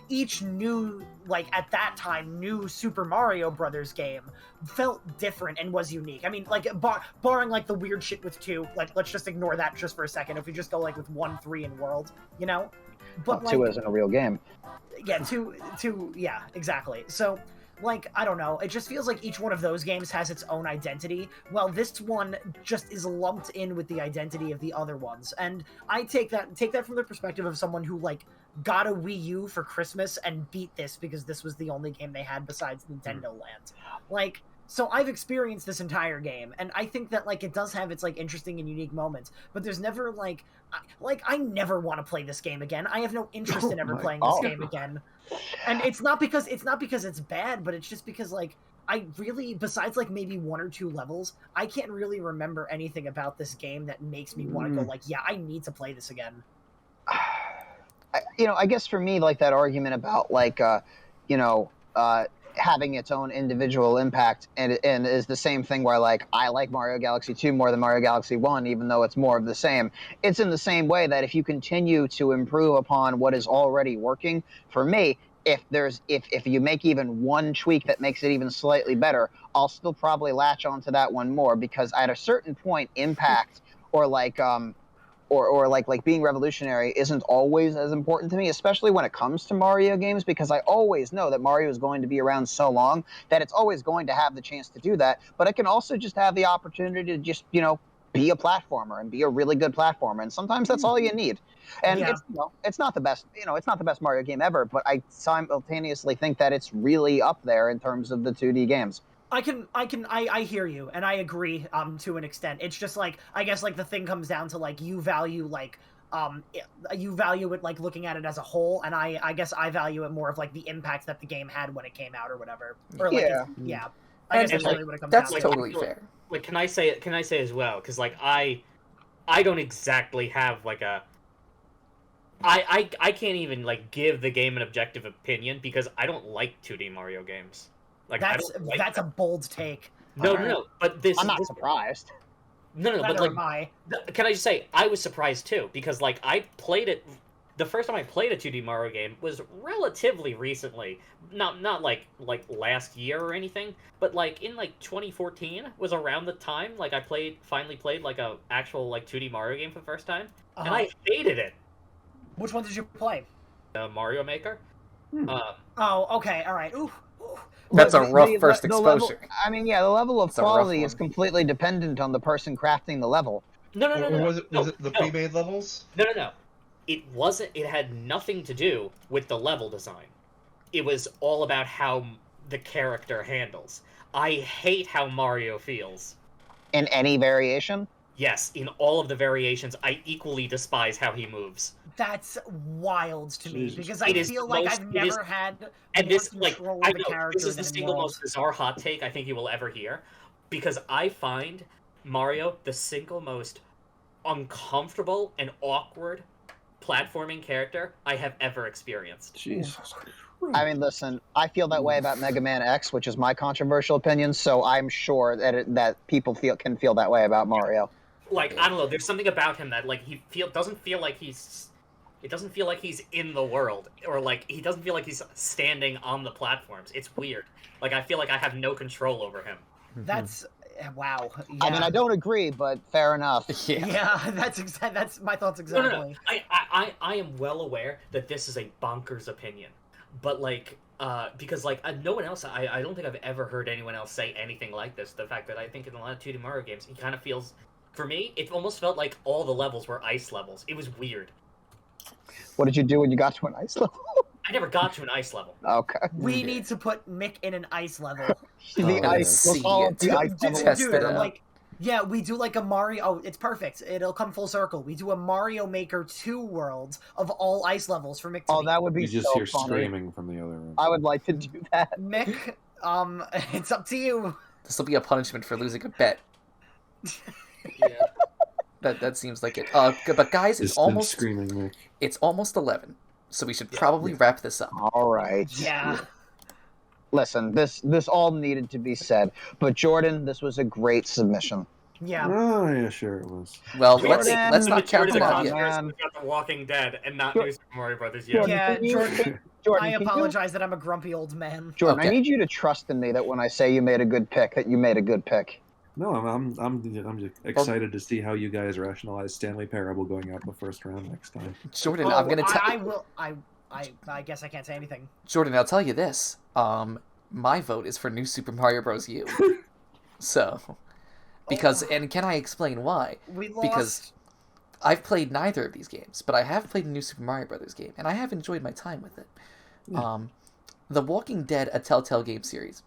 each new at that time new Super Mario Brothers game felt different and was unique. I mean, barring the weird shit with 2, let's just ignore that just for a second. If we just go with 1, 3 in World, but 2 isn't a real game. Yeah, 2, yeah, exactly. So I don't know. It just feels like each one of those games has its own identity, while this one just is lumped in with the identity of the other ones. And I take that from the perspective of someone who got a Wii U for Christmas and beat this because this was the only game they had besides Nintendo Land. So I've experienced this entire game, and I think that it does have its interesting and unique moments, but there's never I never want to play this game again. I have no interest in ever playing this game again. And it's not because it's bad, but it's just because I really, besides maybe 1 or 2 levels, I can't really remember anything about this game that makes me want to go yeah, I need to play this again. I guess for me, that argument about having its own individual impact and is the same thing where I like Mario Galaxy 2 more than Mario Galaxy 1, even though it's more of the same. It's in the same way that if you continue to improve upon what is already working, for me, if you make even one tweak that makes it even slightly better, I'll still probably latch onto that one more, because at a certain point, impact or or like being revolutionary isn't always as important to me, especially when it comes to Mario games, because I always know that Mario is going to be around so long that it's always going to have the chance to do that. But it can also just have the opportunity to just, be a platformer and be a really good platformer, and sometimes that's all you need. And Yeah. it's not the best, it's not the best Mario game ever, but I simultaneously think that it's really up there in terms of the 2D games. I hear you, and I agree to an extent. It's just like, I guess like the thing comes down to like you value it like looking at it as a whole, and I guess I value it more of like the impact that the game had when it came out or whatever. Or like I guess that's really what it comes down to. That's totally fair. Like, can I say as well? Because like I don't exactly have like a I can't even like give the game an objective opinion because I don't like 2D Mario games. Like that's a bold take. No. But I'm not surprised. No. But Neither like, am I. can I just say I was surprised too because like I played it. The first time I played a 2D Mario game was relatively recently, not like last year or anything, but like in like 2014 was around the time like I finally played like a actual like 2D Mario game for the first time, and I hated it. Which one did you play? Mario Maker. Oh, okay, all right. Ooh. That's a rough first the level, exposure. I mean, yeah, the level of It's a rough quality one. is completely dependent on the person crafting the level. No. Was it the pre-made levels? No. It wasn't. It had nothing to do with the level design. It was all about how the character handles. I hate how Mario feels. In any variation? Yes, in all of the variations, I equally despise how he moves. That's wild to me because I It is feel the like most- I've it is- never had And more this, like, control I of the know character this is the than single World. most bizarre hot take I think you will ever hear, because I find Mario the single most uncomfortable and awkward platforming character I have ever experienced. Jesus. I mean, listen, I feel that way about Mega Man X, which is my controversial opinion, so I'm sure that people can feel that way about Mario. Like, I don't know, there's something about him that like doesn't feel like he's in the world, or like he doesn't feel like he's standing on the platforms. It's weird. Like, I feel like I have no control over him. That's wow. Yeah. I mean, I don't agree, but fair enough. Yeah, that's my thoughts exactly. No. I am well aware that this is a bonkers opinion, but like, because like no one else, I don't think I've ever heard anyone else say anything like this. The fact that I think in a lot of 2D Mario games, he kind of feels, for me, it almost felt like all the levels were ice levels. It was weird. What did you do when you got to an ice level? I never got to an ice level. Okay. We need to put Mick in an ice level. The ice. We'll call it the ice level. Test it out. Like, yeah, we do like a Mario. Oh, it's perfect. It'll come full circle. We do a Mario Maker 2 world of all ice levels for Mick. Oh, that would be You just so hear funny. screaming from the other room. I would like to do that. Mick, it's up to you. This will be a punishment for losing a bet. Yeah. That seems like it. But guys, it's Distant almost screaming, Mick. it's almost 11, so we should probably wrap this up. All right. Yeah. Listen, this all needed to be said, but Jordan, this was a great submission. Yeah. Oh, yeah, sure it was. Well, Jordan, let's not count the them out yet. controversy about The Walking Dead and not Sure. New Super Mario Brothers yet. Yeah, can you- Jordan, Jordan, I can you- apologize that I'm a grumpy old man. Jordan, Okay. I need you to trust in me that when I say you made a good pick, that you made a good pick. No, I'm just excited to see how you guys rationalize Stanley Parable going out in the first round next time. Jordan, Oh, I'm gonna tell. I will. I guess I can't say anything. Jordan, I'll tell you this. My vote is for New Super Mario Bros. U. So, because and can I explain why? We lost. Because I've played neither of these games, but I have played a New Super Mario Brothers game, and I have enjoyed my time with it. Yeah. The Walking Dead, a Telltale game series.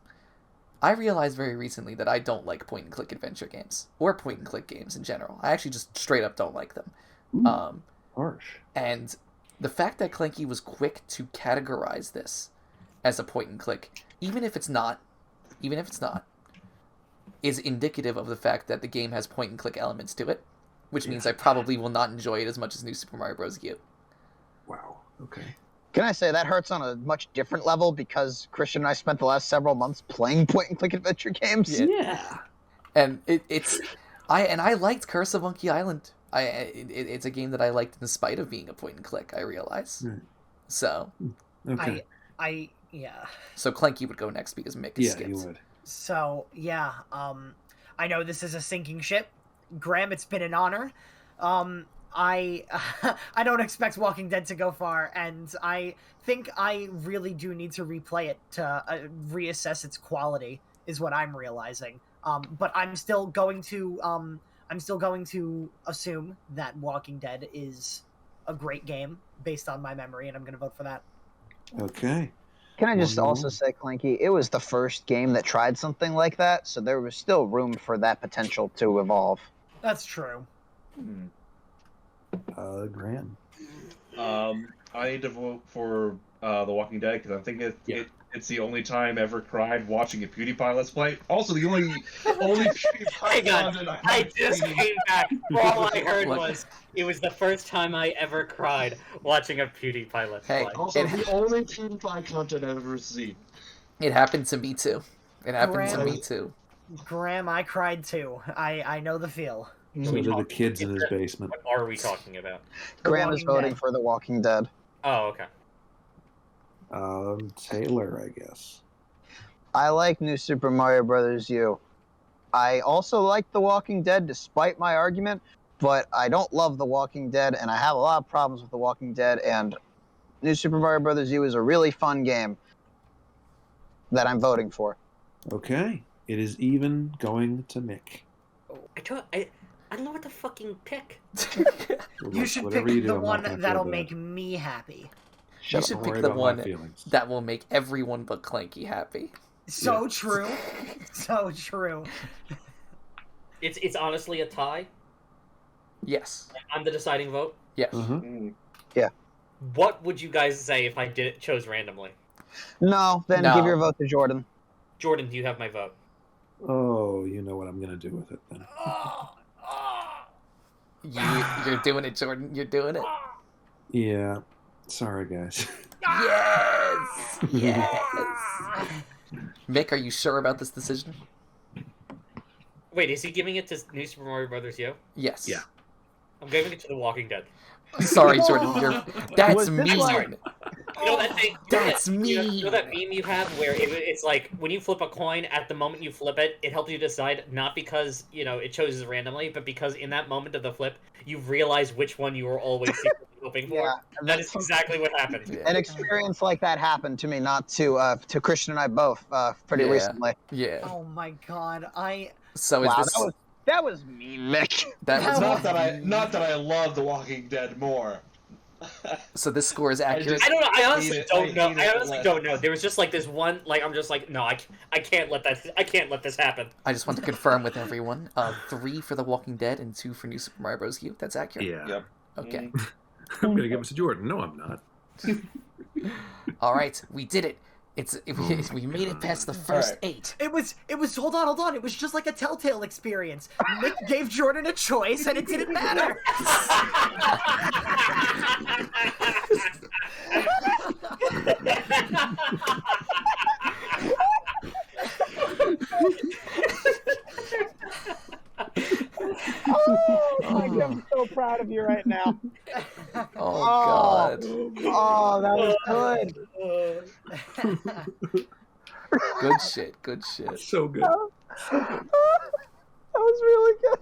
I realized very recently that I don't like point-and-click adventure games, or point-and-click games in general. I actually just straight up don't like them. Ooh, harsh. And the fact that Clanky was quick to categorize this as a point-and-click, even if it's not, is indicative of the fact that the game has point-and-click elements to it, which means I probably will not enjoy it as much as New Super Mario Bros. U. Wow. Okay. Can I say that hurts on a much different level because Christian and I spent the last several months playing point-and-click adventure games? Yeah. And I liked Curse of Monkey Island. It's a game that I liked in spite of being a point-and-click, I realize. Right. So, Okay. Yeah. so Clanky would go next because Mick is Yeah, skipped. you would. So I know this is a sinking ship. Graham, it's been an honor. I I don't expect Walking Dead to go far, and I think I really do need to replay it to reassess its quality. Is what I'm realizing. But I'm still going to assume that Walking Dead is a great game based on my memory, and I'm going to vote for that. Okay. Can I just One more. also say, Clanky, it was the first game that tried something like that, so there was still room for that potential to evolve. That's true. Graham. I need to vote for The Walking Dead because I think it's the only time I ever cried watching a PewDiePie Let's Play. Also, the only PewDiePie content I just came back. All I heard was it was the first time I ever cried watching a PewDiePie Let's Play. Also, the only PewDiePie content I've ever seen. It happened to me too. It happened to me too. Graham, I cried too. I know the feel. So did the kids in his basement. What are we talking about? Graham is voting for The Walking Dead. Oh, okay. Taylor, I guess. I like New Super Mario Bros. U. I also like The Walking Dead, despite my argument, but I don't love The Walking Dead, and I have a lot of problems with The Walking Dead, and New Super Mario Bros. U is a really fun game that I'm voting for. Okay. It is even going to Mick. I don't know what to fucking pick. You should Whatever pick you do, the I'm not one gonna that'll feel make me happy. You should Don't pick worry the about my one feelings. that will make everyone but Clanky happy. So true. So true. It's honestly a tie. Yes. I'm the deciding vote. Yes. What would you guys say if I chose randomly? No, then No. give your vote to Jordan. Jordan, do you have my vote? Oh, you know what I'm going to do with it then. You're doing it, Jordan. You're doing it. Yeah. Sorry, guys. Yes! Yes! Mick, are you sure about this decision? Wait, is he giving it to New Super Mario Brothers U? Yes. Yeah. I'm giving it to The Walking Dead. Sorry, Jordan. That's Was this mean. like- You know that thing? That's You mean. know that meme you have where it's like when you flip a coin, at the moment you flip it, it helps you decide not because it chooses randomly, but because in that moment of the flip, you realize which one you were always secretly hoping for. Yeah, That is exactly what happened. Yeah. An experience like that happened to me, not to Christian and I both, pretty Yeah. recently. Yeah. Oh my god, So Wow, is this... that was mean, Mick. That was Not that I love The Walking Dead more. So this score is accurate? I don't know. I honestly hate it. don't know. I hate I it honestly less. don't know. There was just like this one. Like I'm just like, no, I can't let that. I can't let this happen. I just want to confirm with everyone. 3 for The Walking Dead and 2 for New Super Mario Bros. U. That's accurate? Yeah. Yep. Okay. I'm going to give it to Jordan. No, I'm not. All right. We did it. We made it past the first All 8. it was hold on. It was just like a Telltale experience. Nick gave Jordan a choice and it didn't matter. Oh, I'm so proud of you right now. Oh, God. Oh, that was good. Good shit. Good shit. So good. That was really good.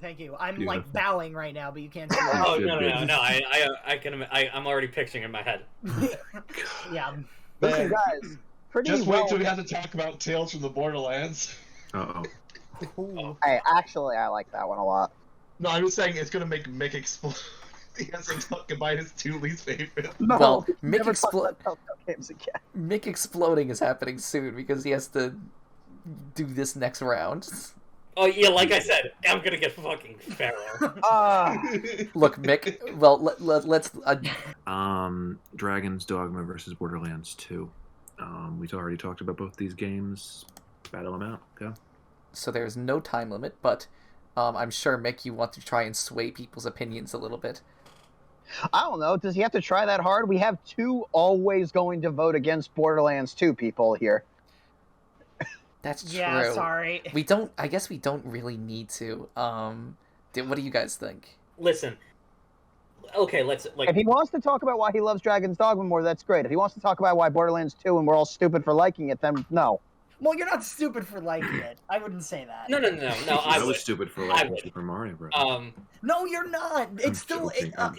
Thank you. I'm Yeah. like bowing right now, but you can't see Oh Good, no. good. I can. I'm already picturing in my head. it. Yeah. Listen, Man, guys, pretty just wait well. till we have to talk about Tales from the Borderlands. Uh-oh. Ooh. Hey, actually, I like that one a lot. No, I'm just saying it's gonna make Mick explode. He has to talk about his 2 least favorite. No, Well, Mick never talk explo- about Telltale games again. Mick exploding is happening soon because he has to do this next round. Oh yeah, like I said, I'm gonna get fucking feral. Look, Mick. Well, let's. Dragon's Dogma versus Borderlands 2. We already talked about both these games. Battle them out. Go. So there's no time limit, but I'm sure, Mick, you want to try and sway people's opinions a little bit. I don't know. Does he have to try that hard? We have 2 always going to vote against Borderlands 2 people here. That's true. Yeah, sorry. We don't. I guess we don't really need to. What do you guys think? Listen. Okay, let's like. If he wants to talk about why he loves Dragon's Dogma more, that's great. If he wants to talk about why Borderlands 2 and we're all stupid for liking it, then no. Well, you're not stupid for liking it. I wouldn't say that. No. I would. was stupid for I liking would. Super Mario Bros. No, you're not. It's still. I'm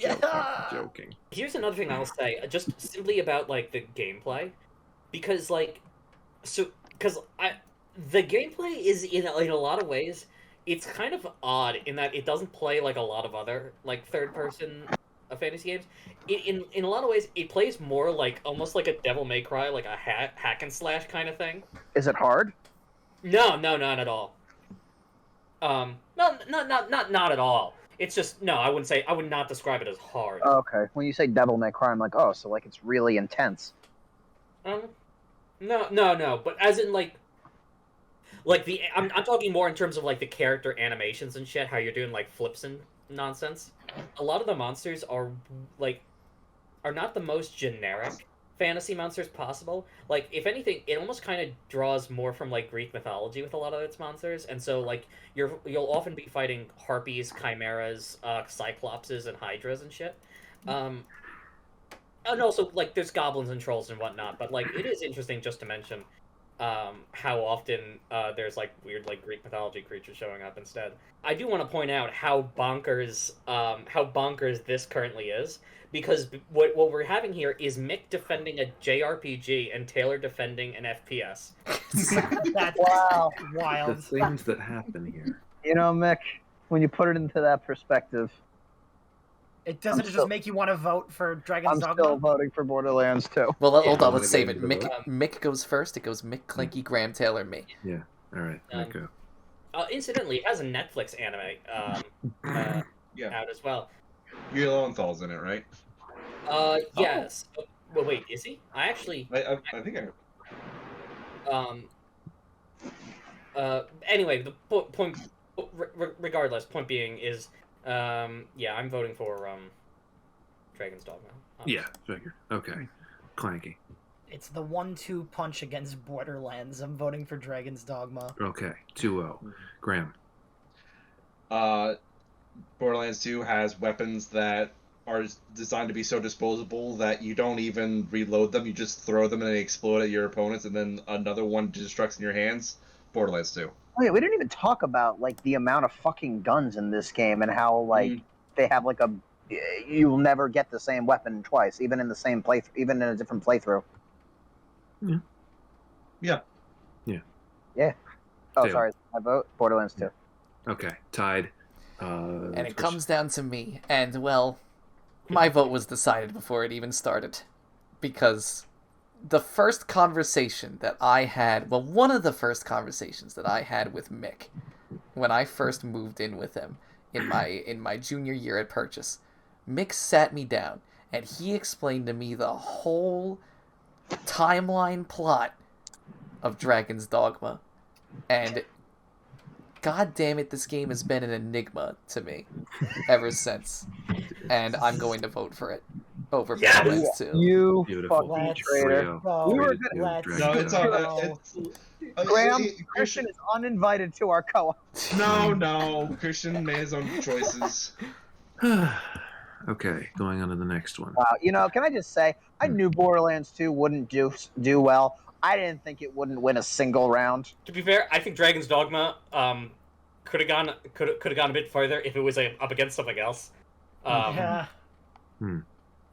joking. Here's another thing I'll say, just simply about like the gameplay, because like, the gameplay is in a lot of ways, it's kind of odd in that it doesn't play like a lot of other like third person fantasy games. In a lot of ways, it plays more like almost like a Devil May Cry, like a hack and slash kind of thing. Is it hard? No, not at all. No, not at all. It's just no. I would not describe it as hard. Okay. When you say Devil May Cry, I'm like, oh, so like it's really intense. No. But as in like I'm talking more in terms of like the character animations and shit. How you're doing like flips and nonsense. A lot of the monsters are not the most generic fantasy monsters possible. Like, if anything, it almost kind of draws more from like Greek mythology with a lot of its monsters, and so like you'll often be fighting harpies, chimeras, cyclopses, and hydras and shit. And also like there's goblins and trolls and whatnot. But like it is interesting just to mention how often there's like weird like Greek mythology creatures showing up instead. I do want to point out how bonkers this currently is, because what we're having here is Mick defending a JRPG and Taylor defending an FPS. That's Wow. wild. The things that happen here. You know, Mick, when you put it into that perspective, It doesn't I'm just still- make you want to vote for Dragon's I'm Dogma? still voting for Borderlands 2. Well, Yeah. hold on, I'm let's gonna save go it. into Mick goes first. It goes Mick, Clanky, Graham, Taylor, me. Yeah. All right. Let go. Incidentally, it has a Netflix anime Yeah. out as well. Yuri Lowenthal's in it, right? Yes. Well, wait, is he? I actually. I think Anyway, the point. Regardless, point being is, yeah, I'm voting for Dragon's Dogma. Yeah. Figure. Okay. Clanky. It's the 1-2 punch against Borderlands. I'm voting for Dragon's Dogma. Okay. 2-0. Graham. Borderlands 2 has weapons that are designed to be so disposable that you don't even reload them. You just throw them and they explode at your opponents, and then another one destructs in your hands. Borderlands 2. Oh, yeah, we didn't even talk about like the amount of fucking guns in this game and how like they have like you'll never get the same weapon twice, even in the same playthrough, even in a different playthrough. Yeah. Oh, Taylor. sorry, I vote Borderlands 2. Okay. Tied. And it comes down to me. And, well, my vote was decided before it even started. Because the first conversation that I had, well, one of the first conversations that I had with Mick when I first moved in with him in my junior year at Purchase, Mick sat me down and he explained to me the whole timeline plot of Dragon's Dogma. And god damn it, this game has been an enigma to me ever since. And I'm going to vote for it over Yes! Borderlands 2. You Beautiful. fucking Let's traitor. go. We were Rated good- two, let's Dragon No, Dogma. it's go. on. Graham, Christian is uninvited to our co-op. No. Christian made his own choices. Okay, going on to the next one. Wow, you know, can I just say, I knew Borderlands 2 wouldn't do well. I didn't think it wouldn't win a single round. To be fair, I think Dragon's Dogma could have gone a bit further if it was up against something else. Yeah.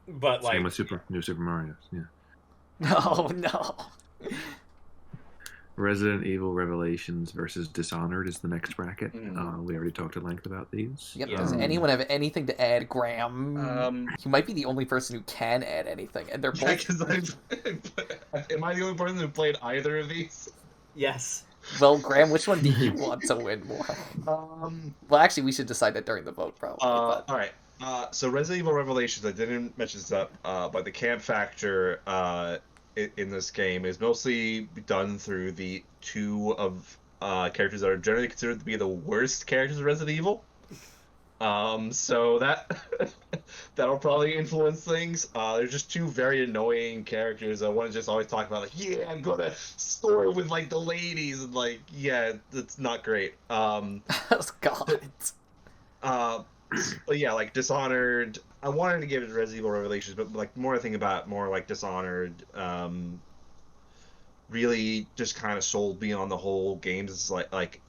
But like, Same with New Super Mario. Yeah. No. Resident Evil Revelations versus Dishonored is the next bracket. Mm. We already talked at length about these. Yep. Yeah. Does anyone have anything to add, Graham? Um, You might be the only person who can add anything, and they're both. Yeah, 'cause am I the only person who played either of these? yes. Well, Graham, which one do you want to win more? Well, actually, we should decide that during the vote, probably. but- All right. So Resident Evil Revelations, I didn't mention this up, but the camp factor in this game is mostly done through the two of characters that are generally considered to be the worst characters of Resident Evil. So that'll probably influence things. They're just two very annoying characters. I want to just always talk about like, yeah, I'm gonna store with like the ladies, and like, yeah, it's not great. Oh, God. But yeah, like Dishonored. I wanted to give it Resident Evil Revelations, but like more I think about more like Dishonored really just kind of sold me on the whole games. It's like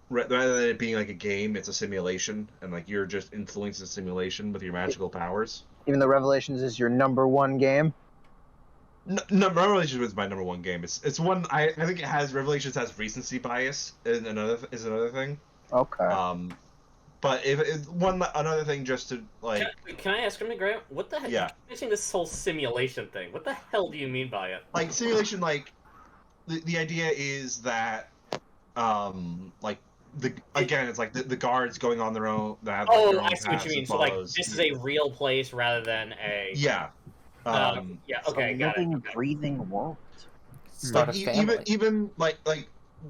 rather than it being like a game, it's a simulation, and like you're just influencing the simulation with your magical powers. Even though Revelations is your #1 game. No, Revelations is my #1 game. It's one I think Revelations has recency bias is another thing. Okay. But if another thing just to like. Can I ask him, Graham? What the heck? Yeah. You're mentioning this whole simulation thing. What the hell do you mean by it? Like simulation, like the idea is that like it's like the guards going on their own. That have, like, their own I see what you mean. So like this is a real place rather than a yeah. Yeah. Okay. Got living, it. breathing world. Start like, a family. even like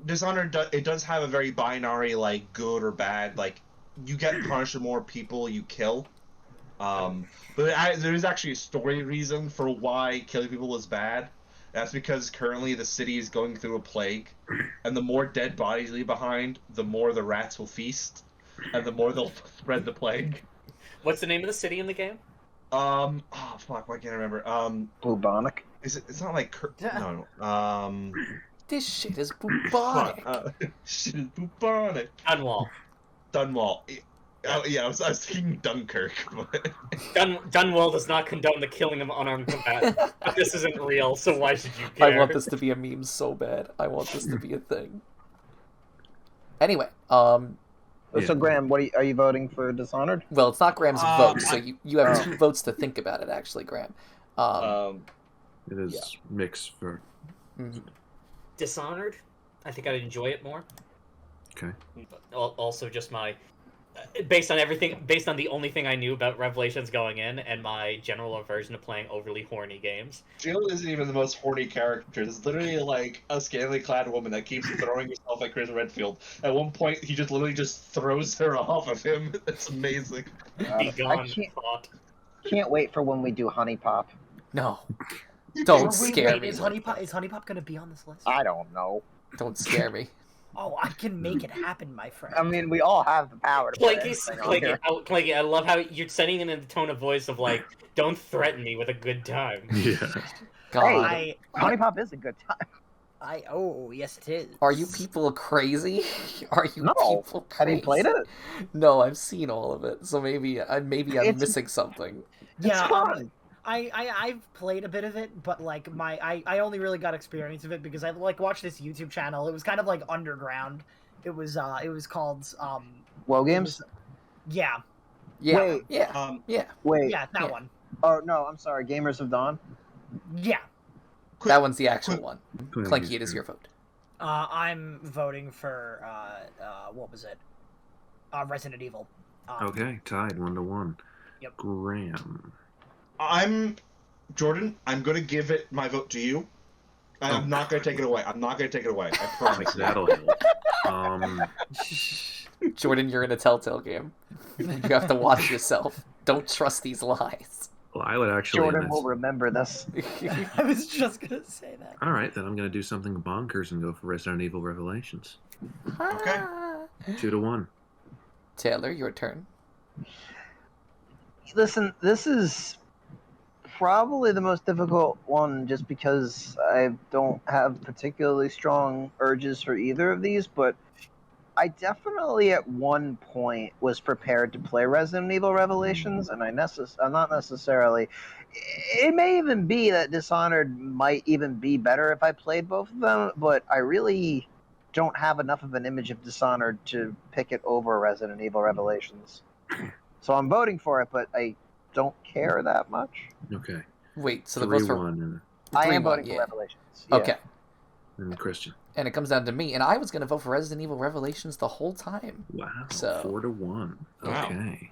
Dishonored, it does have a very binary like good or bad. Like you get punished the more people you kill. But there is actually a story reason for why killing people is bad. That's because currently the city is going through a plague, and the more dead bodies leave behind, the more the rats will feast, and the more they'll spread the plague. What's the name of the city in the game? Oh fuck, why can't I remember? Bubonic. Is it? It's not like no. This shit is bubonic. Shit is bubonic. Dunwall. Oh yeah, I was thinking Dunkirk, but Dunwall does not condone the killing of unarmed combatants. But this isn't real, so why should you care? I want this to be a meme so bad. I want this to be a thing. Anyway, So Graham, are you voting for Dishonored? well, it's not Graham's vote, so you have 2 votes to think about it, actually, Graham. It is mixed for. Dishonored? I think I'd enjoy it more. Okay. But also, just my based on the only thing I knew about Revelations going in, and my general aversion to playing overly horny games. Jill isn't even the most horny character. It's literally like a scantily clad woman that keeps throwing herself at Chris Redfield. At one point, he just literally throws her off of him. It's amazing. Be gone, I thought. can't wait for when we do Honey Pop. No. Don't scare me. Is Honey Pop gonna be on this list? I don't know. Don't scare me. Oh, I can make it happen, my friend. I mean, we all have the power to put Clanky, I love how you're sending it in the tone of voice of like, don't threaten me with a good time. Yeah. God. Hey, Honey Pop is a good time. Yes it is. Are you people crazy? Are you No. people crazy? Have you played it? No, I've seen all of it. So maybe I'm missing something. Yeah, It's fun. I've played a bit of it, but like I only really got experience of it because I like watched this YouTube channel. It was kind of like underground. It was called WoW Games? Yeah. Yeah. Wait. Yeah. Yeah. Wait. Yeah, that one. Oh no, I'm sorry. Gamers of Dawn. Yeah. That one's the actual one. Clanky, it is your vote. I'm voting for what was it? Resident Evil. Okay, tied 1-1. Yep. Graham. Jordan, I'm going to give it my vote to you. I'm not going to take it away. I promise. That'll help. Jordan, you're in a Telltale game. You have to watch yourself. Don't trust these lies. Well, I would actually. Jordan will remember this. I was just gonna say that. All right, then I'm going to do something bonkers and go for Resident Evil Revelations. Okay. 2-1. Taylor, your turn. Listen, this is probably the most difficult one just because I don't have particularly strong urges for either of these, but I definitely at one point was prepared to play Resident Evil Revelations, and I'm not necessarily. It may even be that Dishonored might even be better if I played both of them, but I really don't have enough of an image of Dishonored to pick it over Resident Evil Revelations. So I'm voting for it, but I don't care that much. Okay. Wait, so the votes for 3-1. I am 3-1, voting for yeah. Revelations. Yeah. Okay. And Christian. And it comes down to me, and I was going to vote for Resident Evil Revelations the whole time. Wow. So 4-1. Wow. Okay.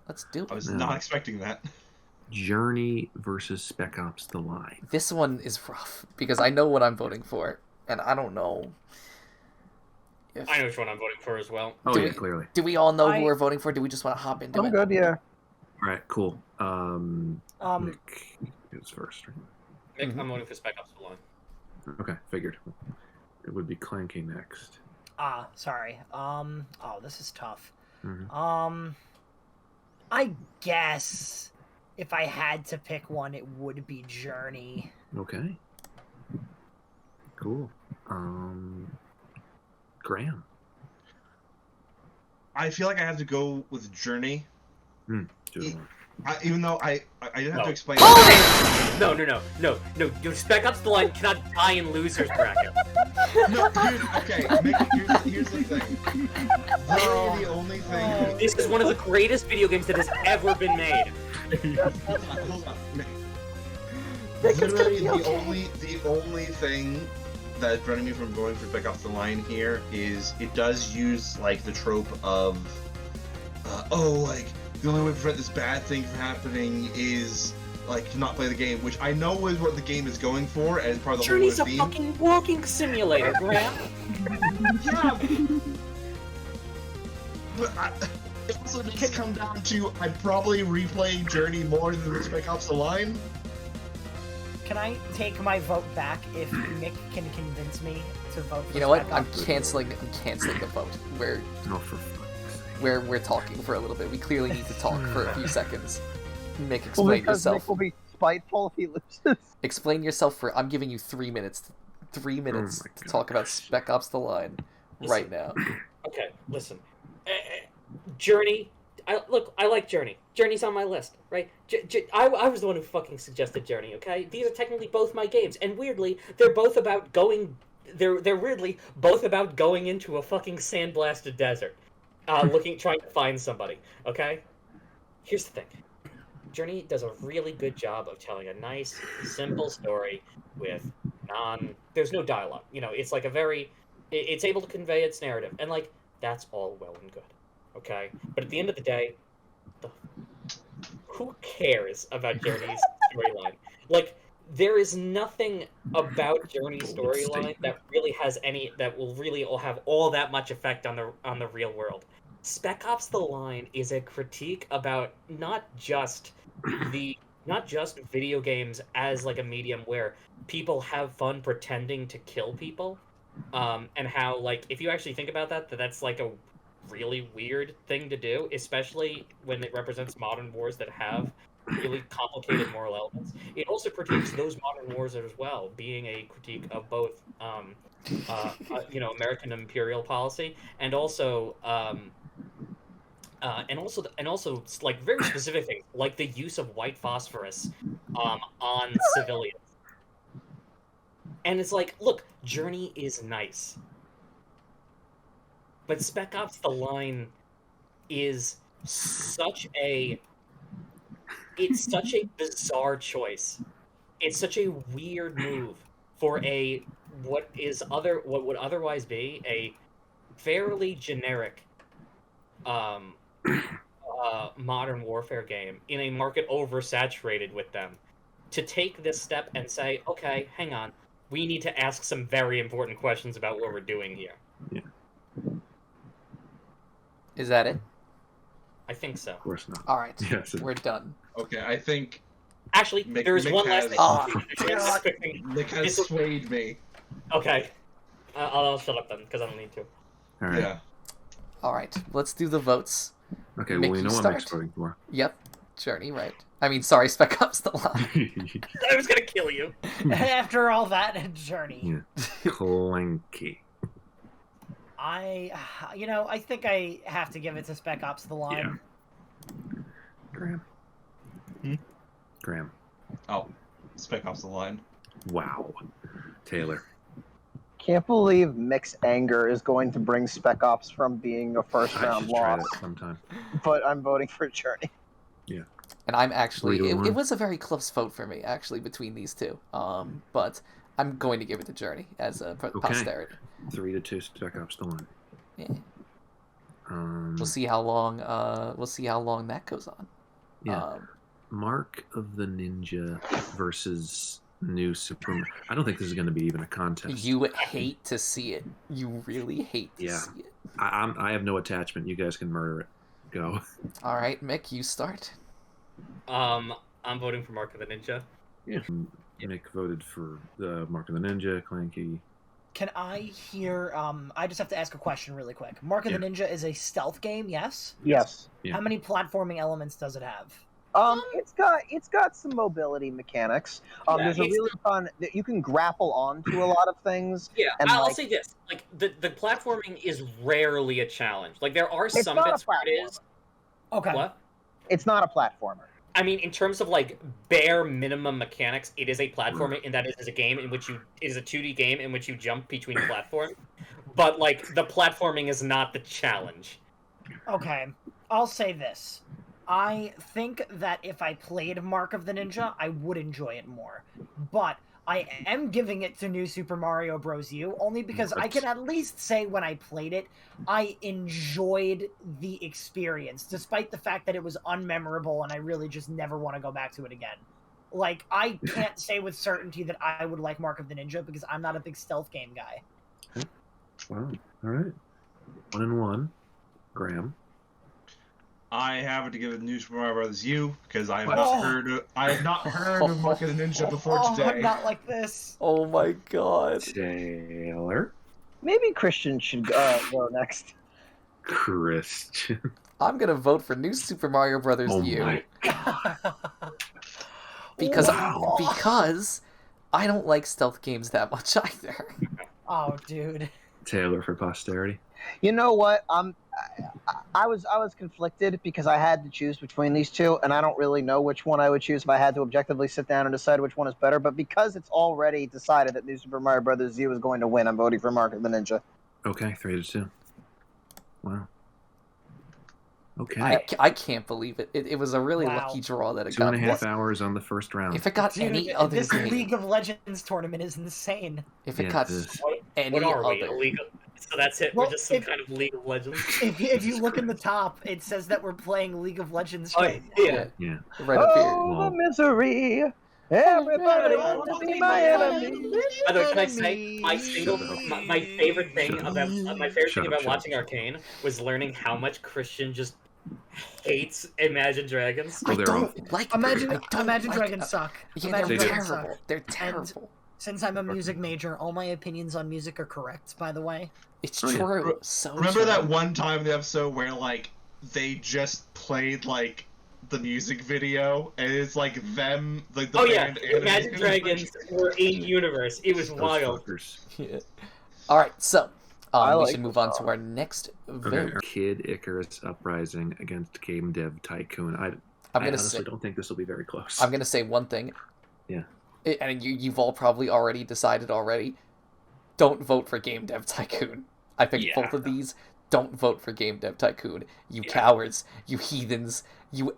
Let's do I it. was not expecting that. Journey versus Spec Ops: The Line. This one is rough because I know what I'm voting for, and I don't know. I know which one I'm voting for as well. Oh, Do yeah, we- clearly. Do we all know who we're voting for? Do we just want to hop into I'm it? good, yeah. All right, cool. Nick is first. Right? Nick, I'm voting for Spec Ops: The Line. Okay, figured. It would be Clanky next. Sorry. This is tough. Mhm. I guess if I had to pick one, it would be Journey. Okay. Cool. Graham. I feel like I have to go with Journey. Good one. Even though I didn't have to explain. No. Your Spec Ops: The Line cannot die in losers bracket. No, dude, okay. Here's the thing. Literally the only thing. This is one of the greatest video games that has ever been made. Hold on. Literally the only thing that is preventing me from going for Spec Ops: The Line here is it does use like the trope of the only way to prevent this bad thing from happening is like to not play the game, which I know is what the game is going for and part of the Journey's whole a theme. fucking walking simulator, Graham. Yeah, but it also does come down to I'd probably replay Journey more than Spec Ops: The Line. Can I take my vote back if Mick can convince me to vote for You know what? Spec I'm Ops? canceling the vote. Oh, for fuck's sake. We're talking for a little bit. We clearly need to talk for a few seconds. Mick, Well, explain because yourself. Nick will be spiteful if he loses. Explain yourself for. I'm giving you 3 minutes. 3 minutes my to talk about gosh. Spec Ops: The Line right now. Okay, listen. Journey. I like Journey. Journey's on my list, right? I was the one who fucking suggested Journey. Okay, these are technically both my games, and weirdly, they're both about going. They're weirdly both about going into a fucking sandblasted desert, trying to find somebody. Okay, here's the thing. Journey does a really good job of telling a nice, simple story with there's no dialogue. You know, it's like it's able to convey its narrative, and like that's all well and good. Okay, but at the end of the day, who cares about Journey's storyline? Like, there is nothing about Journey's storyline that will really have all that much effect on the real world. Spec Ops: The Line is a critique about not just video games as like a medium where people have fun pretending to kill people, and how like if you actually think about that's like a really weird thing to do, especially when it represents modern wars that have really complicated moral elements. It also critiques those modern wars as well, being a critique of both, American imperial policy and also like very specific things like the use of white phosphorus on civilians. And it's like, look, Journey is nice. But Spec Ops: The Line is such a bizarre choice. It's such a weird move for what would otherwise be a fairly generic modern warfare game in a market oversaturated with them, to take this step and say, okay, hang on, we need to ask some very important questions about what we're doing here. Yeah. Is that it? I think so. Of course not. All right. Yes. We're done. Okay, I think Actually, there's Mick one last has- thing. Nick has swayed me. Okay. I'll shut up then, because I don't need to. All right. Yeah. All right. Let's do the votes. Okay, Mick, well, we you know what start. Mick's voting for. Yep. Journey, right. I mean, sorry, Spec Ops: The Line. I was gonna kill you. After all that Journey. Yeah. Clanky. I think I have to give it to Spec Ops: The Line. Yeah. Graham. Graham. Oh, Spec Ops: The Line. Wow. Taylor. Can't believe Mick's anger is going to bring Spec Ops from being a first I round should try loss, that sometime. but I'm voting for Journey. Yeah. And I'm actually, 3-1. it was a very close vote for me, actually, between these two. But I'm going to give it to Journey as a posterity. 3-2 Spec Ops: The Line. Yeah. Um, We'll see how long. We'll see how long that goes on. Yeah. Mark of the Ninja versus New Supreme. I don't think this is going to be even a contest. You hate to see it. You really hate to see it. I have no attachment. You guys can murder it. Go. All right, Mick, you start. I'm voting for Mark of the Ninja. Yeah. Mick voted for the Mark of the Ninja, Clanky. Can I hear? I just have to ask a question really quick. Mark of the Ninja is a stealth game, yes? Yes. Yeah. How many platforming elements does it have? It's got some mobility mechanics. Yeah, There's a really fun that you can grapple onto a lot of things. Yeah, and I'll like, say this: like the platforming is rarely a challenge. Like there are It's some not a bits where it is. Okay. What? it's not a platformer. I mean, in terms of like bare minimum mechanics, it is a platformer in that it is a game in which it is a 2D game in which you jump between platforms. But like the platforming is not the challenge. Okay, I'll say this. I think that if I played Mark of the Ninja, I would enjoy it more. But I am giving it to New Super Mario Bros. U only because I can at least say when I played it, I enjoyed the experience, despite the fact that it was unmemorable and I really just never want to go back to it again. Like, I can't say with certainty that I would like Mark of the Ninja because I'm not a big stealth game guy. Wow. All right. 1-1. Graham. I have to give it New Super Mario Bros. U because I have Oh. not heard of Mark of the Ninja before Oh, today. I'm not like this. Oh my god. Taylor. Maybe Christian should go next. Christian. I'm gonna vote for New Super Mario Brothers Oh U my. because Wow. because I don't like stealth games that much either. Oh, dude. Taylor for posterity. You know what? I was conflicted because I had to choose between these two, and I don't really know which one I would choose if I had to objectively sit down and decide which one is better. But because it's already decided that New Super Mario Bros. U is going to win, I'm voting for Mark of the Ninja. Okay, 3-2. Wow. Okay. I can't believe it. It was a really Wow. lucky draw that it Two got. and a half this. hours on the first round. If it got Dude, any other this game, League of Legends tournament is insane. if it Yeah, got it is. any What are we? other, Illegal? So that's it. Well, We're just some if- kind of League of Legends. If you look in the top, it says that we're playing League of Legends. Oh, right now. yeah. Yeah. right up here. Oh, the misery! Everybody wants to be my enemy. By the way, can I say my favorite thing about Shut up. watching Arcane was learning how much Christian just hates Imagine Dragons. I they're don't awful. like. Imagine, I don't Imagine like, Dragons suck. Yeah, Imagine they're Dragons terrible. suck. They're terrible. Since I'm a music major, all my opinions on music are correct, by the way. It's Oh, yeah. true. So Remember true. that one time in the episode where like they just played like the music video and it's like them like the Oh yeah, band Imagine Dragons were in universe. It was Those wild. fuckers. Yeah. All right, so I we like should move the on to song. our next Okay. vote. Kid Icarus Uprising against Game Dev Tycoon. I I'm gonna honestly say. don't think this will be very close. I'm gonna say one thing. Yeah. And you've all probably already decided already. Don't vote for Game Dev Tycoon. I picked Yeah. both of these. Don't vote for Game Dev Tycoon. You cowards. You heathens. You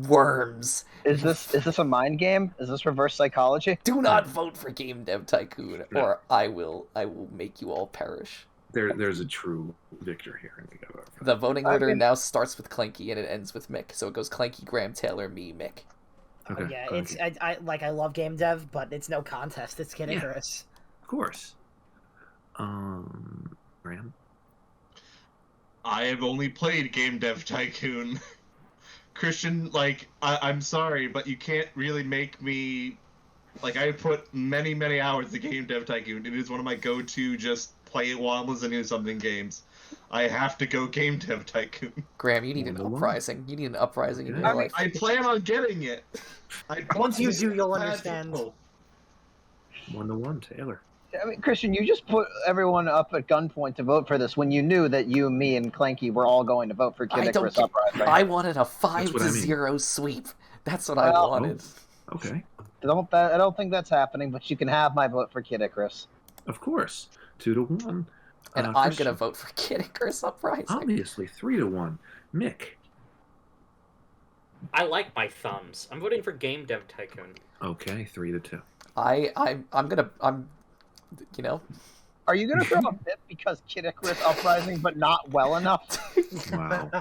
worms. Is this a mind game? Is this reverse psychology? Do not vote for Game Dev Tycoon, No. or I will make you all perish. There's a true victor here, and we gotta vote for The that. voting I order mean- now starts with Clanky and it ends with Mick. So it goes Clanky, Graham, Taylor, me, Mick. Okay, Yeah, fine. it's I love game dev, but it's no contest. It's Kid Yeah. Icarus. Of course. Graham. I have only played Game Dev Tycoon. Christian, like, I'm sorry, but you can't really make me... Like, I put many, many hours to Game Dev Tycoon. It is one of my go-to just play it while I'm listening to something games. I have to go Game Dev Tycoon. Graham, you need an Wonder Woman. uprising. You need an uprising in Okay. your I mean, life. I plan on getting it. Once you do, you'll understand. 1-1, Taylor. I mean, Christian, you just put everyone up at gunpoint to vote for this when you knew that you, me, and Clanky were all going to vote for Kid I don't Icarus get- Uprising. I wanted a 5-0 what I mean. sweep. That's what I Well- wanted. Okay. I don't think that's happening, but you can have my vote for Kid Icarus. Of course. 2-1. And I'm Christian. gonna vote for Kid Icarus Uprising. Obviously, 3-1. Mick. I like my thumbs. I'm voting for Game Dev Tycoon. Okay, 3-2. I'm you know, Are you going to throw a fit because Kid Icarus Uprising, but not well enough? Wow.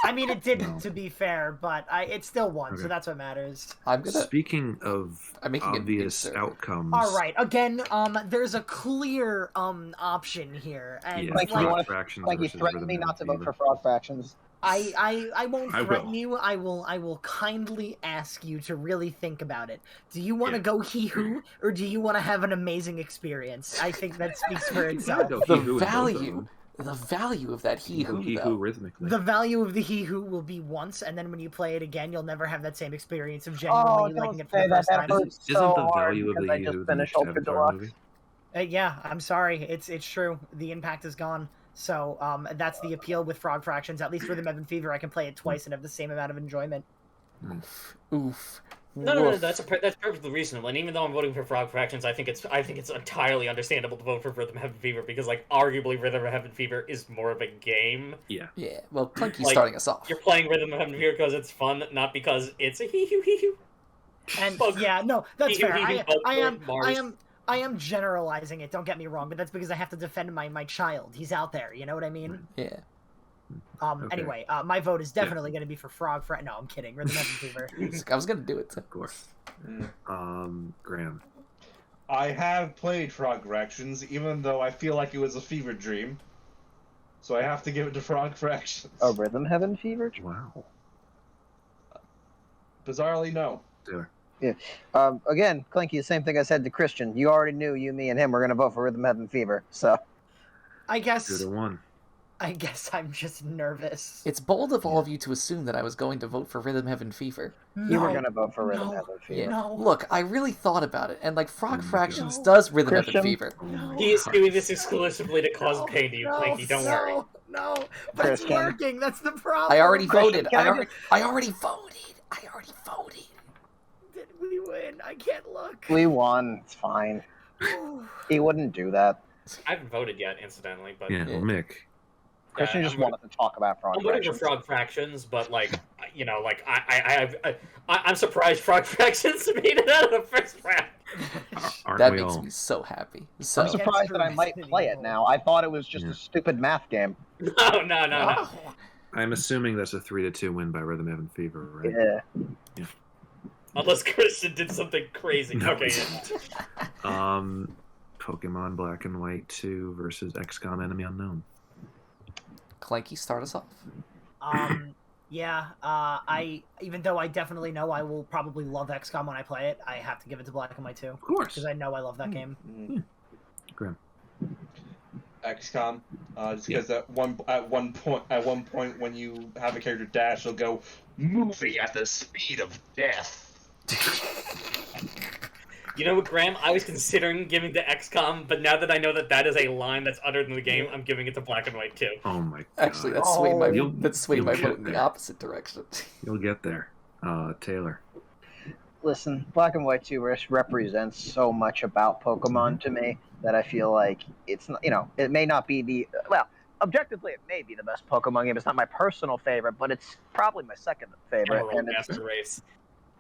I mean, it didn't, No. to be fair, but it still won, Okay. so that's what matters. I'm gonna Speaking of I'm making a new obvious server. outcomes, All right, again, there's a clear option here, and yeah, Like, you fraud wanna- fractions Like, you versus threatened rhythm me and not to vote fever. for Fraud Fractions. I won't I threaten will. you. I will kindly ask you to really think about it. Do you want to Yeah. go he who, or do you want to have an amazing experience? I think that speaks for You gotta itself. go the Hee-Hoo in both of value them. The value of that He though. who rhythmically. The value of the he who will be once, and then when you play it again, you'll never have that same experience of Oh, genuinely don't liking it for say the that. first That time. hurts Isn't so the hard value of because the I he just who the finished next Ultra Avatar Deluxe. movie? Yeah, I'm sorry. It's true. The impact is gone. So that's the appeal with Frog Fractions. At least Rhythm Heaven Fever, I can play it twice and have the same amount of enjoyment. Oof. No, Woof. that's perfectly reasonable. And even though I'm voting for Frog Fractions, I think it's entirely understandable to vote for Rhythm Heaven Fever because, like, arguably Rhythm Heaven Fever is more of a game. Yeah. Yeah, well, Clanky's Like, starting us off. You're playing Rhythm Heaven Fever because it's fun, not because it's a hee-hoo. And Fuck. yeah, no, that's fair. Mars. I am generalizing it. Don't get me wrong, but that's because I have to defend my child. He's out there. You know what I mean? Yeah. Okay. Anyway, my vote is definitely going to be for Frog. No, I'm kidding. Rhythm Heaven Fever. I was gonna do it too. Of course. Graham. I have played Frog Fractions, even though I feel like it was a fever dream. So I have to give it to Frog Fractions. Oh, Rhythm Heaven Fever? Wow. Bizarrely, no. Taylor. Again, Clanky, the same thing I said to Christian. You already knew you, me, and him were going to vote for Rhythm Heaven Fever, so... I guess 2-1. I'm just nervous. It's bold of all of you to assume that I was going to vote for Rhythm Heaven Fever. You were going to vote for Rhythm No. Heaven Fever. Yeah. No. Look, I really thought about it, and like Frog Oh my Fractions God. does Rhythm Christian? Heaven Fever. Oh my He is God. doing this exclusively to cause pain to you, Clanky. Don't worry. No, but it's Christian. working. That's the problem. I already Christian, voted. can I already voted. Did we win? I can't look. We won. It's fine. He wouldn't do that. I haven't voted yet, incidentally, but Yeah, well, Mick. Christian just I'm wanted to talk about Frog I'm voting for Fractions. Frog Fractions, but like, you know, like I'm surprised Frog Fractions made it out of the first round. Aren't That we makes all? me so happy. So I'm surprised that I might play it now. I thought it was just Yeah. a stupid math game. No. Wow. I'm assuming that's a 3-2 win by Rhythm Heaven Fever, right? Yeah. Unless Christian did something crazy. No. Okay. Pokemon Black and White 2 versus XCOM Enemy Unknown. Clanky, start us off. I even though I definitely know I will probably love XCOM when I play it, I have to give it to Black and White 2 Of course. because I know I love that game. Graham. XCOM, just because at one point when you have a character dash, they'll go moving at the speed of death. You know what, Graham? I was considering giving to XCOM, but now that I know that that is a line that's uttered in the game, I'm giving it to Black and White 2. Oh my God. Actually, that's swayed my You'll- you'll vote get in the there. opposite direction. You'll get there. Taylor. Listen, Black and White 2 represents so much about Pokemon to me that I feel like it's not, it may not be objectively it may be the best Pokemon game. It's not my personal favorite, but it's probably my second favorite. Emerald And it's Master Race.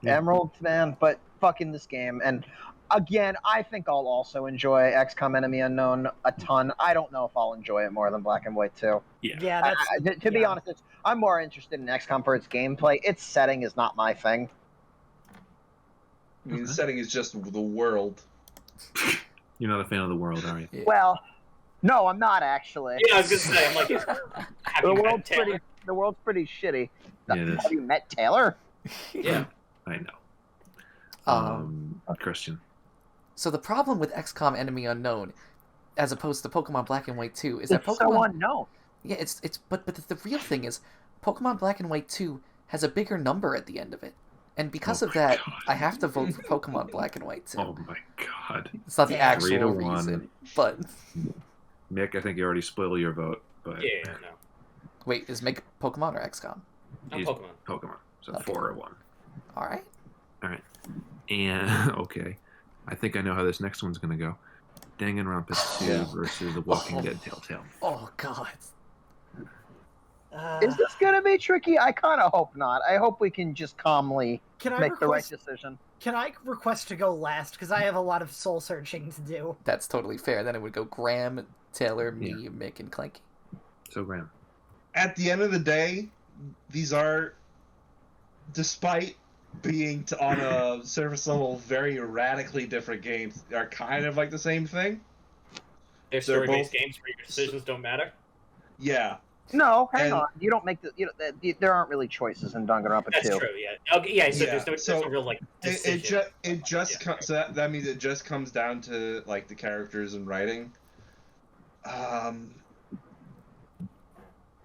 Emerald, man, but fucking this game. And again, I think I'll also enjoy XCOM Enemy Unknown a ton. I don't know if I'll enjoy it more than Black and White 2. Yeah. That's Be honest, I'm more interested in XCOM for its gameplay. Its setting is not my thing. I mean, the setting is just the world. You're not a fan of the world, are you? Yeah. Well, no, I'm not actually. Yeah, I was gonna say, I'm like, have you met Taylor? The world's pretty shitty. Yeah, it is. Have you met Taylor? Yeah, I know. Christian. So the problem with XCOM Enemy Unknown, as opposed to Pokemon Black and White 2, is that It's Pokemon... so unknown. Yeah, but the real thing is, Pokemon Black and White 2 has a bigger number at the end of it. And because Oh of my that, God. I have to vote for Pokemon Black and White 2. Oh my God. It's not the Yeah. actual 3-1. reason, but... Mick, I think you already spoiled your vote, but Yeah, no. Wait, is Make Pokemon or XCOM? I'm He's- Pokemon. Pokemon. So Okay. 4-1. Alright. And okay, I think I know how this next one's gonna go. Dangonronpa 2 Yeah. versus The Walking Oh. Dead Telltale. Oh, God. Is this gonna be tricky? I kind of hope not. I hope we can just calmly Can I make the right request? decision. Can I request to go last? Because I have a lot of soul searching to do. That's totally fair. Then it would go Graham, Taylor, me, Yeah. Mick, and Clanky. So Graham. At the end of the day, these are, despite being on a surface level very radically different games, are kind of like the same thing. They're story-based both- games where your decisions don't matter. Yeah. No, hang And- on. You don't make there aren't really choices in Danganronpa That's 2. true, yeah. Okay, yeah, so Yeah, there's so no real, like, It decision. just Yeah. comes. So that means it just comes down to like the characters and writing.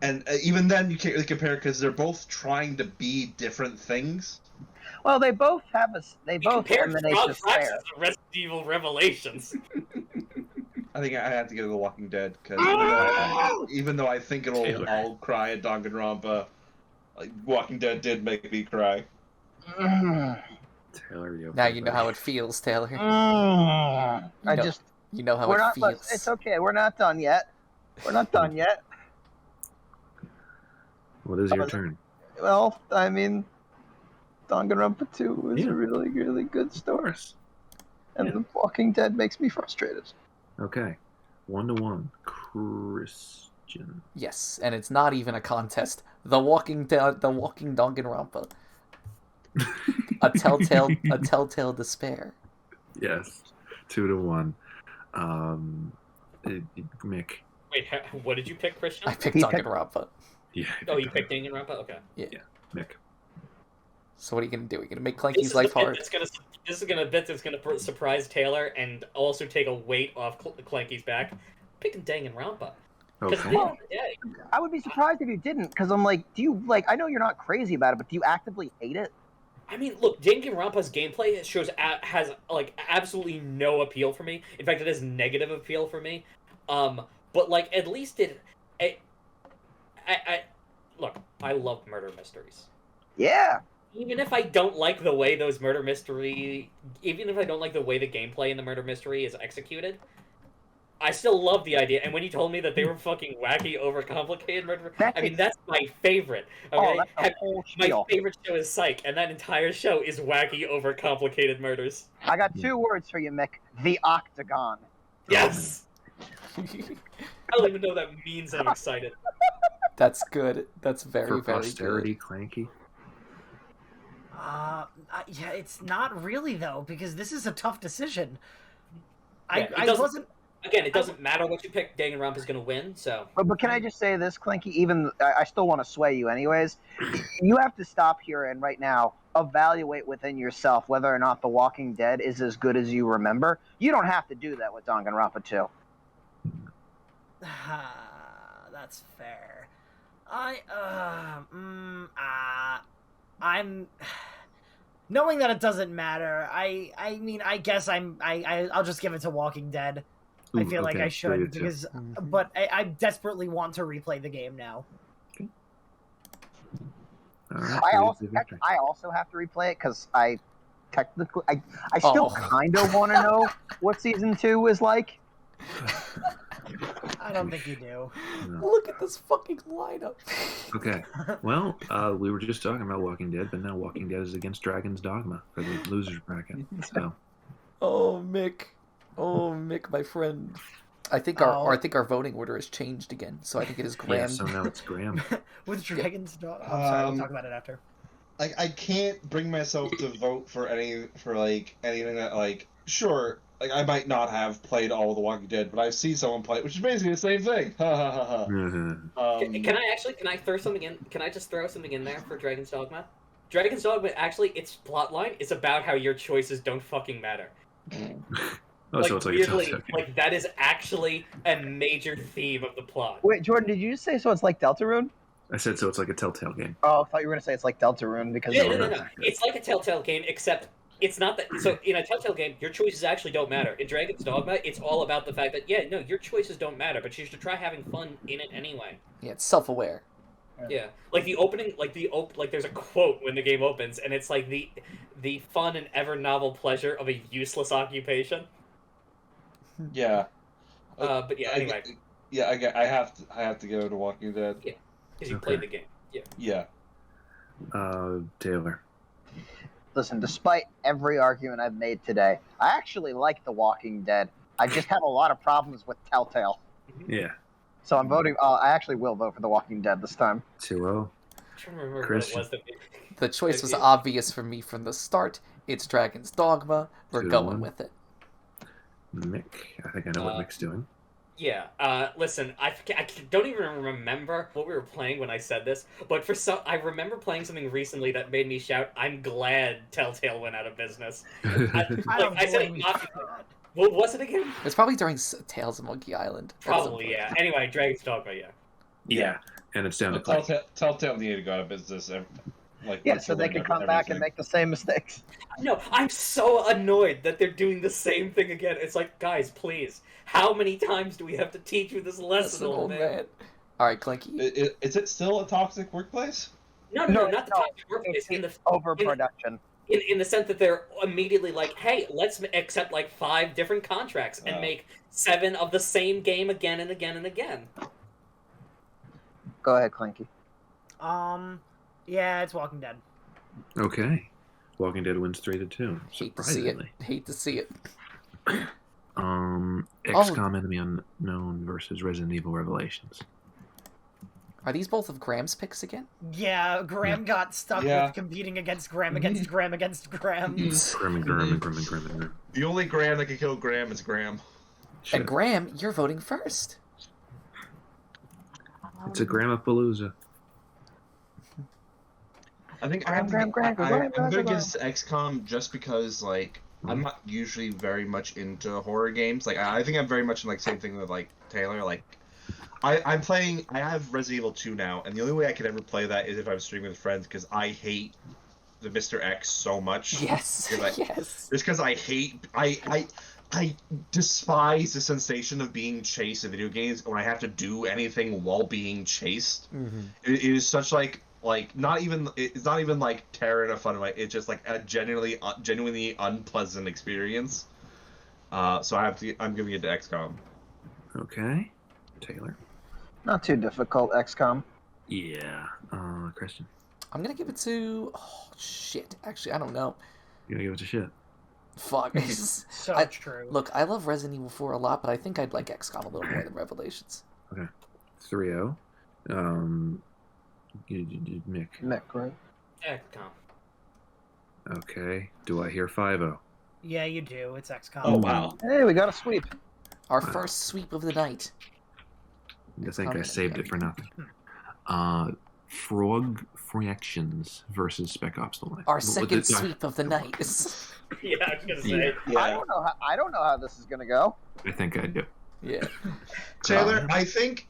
And even then, you can't really compare because they're both trying to be different things. Well, they both have they both Compared emanate Frog despair. Fractions to Resident Evil Revelations. I think I have to go to The Walking Dead because even though I think I'll cry at Danganronpa, like Walking Dead did make me cry. Taylor, Now you know how it feels, Taylor. You know how it feels. It's okay. We're not done yet. We're not done yet. What is your turn? Well, I mean, Danganronpa 2 is a really, really good story. And The Walking Dead makes me frustrated. Okay. 1-1. Christian. Yes, and it's not even a contest. The Walking Danganronpa. a telltale despair. Yes. 2-1. Mick. Wait, what did you pick, Christian? I picked Danganronpa. Yeah. Oh, you picked Danganronpa? Okay. Yeah. Mick. So what are you gonna do? Are you gonna make Clanky's life hard? This is gonna bit that's gonna surprise Taylor and also take a weight off Clanky's back. Picking Danganronpa. Okay. Well, I would be surprised if you didn't, because I'm like, do you like? I know you're not crazy about it, but do you actively hate it? I mean, look, Danganronpa's gameplay has like absolutely no appeal for me. In fact, it has negative appeal for me. But like at least look, I love murder mysteries. Yeah. Even if I don't like the way even if I don't like the way the gameplay in the murder mystery is executed, I still love the idea. And when you told me that they were fucking wacky, overcomplicated murder, that's my favorite. Okay, my favorite show is Psych, and that entire show is wacky, overcomplicated murders. I got 2 words for you, Mick. The Octagon. Yes. I don't even know what that means. I'm excited. That's good. That's very, For very posterity, good. Clanky. Yeah, it's not really though, because this is a tough decision. Yeah, it doesn't matter what you pick. Danganronpa's going to win. So, but can I just say this, Clanky? Even I still want to sway you, anyways. You have to stop here and right now evaluate within yourself whether or not The Walking Dead is as good as you remember. You don't have to do that with Danganronpa 2. That's fair. I'm knowing that it doesn't matter. I mean, I guess I'll just give it to Walking Dead. I feel like I should because, but I desperately want to replay the game now. Okay. All right, I also have to replay it because I still kind of want to know what season 2 is like. I don't think you do. No. Look at this fucking lineup. Okay. Well, we were just talking about Walking Dead, but now Walking Dead is against Dragon's Dogma for the losers bracket. So. Oh, Mick, my friend. I think our voting order has changed again. So I think it is Graham. Yeah, so now it's Graham. With Dragon's Dogma. I'm sorry, we'll talk about it after. I can't bring myself to vote for anything that sure. Like, I might not have played all of The Walking Dead, but I've seen someone play it, which is basically the same thing. Can I throw something in? Can I just throw something in there for Dragon's Dogma? Dragon's Dogma, actually, its plotline is about how your choices don't fucking matter. So it's like a Telltale game. Like, that is actually a major theme of the plot. Wait, Jordan, did you just say so it's like Deltarune? I said so it's like a Telltale game. Oh, I thought you were going to say it's like Deltarune because... No. It's like a Telltale game, except... It's not that. So in a Telltale game, your choices actually don't matter. In Dragon's Dogma, it's all about the fact that your choices don't matter, but you should try having fun in it anyway. Yeah, it's self-aware. Yeah, like the opening, there's a quote when the game opens, and it's like the fun and ever novel pleasure of a useless occupation. Yeah. But yeah, anyway. I have to go to Walking Dead. Yeah, because you played the game. Yeah. Yeah. Taylor. Listen, despite every argument I've made today, I actually like The Walking Dead. I just have a lot of problems with Telltale. Yeah. So I'm voting... I actually will vote for The Walking Dead this time. 2-0. Christian. The choice was obvious for me from the start. It's Dragon's Dogma. We're going with it. Mick. I think I know what Mick's doing. Yeah, listen, I don't even remember what we were playing when I said this, but I remember playing something recently that made me shout, "I'm glad Telltale went out of business." I said it not. What was it again? It's probably during Tales of Monkey Island. Probably, yeah. Anyway, Dragon's Dogma, yeah. Yeah. and it's down to Well, Clay. Telltale need to go out of business. Like, Yeah, so they can come back and make the same mistakes. No, I'm so annoyed that they're doing the same thing again. It's like, guys, please, how many times do we have to teach you this lesson, old man? All right, Clanky. Is it still a toxic workplace? No, not the toxic workplace. In the Overproduction. in the sense that they're immediately like, hey, let's accept like 5 different contracts and make 7 of the same game again and again and again. Go ahead, Clanky. Yeah, it's Walking Dead. Okay. Walking Dead wins 3-2. Surprisingly. Hate to see it. XCOM Enemy Unknown versus Resident Evil Revelations. Are these both of Graham's picks again? Yeah, Graham got stuck with competing against Graham against Graham against Graham. Graham. The only Graham that can kill Graham is Graham. And Graham, you're voting first. It's a Gramapalooza. I think I'm going against XCOM just because, like, I'm not usually very much into horror games. Like, I think I'm very much in, like, same thing with, like, Taylor. Like, I have Resident Evil 2 now, and the only way I could ever play that is if I'm streaming with friends, because I hate the Mr. X so much. Yes, yes. Just because I despise the sensation of being chased in video games when I have to do anything while being chased. Mm-hmm. It is such like it's not even like terror in a fun way. It's just like a genuinely unpleasant experience. So I'm giving it to XCOM. Okay, Taylor. Not too difficult, XCOM. Yeah. Christian. I'm gonna give it to. Oh shit! Actually, I don't know. You're gonna give it to shit. Fuck. So true. Look, I love Resident Evil 4 a lot, but I think I'd like XCOM a little more than Revelations. Okay. 3-0. Mick. Mick, right? XCOM. Okay. Do I hear 5-0? Yeah, you do. It's XCOM. Oh wow. Hey, we got a sweep. Our first sweep of the night. I think I saved it for nothing. Frog Fractions versus Spec Ops: The Line. Our second sweep of the night. Yeah, I was gonna say. Yeah. I don't know how this is gonna go. I think I do. Yeah. Taylor, I think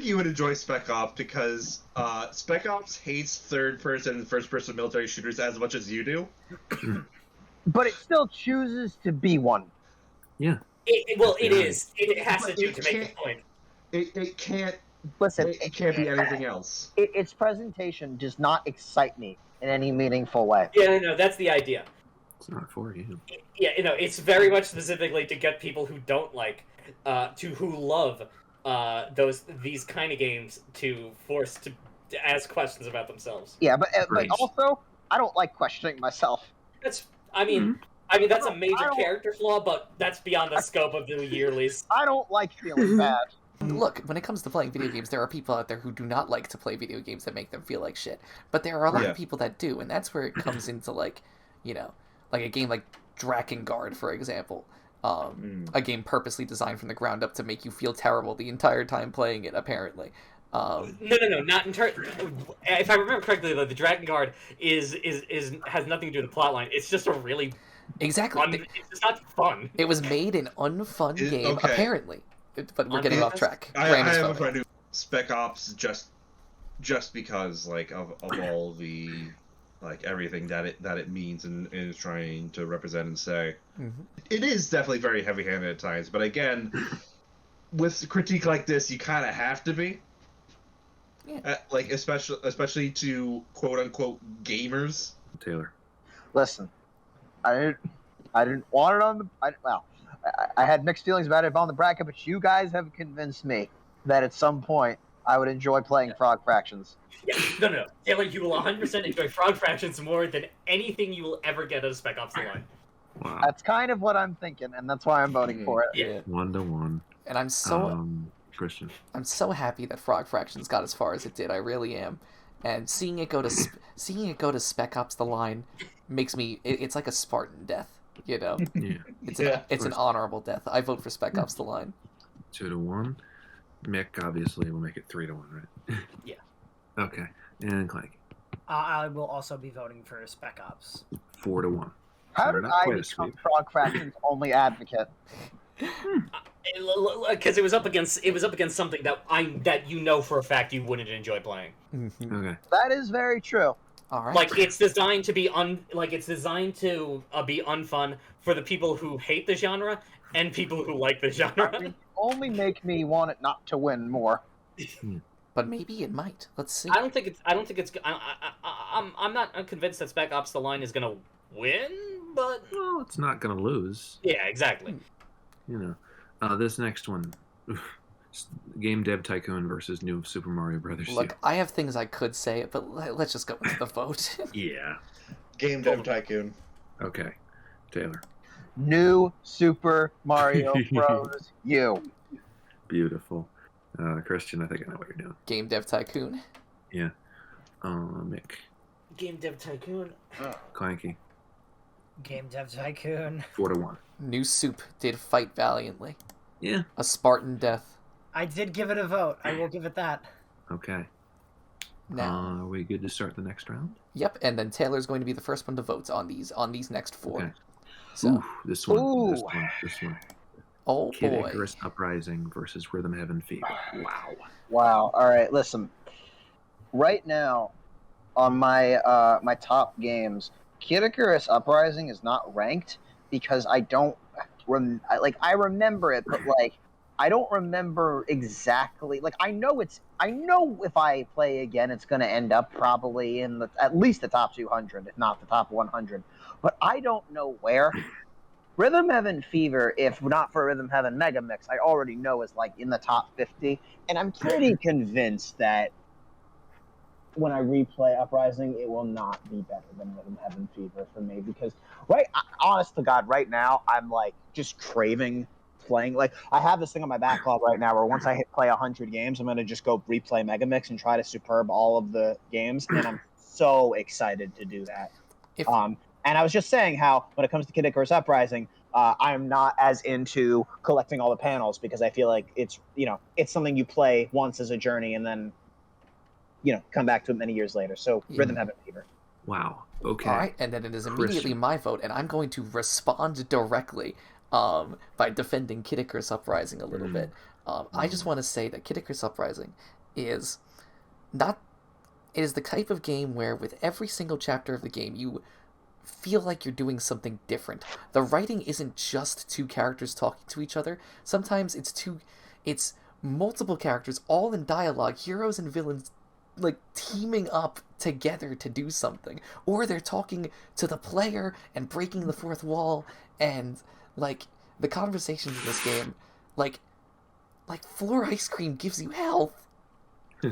you would enjoy Spec Ops because Spec Ops hates third-person and first-person military shooters as much as you do. But it still chooses to be one. Yeah. It is. It has to do to make the point. It can't. Listen, It can't be anything else. Its presentation does not excite me in any meaningful way. Yeah, no, that's the idea. It's not for you. Yeah, it's very much specifically to get people who don't like, who love these kind of games to force to ask questions about themselves. Yeah, but also, I don't like questioning myself. I mean, that's a major character flaw, but that's beyond the scope of the Yearlies. I don't like feeling bad. Look, when it comes to playing video games, there are people out there who do not like to play video games that make them feel like shit. But there are a lot of people that do, and that's where it comes into, like, like a game like Drakengard, for example. A game purposely designed from the ground up to make you feel terrible the entire time playing it, apparently. No, not entirely. If I remember correctly, though, the Drakengard has nothing to do with the plotline. It's just a really exactly. It's just not fun. It was made an unfun game, apparently. But we're getting off track. I have a friend who Spec Ops just because like of all the like everything that it means and is trying to represent and say. Mm-hmm. It is definitely very heavy-handed at times, but again, with a critique like this, you kind of have to be. Yeah. Like especially to quote unquote gamers. Taylor. Listen, I didn't want it on the. I had mixed feelings about it on the bracket, but you guys have convinced me that at some point I would enjoy playing Frog Fractions. Yeah, no. Taylor, you will 100% enjoy Frog Fractions more than anything you will ever get out of Spec Ops: The Line. Wow. That's kind of what I'm thinking, and that's why I'm voting for it. Yeah. 1-1. And I'm so Christian. I'm so happy that Frog Fractions got as far as it did. I really am. And seeing it go to Spec Ops: The Line makes me. It's like a Spartan death. Yeah. It's an honorable death. I vote for Spec Ops: The Line. 2-1. Mick obviously will make it 3-1, right? Yeah. Okay. And Clanky. I will also be voting for Spec Ops. 4-1. How did I become Frog Fractions' only advocate? because it was up against something that you know for a fact you wouldn't enjoy playing. Okay. That is very true. All right. Like it's designed to be unfun for the people who hate the genre and people who like the genre. I mean, only make me want it not to win more. But maybe it might. Let's see. I don't think it's. I'm not convinced that Spec Ops: The Line is gonna win, but Well, it's not gonna lose. yeah, exactly. You know, this next one, Game Dev Tycoon versus New Super Mario Brothers. Look, I have things I could say, but let's just go into the vote. Yeah. Game Dev Tycoon. Okay, Taylor. New Super Mario Bros. U. Beautiful. Christian, I think I know what you're doing. Game Dev Tycoon. Yeah. Mick. Game Dev Tycoon. Clanky. Game Dev Tycoon. 4-1. New Soup did fight valiantly. Yeah. A Spartan death. I did give it a vote. I will give it that. Okay. Now. Are we good to start the next round? Yep, and then Taylor's going to be the first one to vote on these next 4. Okay. So, Ooh, this one. Ooh. This one. oh Kid boy. Icarus Uprising versus Rhythm Heaven Fever. Wow. Wow. All right. Listen. Right now, on my my top games, Kid Icarus Uprising is not ranked because I don't I remember it, but like I don't remember exactly. Like I know if I play again, it's going to end up probably in at least the top 200, if not the top 100. But I don't know where. Rhythm Heaven Fever, if not for Rhythm Heaven Mega Mix, I already know is like in the top 50, and I'm pretty convinced that when I replay Uprising, it will not be better than Rhythm Heaven Fever for me because, honest to God, right now I'm like just craving playing. Like I have this thing on my backlog right now where once I play 100 games, I'm gonna just go replay Megamix and try to superb all of the games, and I'm so excited to do that. And I was just saying how when it comes to Kid Icarus Uprising, I'm not as into collecting all the panels because I feel like it's something you play once as a journey and then come back to it many years later. So Rhythm Heaven Fever. Wow. Okay. All right, and then it is immediately my vote, and I'm going to respond directly by defending Kid Icarus Uprising a little bit. I just want to say that Kid Icarus Uprising is not. It is the type of game where with every single chapter of the game, you feel like you're doing something different. The writing isn't just 2 characters talking to each other. Sometimes it's multiple characters all in dialogue, heroes and villains like teaming up together to do something, or they're talking to the player and breaking the fourth wall, and like the conversations in this game, like floor ice cream gives you health.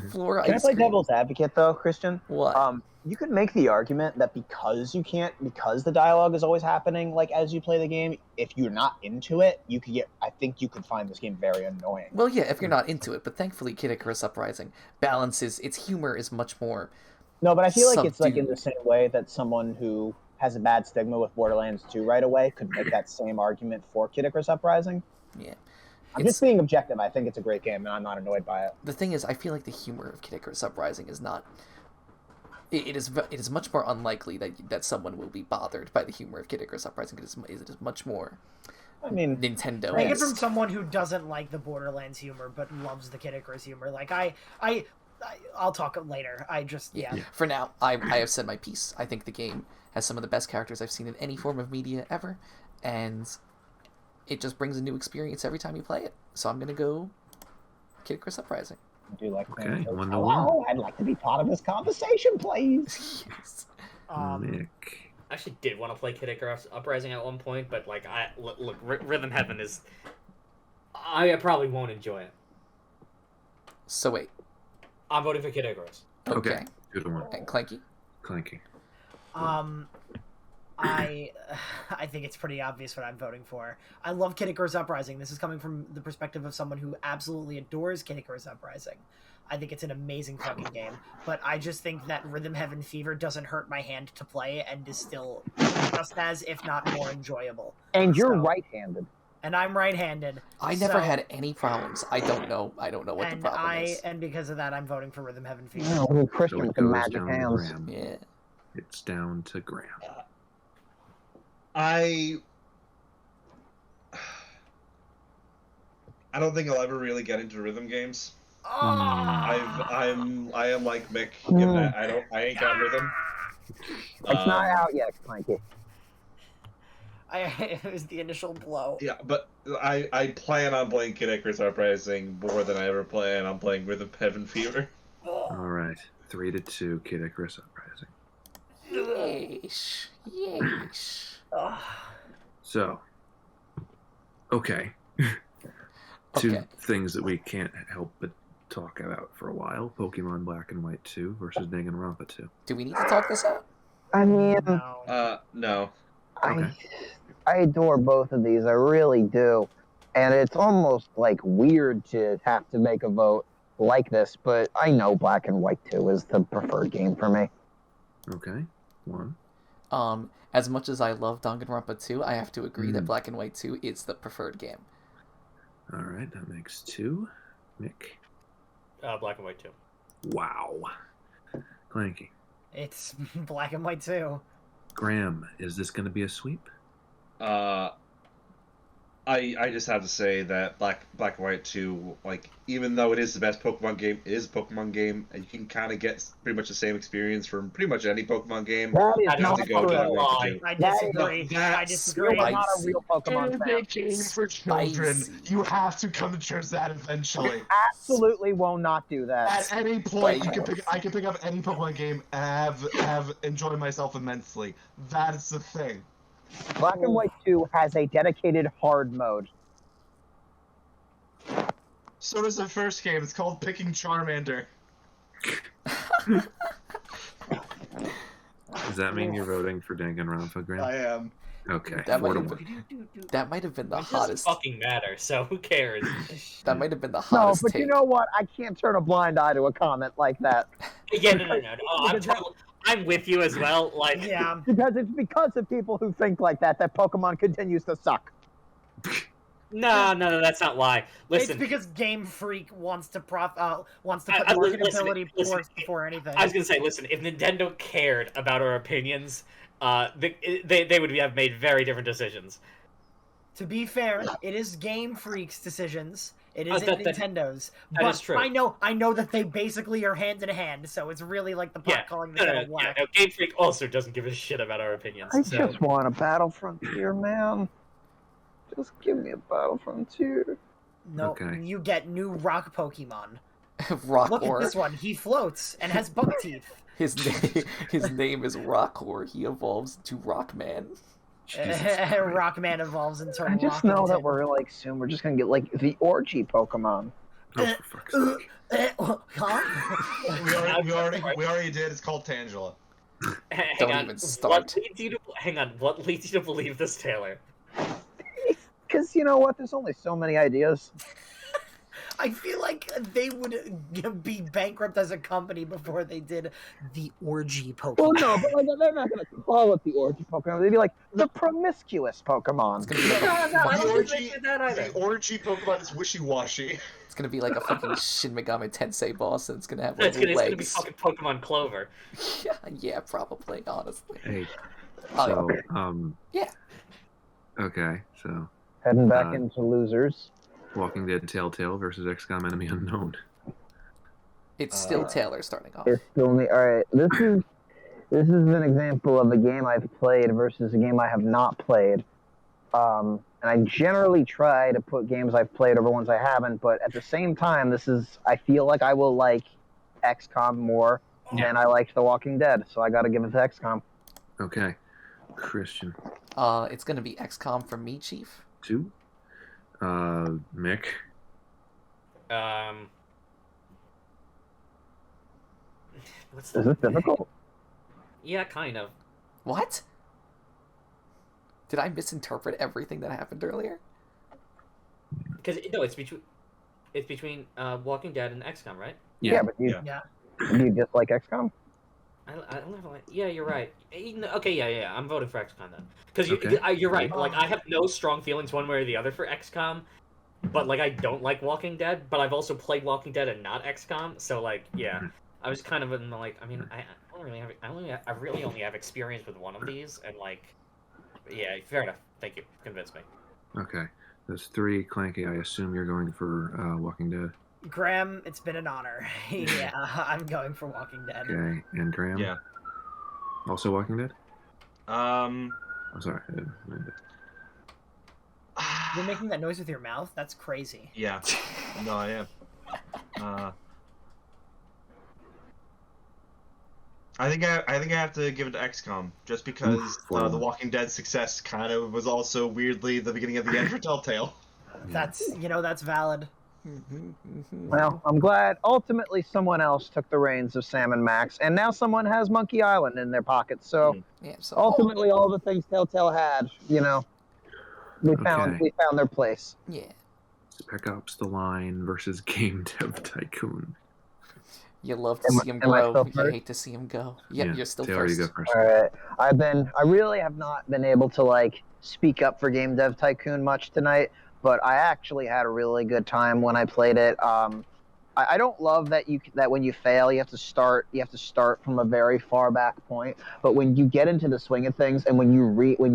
Floor Can I ice play cream. devil's advocate though, Christian? What? You could make the argument that because the dialogue is always happening like as you play the game, if you're not into it, I think you could find this game very annoying. Well, yeah, if you're not into it, but thankfully Kid Icarus Uprising balances, its humor is much more. No, but I feel like it's like in subdued. the same way that someone who has a bad stigma with Borderlands 2 right away could make that same argument for Kid Icarus Uprising. Yeah. I'm just being objective. I think it's a great game, and I'm not annoyed by it. The thing is, I feel like the humor of Kid Icarus Uprising is not. It is much more unlikely that someone will be bothered by the humor of Kid Icarus Uprising. It is much more. I mean, Nintendo. Take it from someone who doesn't like the Borderlands humor but loves the Kid Icarus humor. Like I'll talk later. Yeah. For now, I have said my piece. I think the game has some of the best characters I've seen in any form of media ever, and it just brings a new experience every time you play it. So I'm gonna go Kid Icarus Uprising. I do like Okay, playing. 1-1. Hello, I'd like to be part of this conversation, please. Yes. Mick. I actually did want to play Kid Icarus Uprising at one point, but like look, Rhythm Heaven is. I probably won't enjoy it. So wait. I'm voting for Kid Icarus. Okay. Good one. And Clanky. Clanky. I think it's pretty obvious what I'm voting for. I love Kid Icarus Uprising. This is coming from the perspective of someone who absolutely adores Kid Icarus Uprising. I think it's an amazing fucking game, but I just think that Rhythm Heaven Fever doesn't hurt my hand to play and is still just as, if not more, enjoyable. And you're right-handed. And I'm right-handed. I never had any problems. I don't know what the problem is. And because of that, I'm voting for Rhythm Heaven Fever. Oh, little Christian So it with the goes magic down to hands. Graham. Yeah. It's down to Graham. I don't think I'll ever really get into rhythm games. Oh, I am like Mick in that I ain't got rhythm. It's not out yet, Clanky. it was the initial blow. Yeah, but I plan on playing Kid Icarus Uprising more than I ever plan on playing Rhythm Heaven Fever. All right, 3-2, Kid Icarus Uprising. Yeesh. Yeesh. So, okay. Two things that we can't help but talk about for a while: Pokemon Black and White 2 versus Danganronpa 2. Do we need to talk this out? I mean, No. Okay. I adore both of these. I really do. And it's almost like weird to have to make a vote like this, but I know Black and White 2 is the preferred game for me. Okay. One. As much as I love Danganronpa 2, I have to agree that Black and White 2 is the preferred game. All right, that makes 2. Nick. Black and White 2. Wow. Clanky. It's Black and White 2. Graham, is this going to be a sweep? I just have to say that Black and White 2, like, even though it is the best Pokemon game, it is a Pokemon game, and you can kind of get pretty much the same experience from pretty much any Pokemon game. That is I not to go true. to White 2. I That is- disagree. I disagree. You're not a real Pokemon fan. game for children. Spicy. You have to come to terms with that eventually. Absolutely will not do that. At any point, I can pick up any Pokemon game and have enjoyed myself immensely. That is the thing. Black and White 2 has a dedicated hard mode. So does the first game. It's called Picking Charmander. Does that mean you're voting for Danganronpa, Graham? I am. Okay. That might 4 to have 1. been, that might have been the It doesn't hottest. fucking matter, so who cares? That might have been the No, hottest but take. you know what? I can't turn a blind eye to a comment like that. Yeah, no. I'm with you as well. Like, Yeah. Because it's because of people who think like that Pokemon continues to suck. no, that's not why. Listen, It's because Game Freak wants to put listen, marketability listen, first before anything. I was gonna say, listen, if Nintendo cared about our opinions, they would have made very different decisions. To be fair, it is Game Freak's decisions. It isn't that- Nintendo's. that But is true. I know that they basically are hand in hand, so it's really like the pot Yeah, calling the kettle black. no, Game Freak also doesn't give a shit about our opinions. I so. just want a Battle Frontier, man. Just give me a Battle Frontier. No, Okay. you get new rock Pokemon. Rockor. Look at this one. He floats and has buck teeth. His name is Rockor. He evolves to Rockman. Rockman evolves into I just know that we're like soon we're just gonna get like the orgy Pokemon. Oh, for fuck's sake. Huh? We already did. It's called Tangela. Hang Don't on. even start. What leads you to believe this, Taylor? Because you know what? There's only so many ideas. I feel like they would be bankrupt as a company before they did the orgy Pokemon. Well, no, but like, they're not gonna call it the orgy Pokemon. They'd be like the promiscuous Pokemon. The orgy Pokemon is wishy-washy. It's gonna be like a fucking Shin Megami Tensei boss, and it's gonna have It's like gonna be legs. fucking Pokemon Clover. Yeah, probably. Honestly. Hey, Oh, so, yeah. Okay, so Heading back into losers. Walking Dead Telltale versus XCOM Enemy Unknown. It's still Taylor starting off. It's still me. All right, this is an example of a game I've played versus a game I have not played. And I generally try to put games I've played over ones I haven't, but at the same time, I feel like I will like XCOM more than I liked The Walking Dead, so I got to give it to XCOM. Okay, Christian. It's gonna be XCOM from me, Chief. 2. Mick. What's Is this difficult? Yeah, kind of. What? Did I misinterpret everything that happened earlier? Because no, it's between Walking Dead and XCOM, right? Yeah. But do Yeah. you dislike XCOM? I don't have like. Yeah, you're right. Okay, yeah. I'm voting for XCOM then. Because Okay. you're right. Like, I have no strong feelings one way or the other for XCOM, but like I don't like Walking Dead. But I've also played Walking Dead and not XCOM, so like, yeah. I was kind of in the, like. I mean, I really only have experience with one of these, and like, yeah, fair enough. Thank you. Convinced me. Okay. That's 3. Clanky, I assume you're going for Walking Dead. Graham, it's been an honor. Yeah, I'm going for Walking Dead. Okay, and Graham? Yeah. Also Walking Dead? Um. Oh, sorry. You're making that noise with your mouth? That's crazy. Yeah. No, I am. I think I have to give it to XCOM just because the Walking Dead success kind of was also weirdly the beginning of the end for Telltale. That's that's valid. Well, I'm glad ultimately someone else took the reins of Sam and Max, and now someone has Monkey Island in their pockets. So Yeah, so ultimately, all the things Telltale had, we found their place. yeah. Spec Ops: The Line versus Game Dev Tycoon. You love to see him grow. You hate to see him go. Yep, Yeah, you're still Taylor, first. you go first. All right, I really have not been able to speak up for Game Dev Tycoon much tonight, but I actually had a really good time when I played it. I don't love that when you fail you have to start from a very far back point, but when you get into the swing of things and when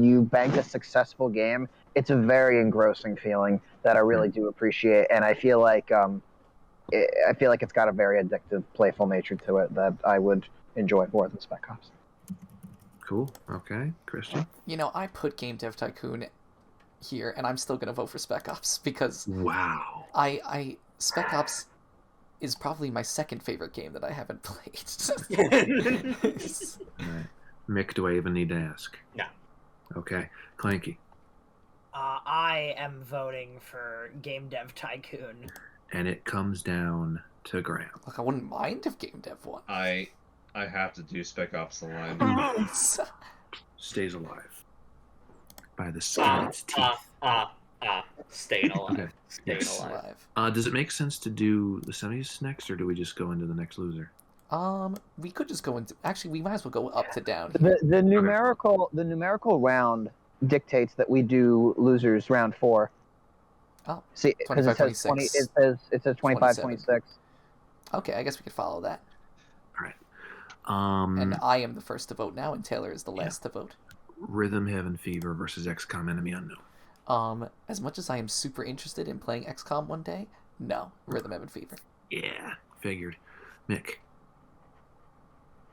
you bank a successful game, it's a very engrossing feeling that I really do appreciate, and I feel like it's got a very addictive, playful nature to it that I would enjoy more than Spec Ops. Cool. Okay, Christian. I put Game Dev Tycoon here, and I'm still gonna vote for Spec Ops because Wow. Spec Ops is probably my second favorite game that I haven't played. Right. Mick, do I even need to ask? No. Okay, Clanky. I am voting for Game Dev Tycoon. And it comes down to Graham. Look, I wouldn't mind if Game Dev won. I have to do Spec Ops: The Line. Stays alive. By the skin of its teeth. Staying alive. Okay. Staying Yes. alive. Does it make sense to do the semis next, or do we just go into the next loser? We could just go into. Actually, we might as well go up to down. The numerical round dictates that we do losers round 4. Oh, see, because it says 20. It says 25, 26. Okay, I guess we could follow that. All right. And I am the first to vote now, and Taylor is the last to vote. Rhythm Heaven Fever versus XCOM Enemy Unknown. As much as I am super interested in playing XCOM one day, no, Rhythm Heaven Fever. Yeah, figured. Mick.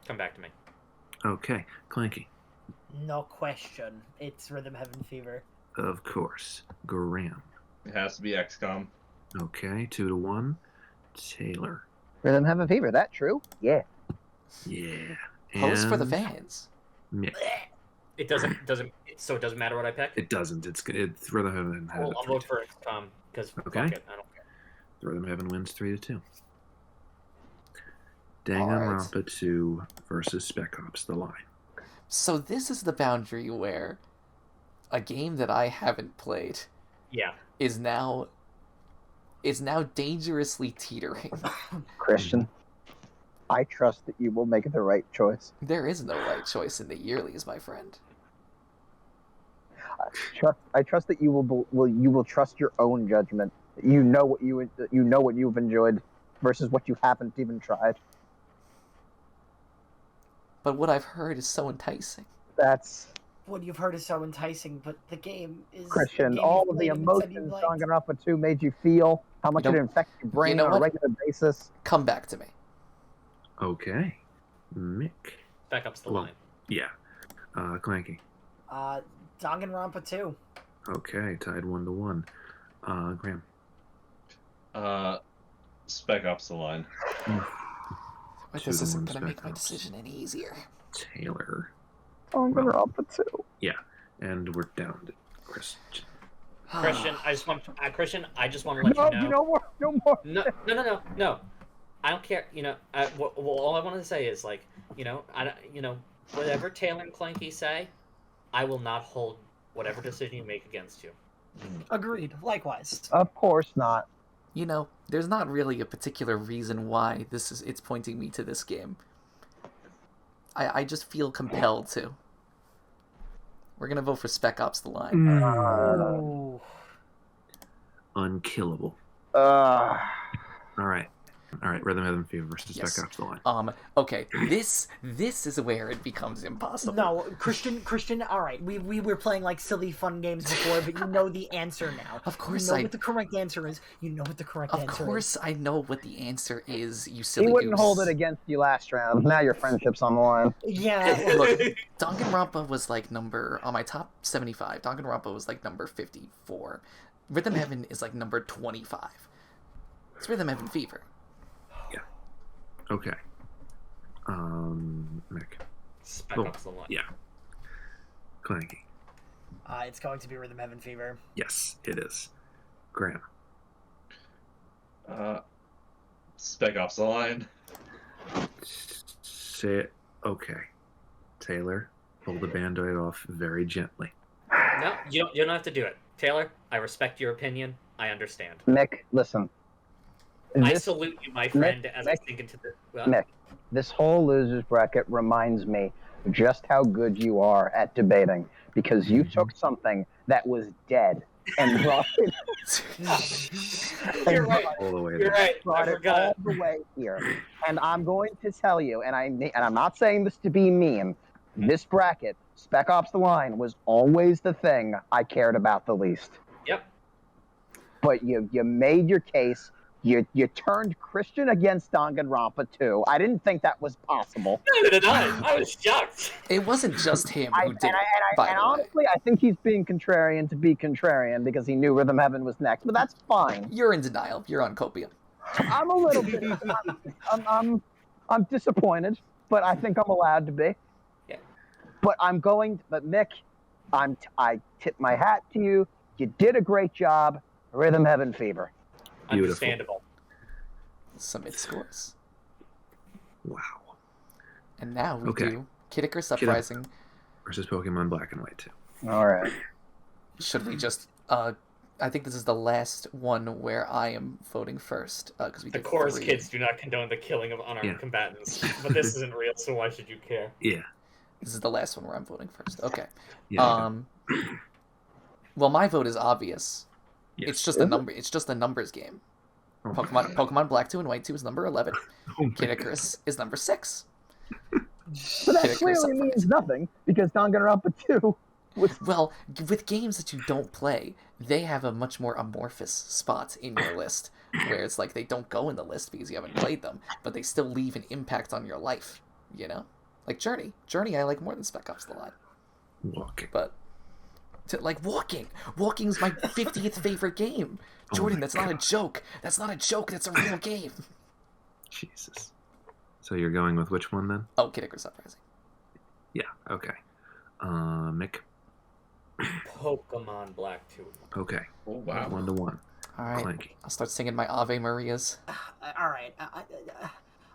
Come back to me. Okay, Clanky. No question. It's Rhythm Heaven Fever. Of course. Graham. It has to be XCOM. Okay, 2-1. Taylor. Rhythm Heaven Fever. That true? Yeah. Yeah. Post for the And fans. Mick. It doesn't matter what I pick. It doesn't. It's Rhythm Heaven. I'll vote for XCOM because Okay. fuck it, I don't care. Rhythm Heaven wins 3-2. Dangonronpa 2 versus Spec Ops: The Line. So this is the boundary where a game that I haven't played is now dangerously teetering. Christian, I trust that you will make the right choice. There is no right choice in the Yearlies, my friend. I trust that you will trust your own judgment. You know what you've enjoyed versus what you haven't even tried. But what I've heard is so enticing. That's What you've heard is so enticing, but the game is... Christian. All of the emotions Danganronpa 2 made you feel, how much it infects your brain on a regular basis. Come back to me. Okay. Mick. Back up's the line. Yeah. Clanky. Danganronpa 2. Okay, tied 1-1. Graham. Spec Ops: The Line. But this isn't going to make my decision any easier. Taylor. Danganronpa 2. Yeah, and we're down to Christian. Christian, I just want to let you know. No more. No. I don't care. All I wanted to say is whatever Taylor and Clanky say, I will not hold whatever decision you make against you. Agreed. Likewise. Of course not. There's not really a particular reason why it's pointing me to this game. I just feel compelled to. We're gonna vote for Spec Ops: The Line. Unkillable. All right. All right, Rhythm Heaven Fever versus Yes. Spec Ops: The Line. Okay, this is where it becomes impossible. No, Christian. All right, we were playing like silly fun games before, but you know the answer now. Of course you know what the correct answer is. You know what the correct Of answer is. course, I know what the answer is. You silly He wouldn't goose. hold it against you last round. Now your friendship's on the line. Yeah. Look, Dangonronpa was like number on my top 75. Dangonronpa was like number 54. Rhythm Heaven is like number 25. It's Rhythm Heaven Fever. Okay. Mick. Spec Oh, Ops the Line. Yeah. Clanky. It's going to be Rhythm Heaven Fever. Yes, it is. Graham. Spec Ops: The Line. Say okay. Taylor, pull the band-aid off very gently. No, you don't have to do it. Taylor, I respect your opinion. I understand. Mick, listen. I This- salute you, my friend, as I sink into the... Well, Mick, this whole losers bracket reminds me just how good you are at debating, because you took something that was dead and brought it, you're right. All the way You're there. right. I brought it forgot. all the way here. And I'm going to tell you, and I'm not saying this to be mean, this bracket, Spec Ops: The Line, was always the thing I cared about the least. Yep. But you made your case. You turned Christian against Danganronpa too. I didn't think that was possible. Neither did I. I was shocked. It wasn't just him who did it, by And the way. honestly, I think he's being contrarian to be contrarian because he knew Rhythm Heaven was next. But that's fine. You're in denial. You're on copium. I'm a little bit. I'm disappointed, but I think I'm allowed to be. Yeah. But But Mick, I tip my hat to you. You did a great job. Rhythm Heaven Fever. Beautiful. Understandable. Submit scores. Wow. And now we Okay. do Kid Icarus Uprising. Versus Pokemon Black and White 2. All right. Should we just... I think this is the last one where I am voting first. Because we The did chorus 3. kids do not condone the killing of unarmed combatants, but this isn't real, so why should you care? Yeah. This is the last one where I'm voting first. Okay. Yeah. Well, my vote is obvious. Yes. It's just a number. It's just a numbers game. Oh. Pokemon Black 2 and White 2 is number 11. Oh Kid Icarus is number 6. But that Kid Icarus clearly means Uprising. nothing because Danganronpa 2 was. Well, with games that you don't play, they have a much more amorphous spot in your list, where it's like they don't go in the list because you haven't played them, but they still leave an impact on your life. You know, like Journey. Journey I like more than Spec Ops: The Line. Walking. But like Walking's my 50th favorite game. Jordan, that's not a joke. That's not a joke. That's a real game. Jesus. So you're going with which one then? Oh, Kid Icarus Uprising. Yeah. Okay. Mick. Pokemon Black 2. Okay. Oh wow. 1-1. All right, Clanky. I'll start singing my Ave Marias. All right.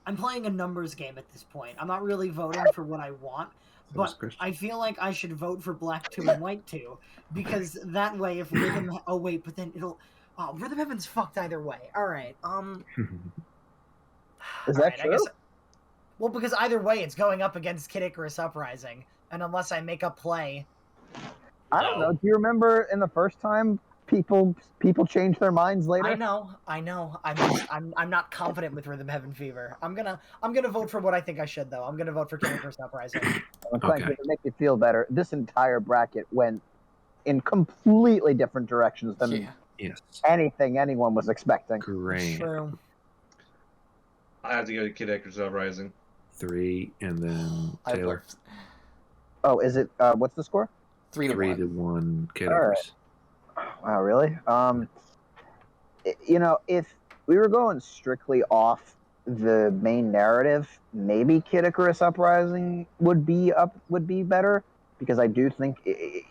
I'm playing a numbers game at this point. I'm not really voting for what I want, So is but Christian. I feel like I should vote for Black 2 and White 2 because that way, if Rhythm... Oh, wait, but then it'll... Oh, Rhythm Heaven's fucked either way. All right. Is all that right, I true? guess... Well, because either way, it's going up against Kid Icarus Uprising, and unless I make a play... I don't No. know. Do you remember in the first time people changed their minds later? I know. I'm not confident with Rhythm Heaven Fever. I'm gonna vote for what I think I should though. I'm gonna vote for Kid Icarus Uprising. Thank Okay. you. To make you feel better, this entire bracket went in completely different directions than Yeah. Yes. anything anyone was expecting. Great. True. I have to go to Kid Icarus Uprising. 3, and then I Taylor. vote Oh, is it? What's the score? 3 to 1. 3-1. Kid All right. Icarus. Wow, really? If we were going strictly off the main narrative, maybe Kid Icarus Uprising would be better because I do think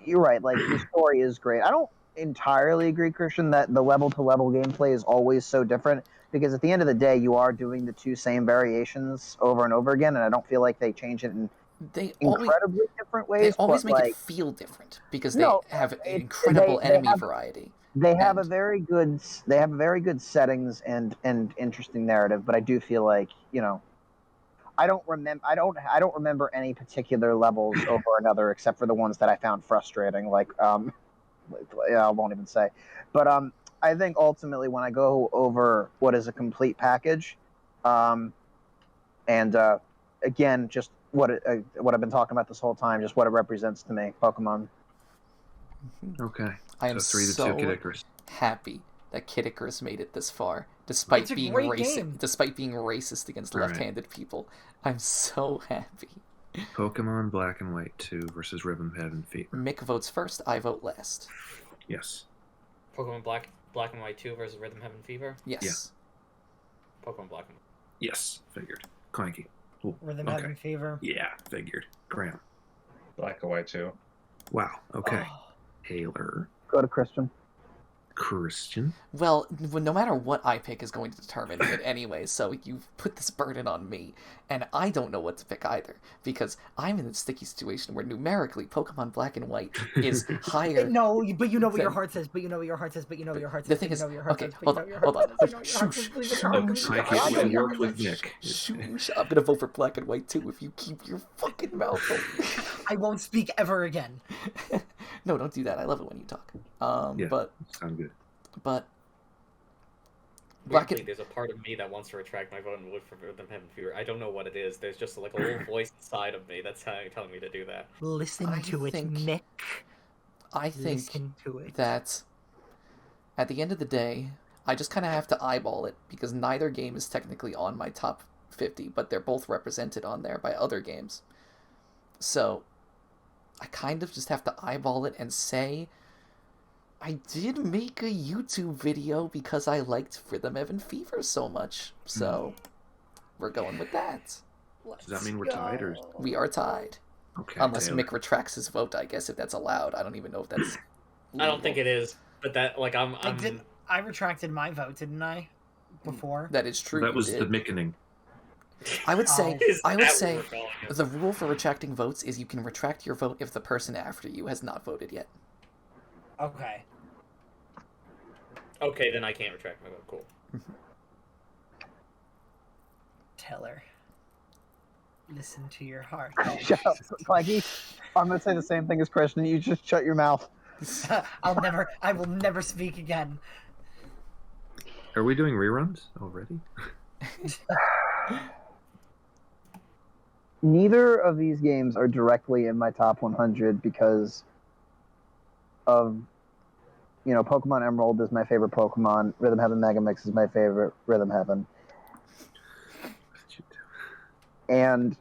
you're right. Like the story is great. I don't entirely agree, Christian, that the level to level gameplay is always so different because at the end of the day, you are doing the two same variations over and over again, and I don't feel like they change it in They always, incredibly different they ways. always but, make like, it feel different because No, they have it- incredible they enemy have- variety. They have And- a very good settings and interesting narrative, but I do feel like I don't remember any particular levels over another except for the ones that I found frustrating. Like I won't even say, but I think ultimately when I go over what is a complete package, And again, just what I've been talking about this whole time, just what it represents to me, Pokemon. Okay. I am so 3 to 2 so Kid Icarus. happy that Kid Icarus made it this far, despite It's a being great racist. game. Despite being racist against All right. left-handed people, I'm so happy. Pokemon Black and White 2 versus Rhythm Heaven Fever. Mick votes first. I vote last. Yes. Pokemon Black and White 2 versus Rhythm Heaven Fever. Yes. Pokemon Black and White. Yes. Figured. Clanky. Ooh, Rhythm okay. Heaven Fever. Yeah. Figured. Graham. Black and White too. Wow. Okay. Oh. Taylor. Go to Christian. Christian. Well, no matter what I pick is going to determine it anyway, so you've put this burden on me, and I don't know what to pick either, because I'm in a sticky situation where numerically Pokemon Black and White is higher. No, but you know what Then- your heart says, but you know what your heart says, but you know what your heart The says, thing but is, you know what your heart okay, says, but hold you on, know hold what on. your heart says, but you know what your heart says, but you know what your heart says, Clanky, but you know what we your worked heart with says. Nick. Shoosh, I'm gonna vote for Black and White too if you keep your fucking mouth open. I won't speak ever again. No, don't do that. I love it when you talk. Yeah. But Sound good. Black Weirdly, and there's a part of me that wants to retract my vote and vote for Rhythm Heaven Fever. I don't know what it is. There's just like a little voice inside of me that's telling me to do that. Listen I to it, think- Mick. I think Listen to it. that at the end of the day, I just kind of have to eyeball it because neither game is technically on my top 50, but they're both represented on there by other games. So I kind of just have to eyeball it and say I did make a YouTube video because I liked Rhythm Heaven Fever so much. So we're going with that. Does that mean we're tied or? We are tied. Okay. Unless Taylor. Mick retracts his vote, I guess, if that's allowed. I don't even know if that's I don't think it is, but that like I retracted my vote, didn't I? Before. That is true. That you was did. the Mickening. I would say, Is I would that say, what we're calling it? the rule for retracting votes is you can retract your vote if the person after you has not voted yet. Okay. Okay, then I can't retract my vote. Cool. Taylor. Listen to your heart. Shut up, Clanky. I'm gonna say the same thing as Christian. You just shut your mouth. I will never speak again. Are we doing reruns already? Neither of these games are directly in my top 100 because of, Pokemon Emerald is my favorite Pokemon. Rhythm Heaven Megamix is my favorite Rhythm Heaven. And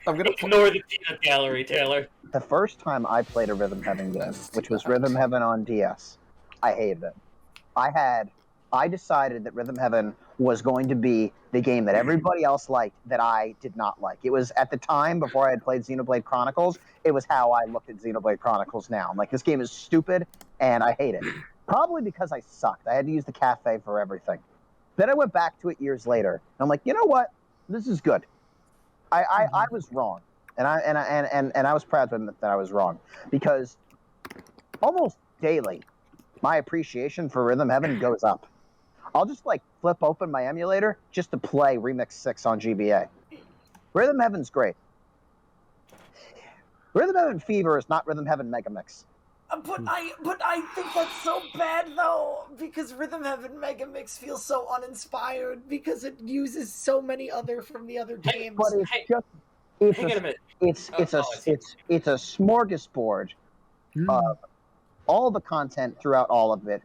I'm gonna Ignore the peanut gallery, Taylor. the first time I played a Rhythm Heaven game, which was Rhythm Heaven on DS, I hated it. I decided that Rhythm Heaven was going to be the game that everybody else liked that I did not like. It was at the time before I had played Xenoblade Chronicles. It was how I looked at Xenoblade Chronicles now. I'm like, this game is stupid and I hate it. Probably because I sucked. I had to use the cafe for everything. Then I went back to it years later. And I'm like, you know what? This is good. I was wrong. And I was proud to admit that I was wrong. Because almost daily, my appreciation for Rhythm Heaven goes up. I'll just flip open my emulator just to play Remix 6 on GBA. Rhythm Heaven's great. Rhythm Heaven Fever is not Rhythm Heaven Megamix. But I think that's so bad though, because Rhythm Heaven Megamix feels so uninspired because it uses so many from the other games. But it's Hey, just hang on a minute. it's a smorgasbord of all the content throughout all of it.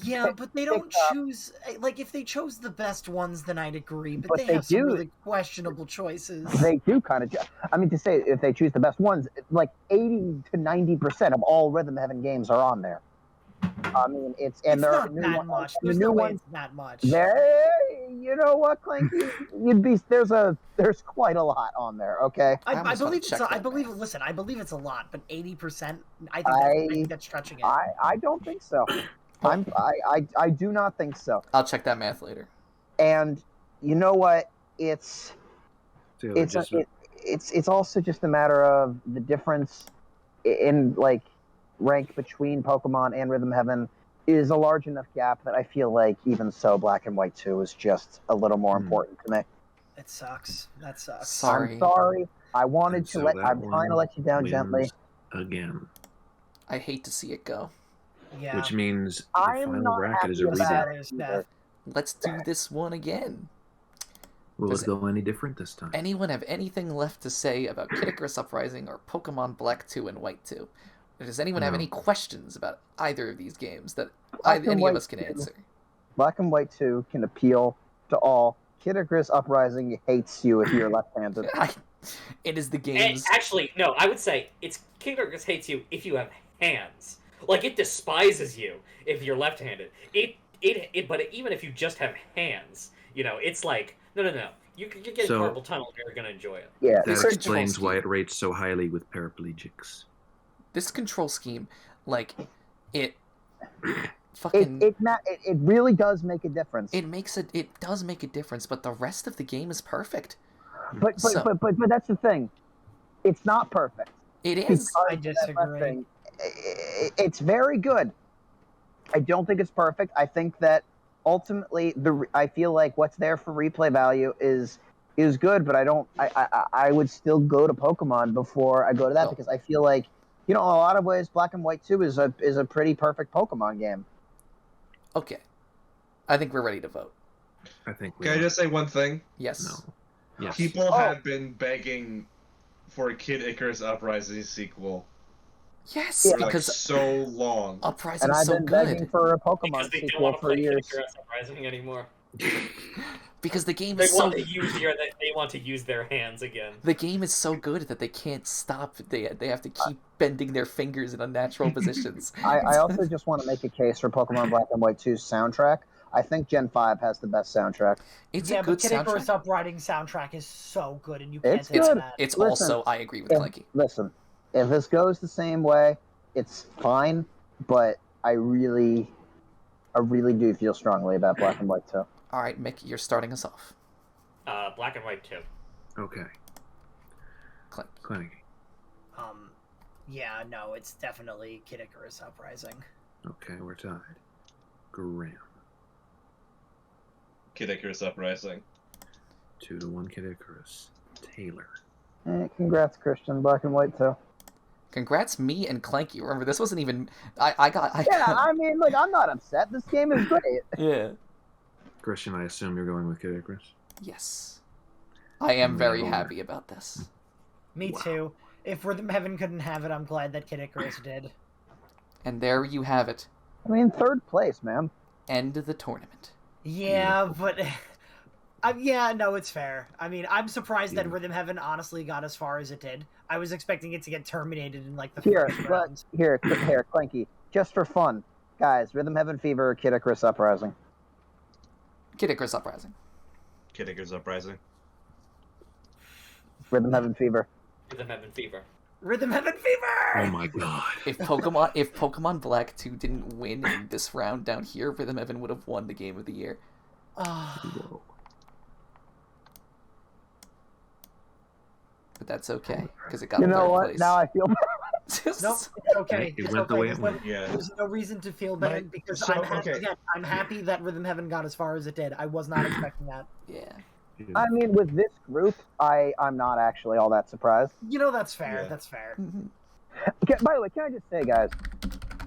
Yeah, but they don't choose. If they chose the best ones, then I'd agree. But they they have some do. really questionable choices. They do kind of. I mean, to say if they choose the best ones, 80 to 90% of all Rhythm Heaven games are on there. I mean, it's there are not new that ones. much. The There's new no way ones. it's that much. You know what, Clanky? There's quite a lot on there. Okay. I almost believe wanna it's. check that I believe it's a lot, but 80%. I think that's stretching it. I don't think so. I do not think so. I'll check that math later. And you know what? It's Taylor, it's also just a matter of the difference in rank between Pokemon and Rhythm Heaven is a large enough gap that I feel like even so Black and White 2 is just a little more important to me. It sucks. That sucks. Sorry. I'm sorry. I wanted And to so let that I'm trying to one let you down wins. gently. again. I hate to see it go. Yeah. Which means the I'm final not bracket is a happy about redo. That is death. Let's do this one again. Will Does it go any different this time? Anyone have anything left to say about Kid Icarus Uprising or Pokemon Black 2 and White 2? Or does anyone have No. any questions about either of these games that Black and any of White us can 2. answer? Black and White 2 can appeal to all. Kid Icarus Uprising hates you if you're left-handed. It is the And game's... actually, no, I would say it's King Icarus hates you if you have hands. Like, it despises you if you're left-handed. But even if you just have hands, you know, it's like, no. You're getting So- carpal tunnel. You're gonna enjoy it. Yeah, This That control explains why scheme. it rates so highly with paraplegics. This control scheme, like, it fucking... it really does make a difference. It does make a difference, but the rest of the game is perfect. But So- that's the thing. It's not perfect. It is. Because I of that disagree. thing. It's very good. I don't think it's perfect. I think that ultimately, I feel like what's there for replay value is good, but I would still go to Pokemon before I go to that Oh. because I feel like, you know, in a lot of ways, Black and White 2 is a pretty perfect Pokemon game. Okay. I think we're ready to vote. I think we Can I are. just say one thing? Yes. No. Yes. People have been begging for a Kid Icarus Uprising sequel Yes, Yeah. for like because so long. And Uprising's I've so been begging good. for a Because Pokemon they don't sequel want to for play King years. Icarus Uprising anymore. Because the game They is so want to use they want to use their hands again. the game is so good that they can't stop. They have to keep bending their fingers in unnatural positions. I also just want to make a case for Pokemon Black and White 2's soundtrack. I think Gen 5 has the best soundtrack. It's Yeah, a good but Kid Icarus soundtrack. Uprising soundtrack is so good, and you can't It's take good. that. It's Listen, also I agree with if- Clanky. Listen, if this goes the same way, it's fine, but I really do feel strongly about Black and White 2. All right, Mick, you're starting us off. Black and White 2. Okay. Clanky. Clanky. Yeah, no, it's definitely Kid Icarus Uprising. Okay, we're tied. Graham. Kid Icarus Uprising. 2-1 Kid Icarus. Taylor. Congrats, Christian. Black and White 2. Congrats, me and Clanky. Remember, this wasn't even. I Yeah, got. I mean, look, I'm not upset. This game is great. Yeah. Christian, I assume you're going with Kid Icarus? Yes. I am very No. happy about this. Me Wow. too. If Rhythm Heaven couldn't have it, I'm glad that Kid Icarus did. And there you have it. I mean, third place, man. End of the tournament. Yeah, but yeah, no, it's fair. I mean, I'm surprised that Yeah. Rhythm Heaven honestly got as far as it did. I was expecting it to get terminated in like the Here, first round. here, Clanky. Just for fun, guys. Rhythm Heaven Fever, Kid Icarus Uprising. Kid Icarus Uprising. Kid Icarus Uprising. Rhythm Heaven Fever. Rhythm Heaven Fever. Rhythm Heaven Fever. Oh my god. If Pokemon Black 2 didn't win in this round down here, Rhythm Heaven would have won the game of the year. Ah, Whoa. But that's okay, because it got You know third what? place. Now I feel bad. nope, it's okay. It It's went the okay. way it went. Yeah. There's no reason to feel bad Right, because so, I'm happy. okay. Again, I'm happy that Rhythm Heaven got as far as it did. I was not expecting that. Yeah. I mean, with this group, I'm not actually all that surprised. You know, that's fair. Yeah. That's fair. Mhm. By the way, can I just say, guys,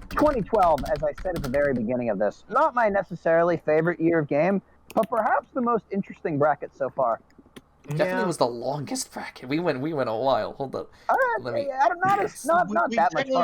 2012, as I said at the very beginning of this, not my necessarily favorite year of game, but perhaps the most interesting bracket so far. Definitely Yeah. was the longest bracket. We went a while. Hold up. Let me- Not We that much technically fun.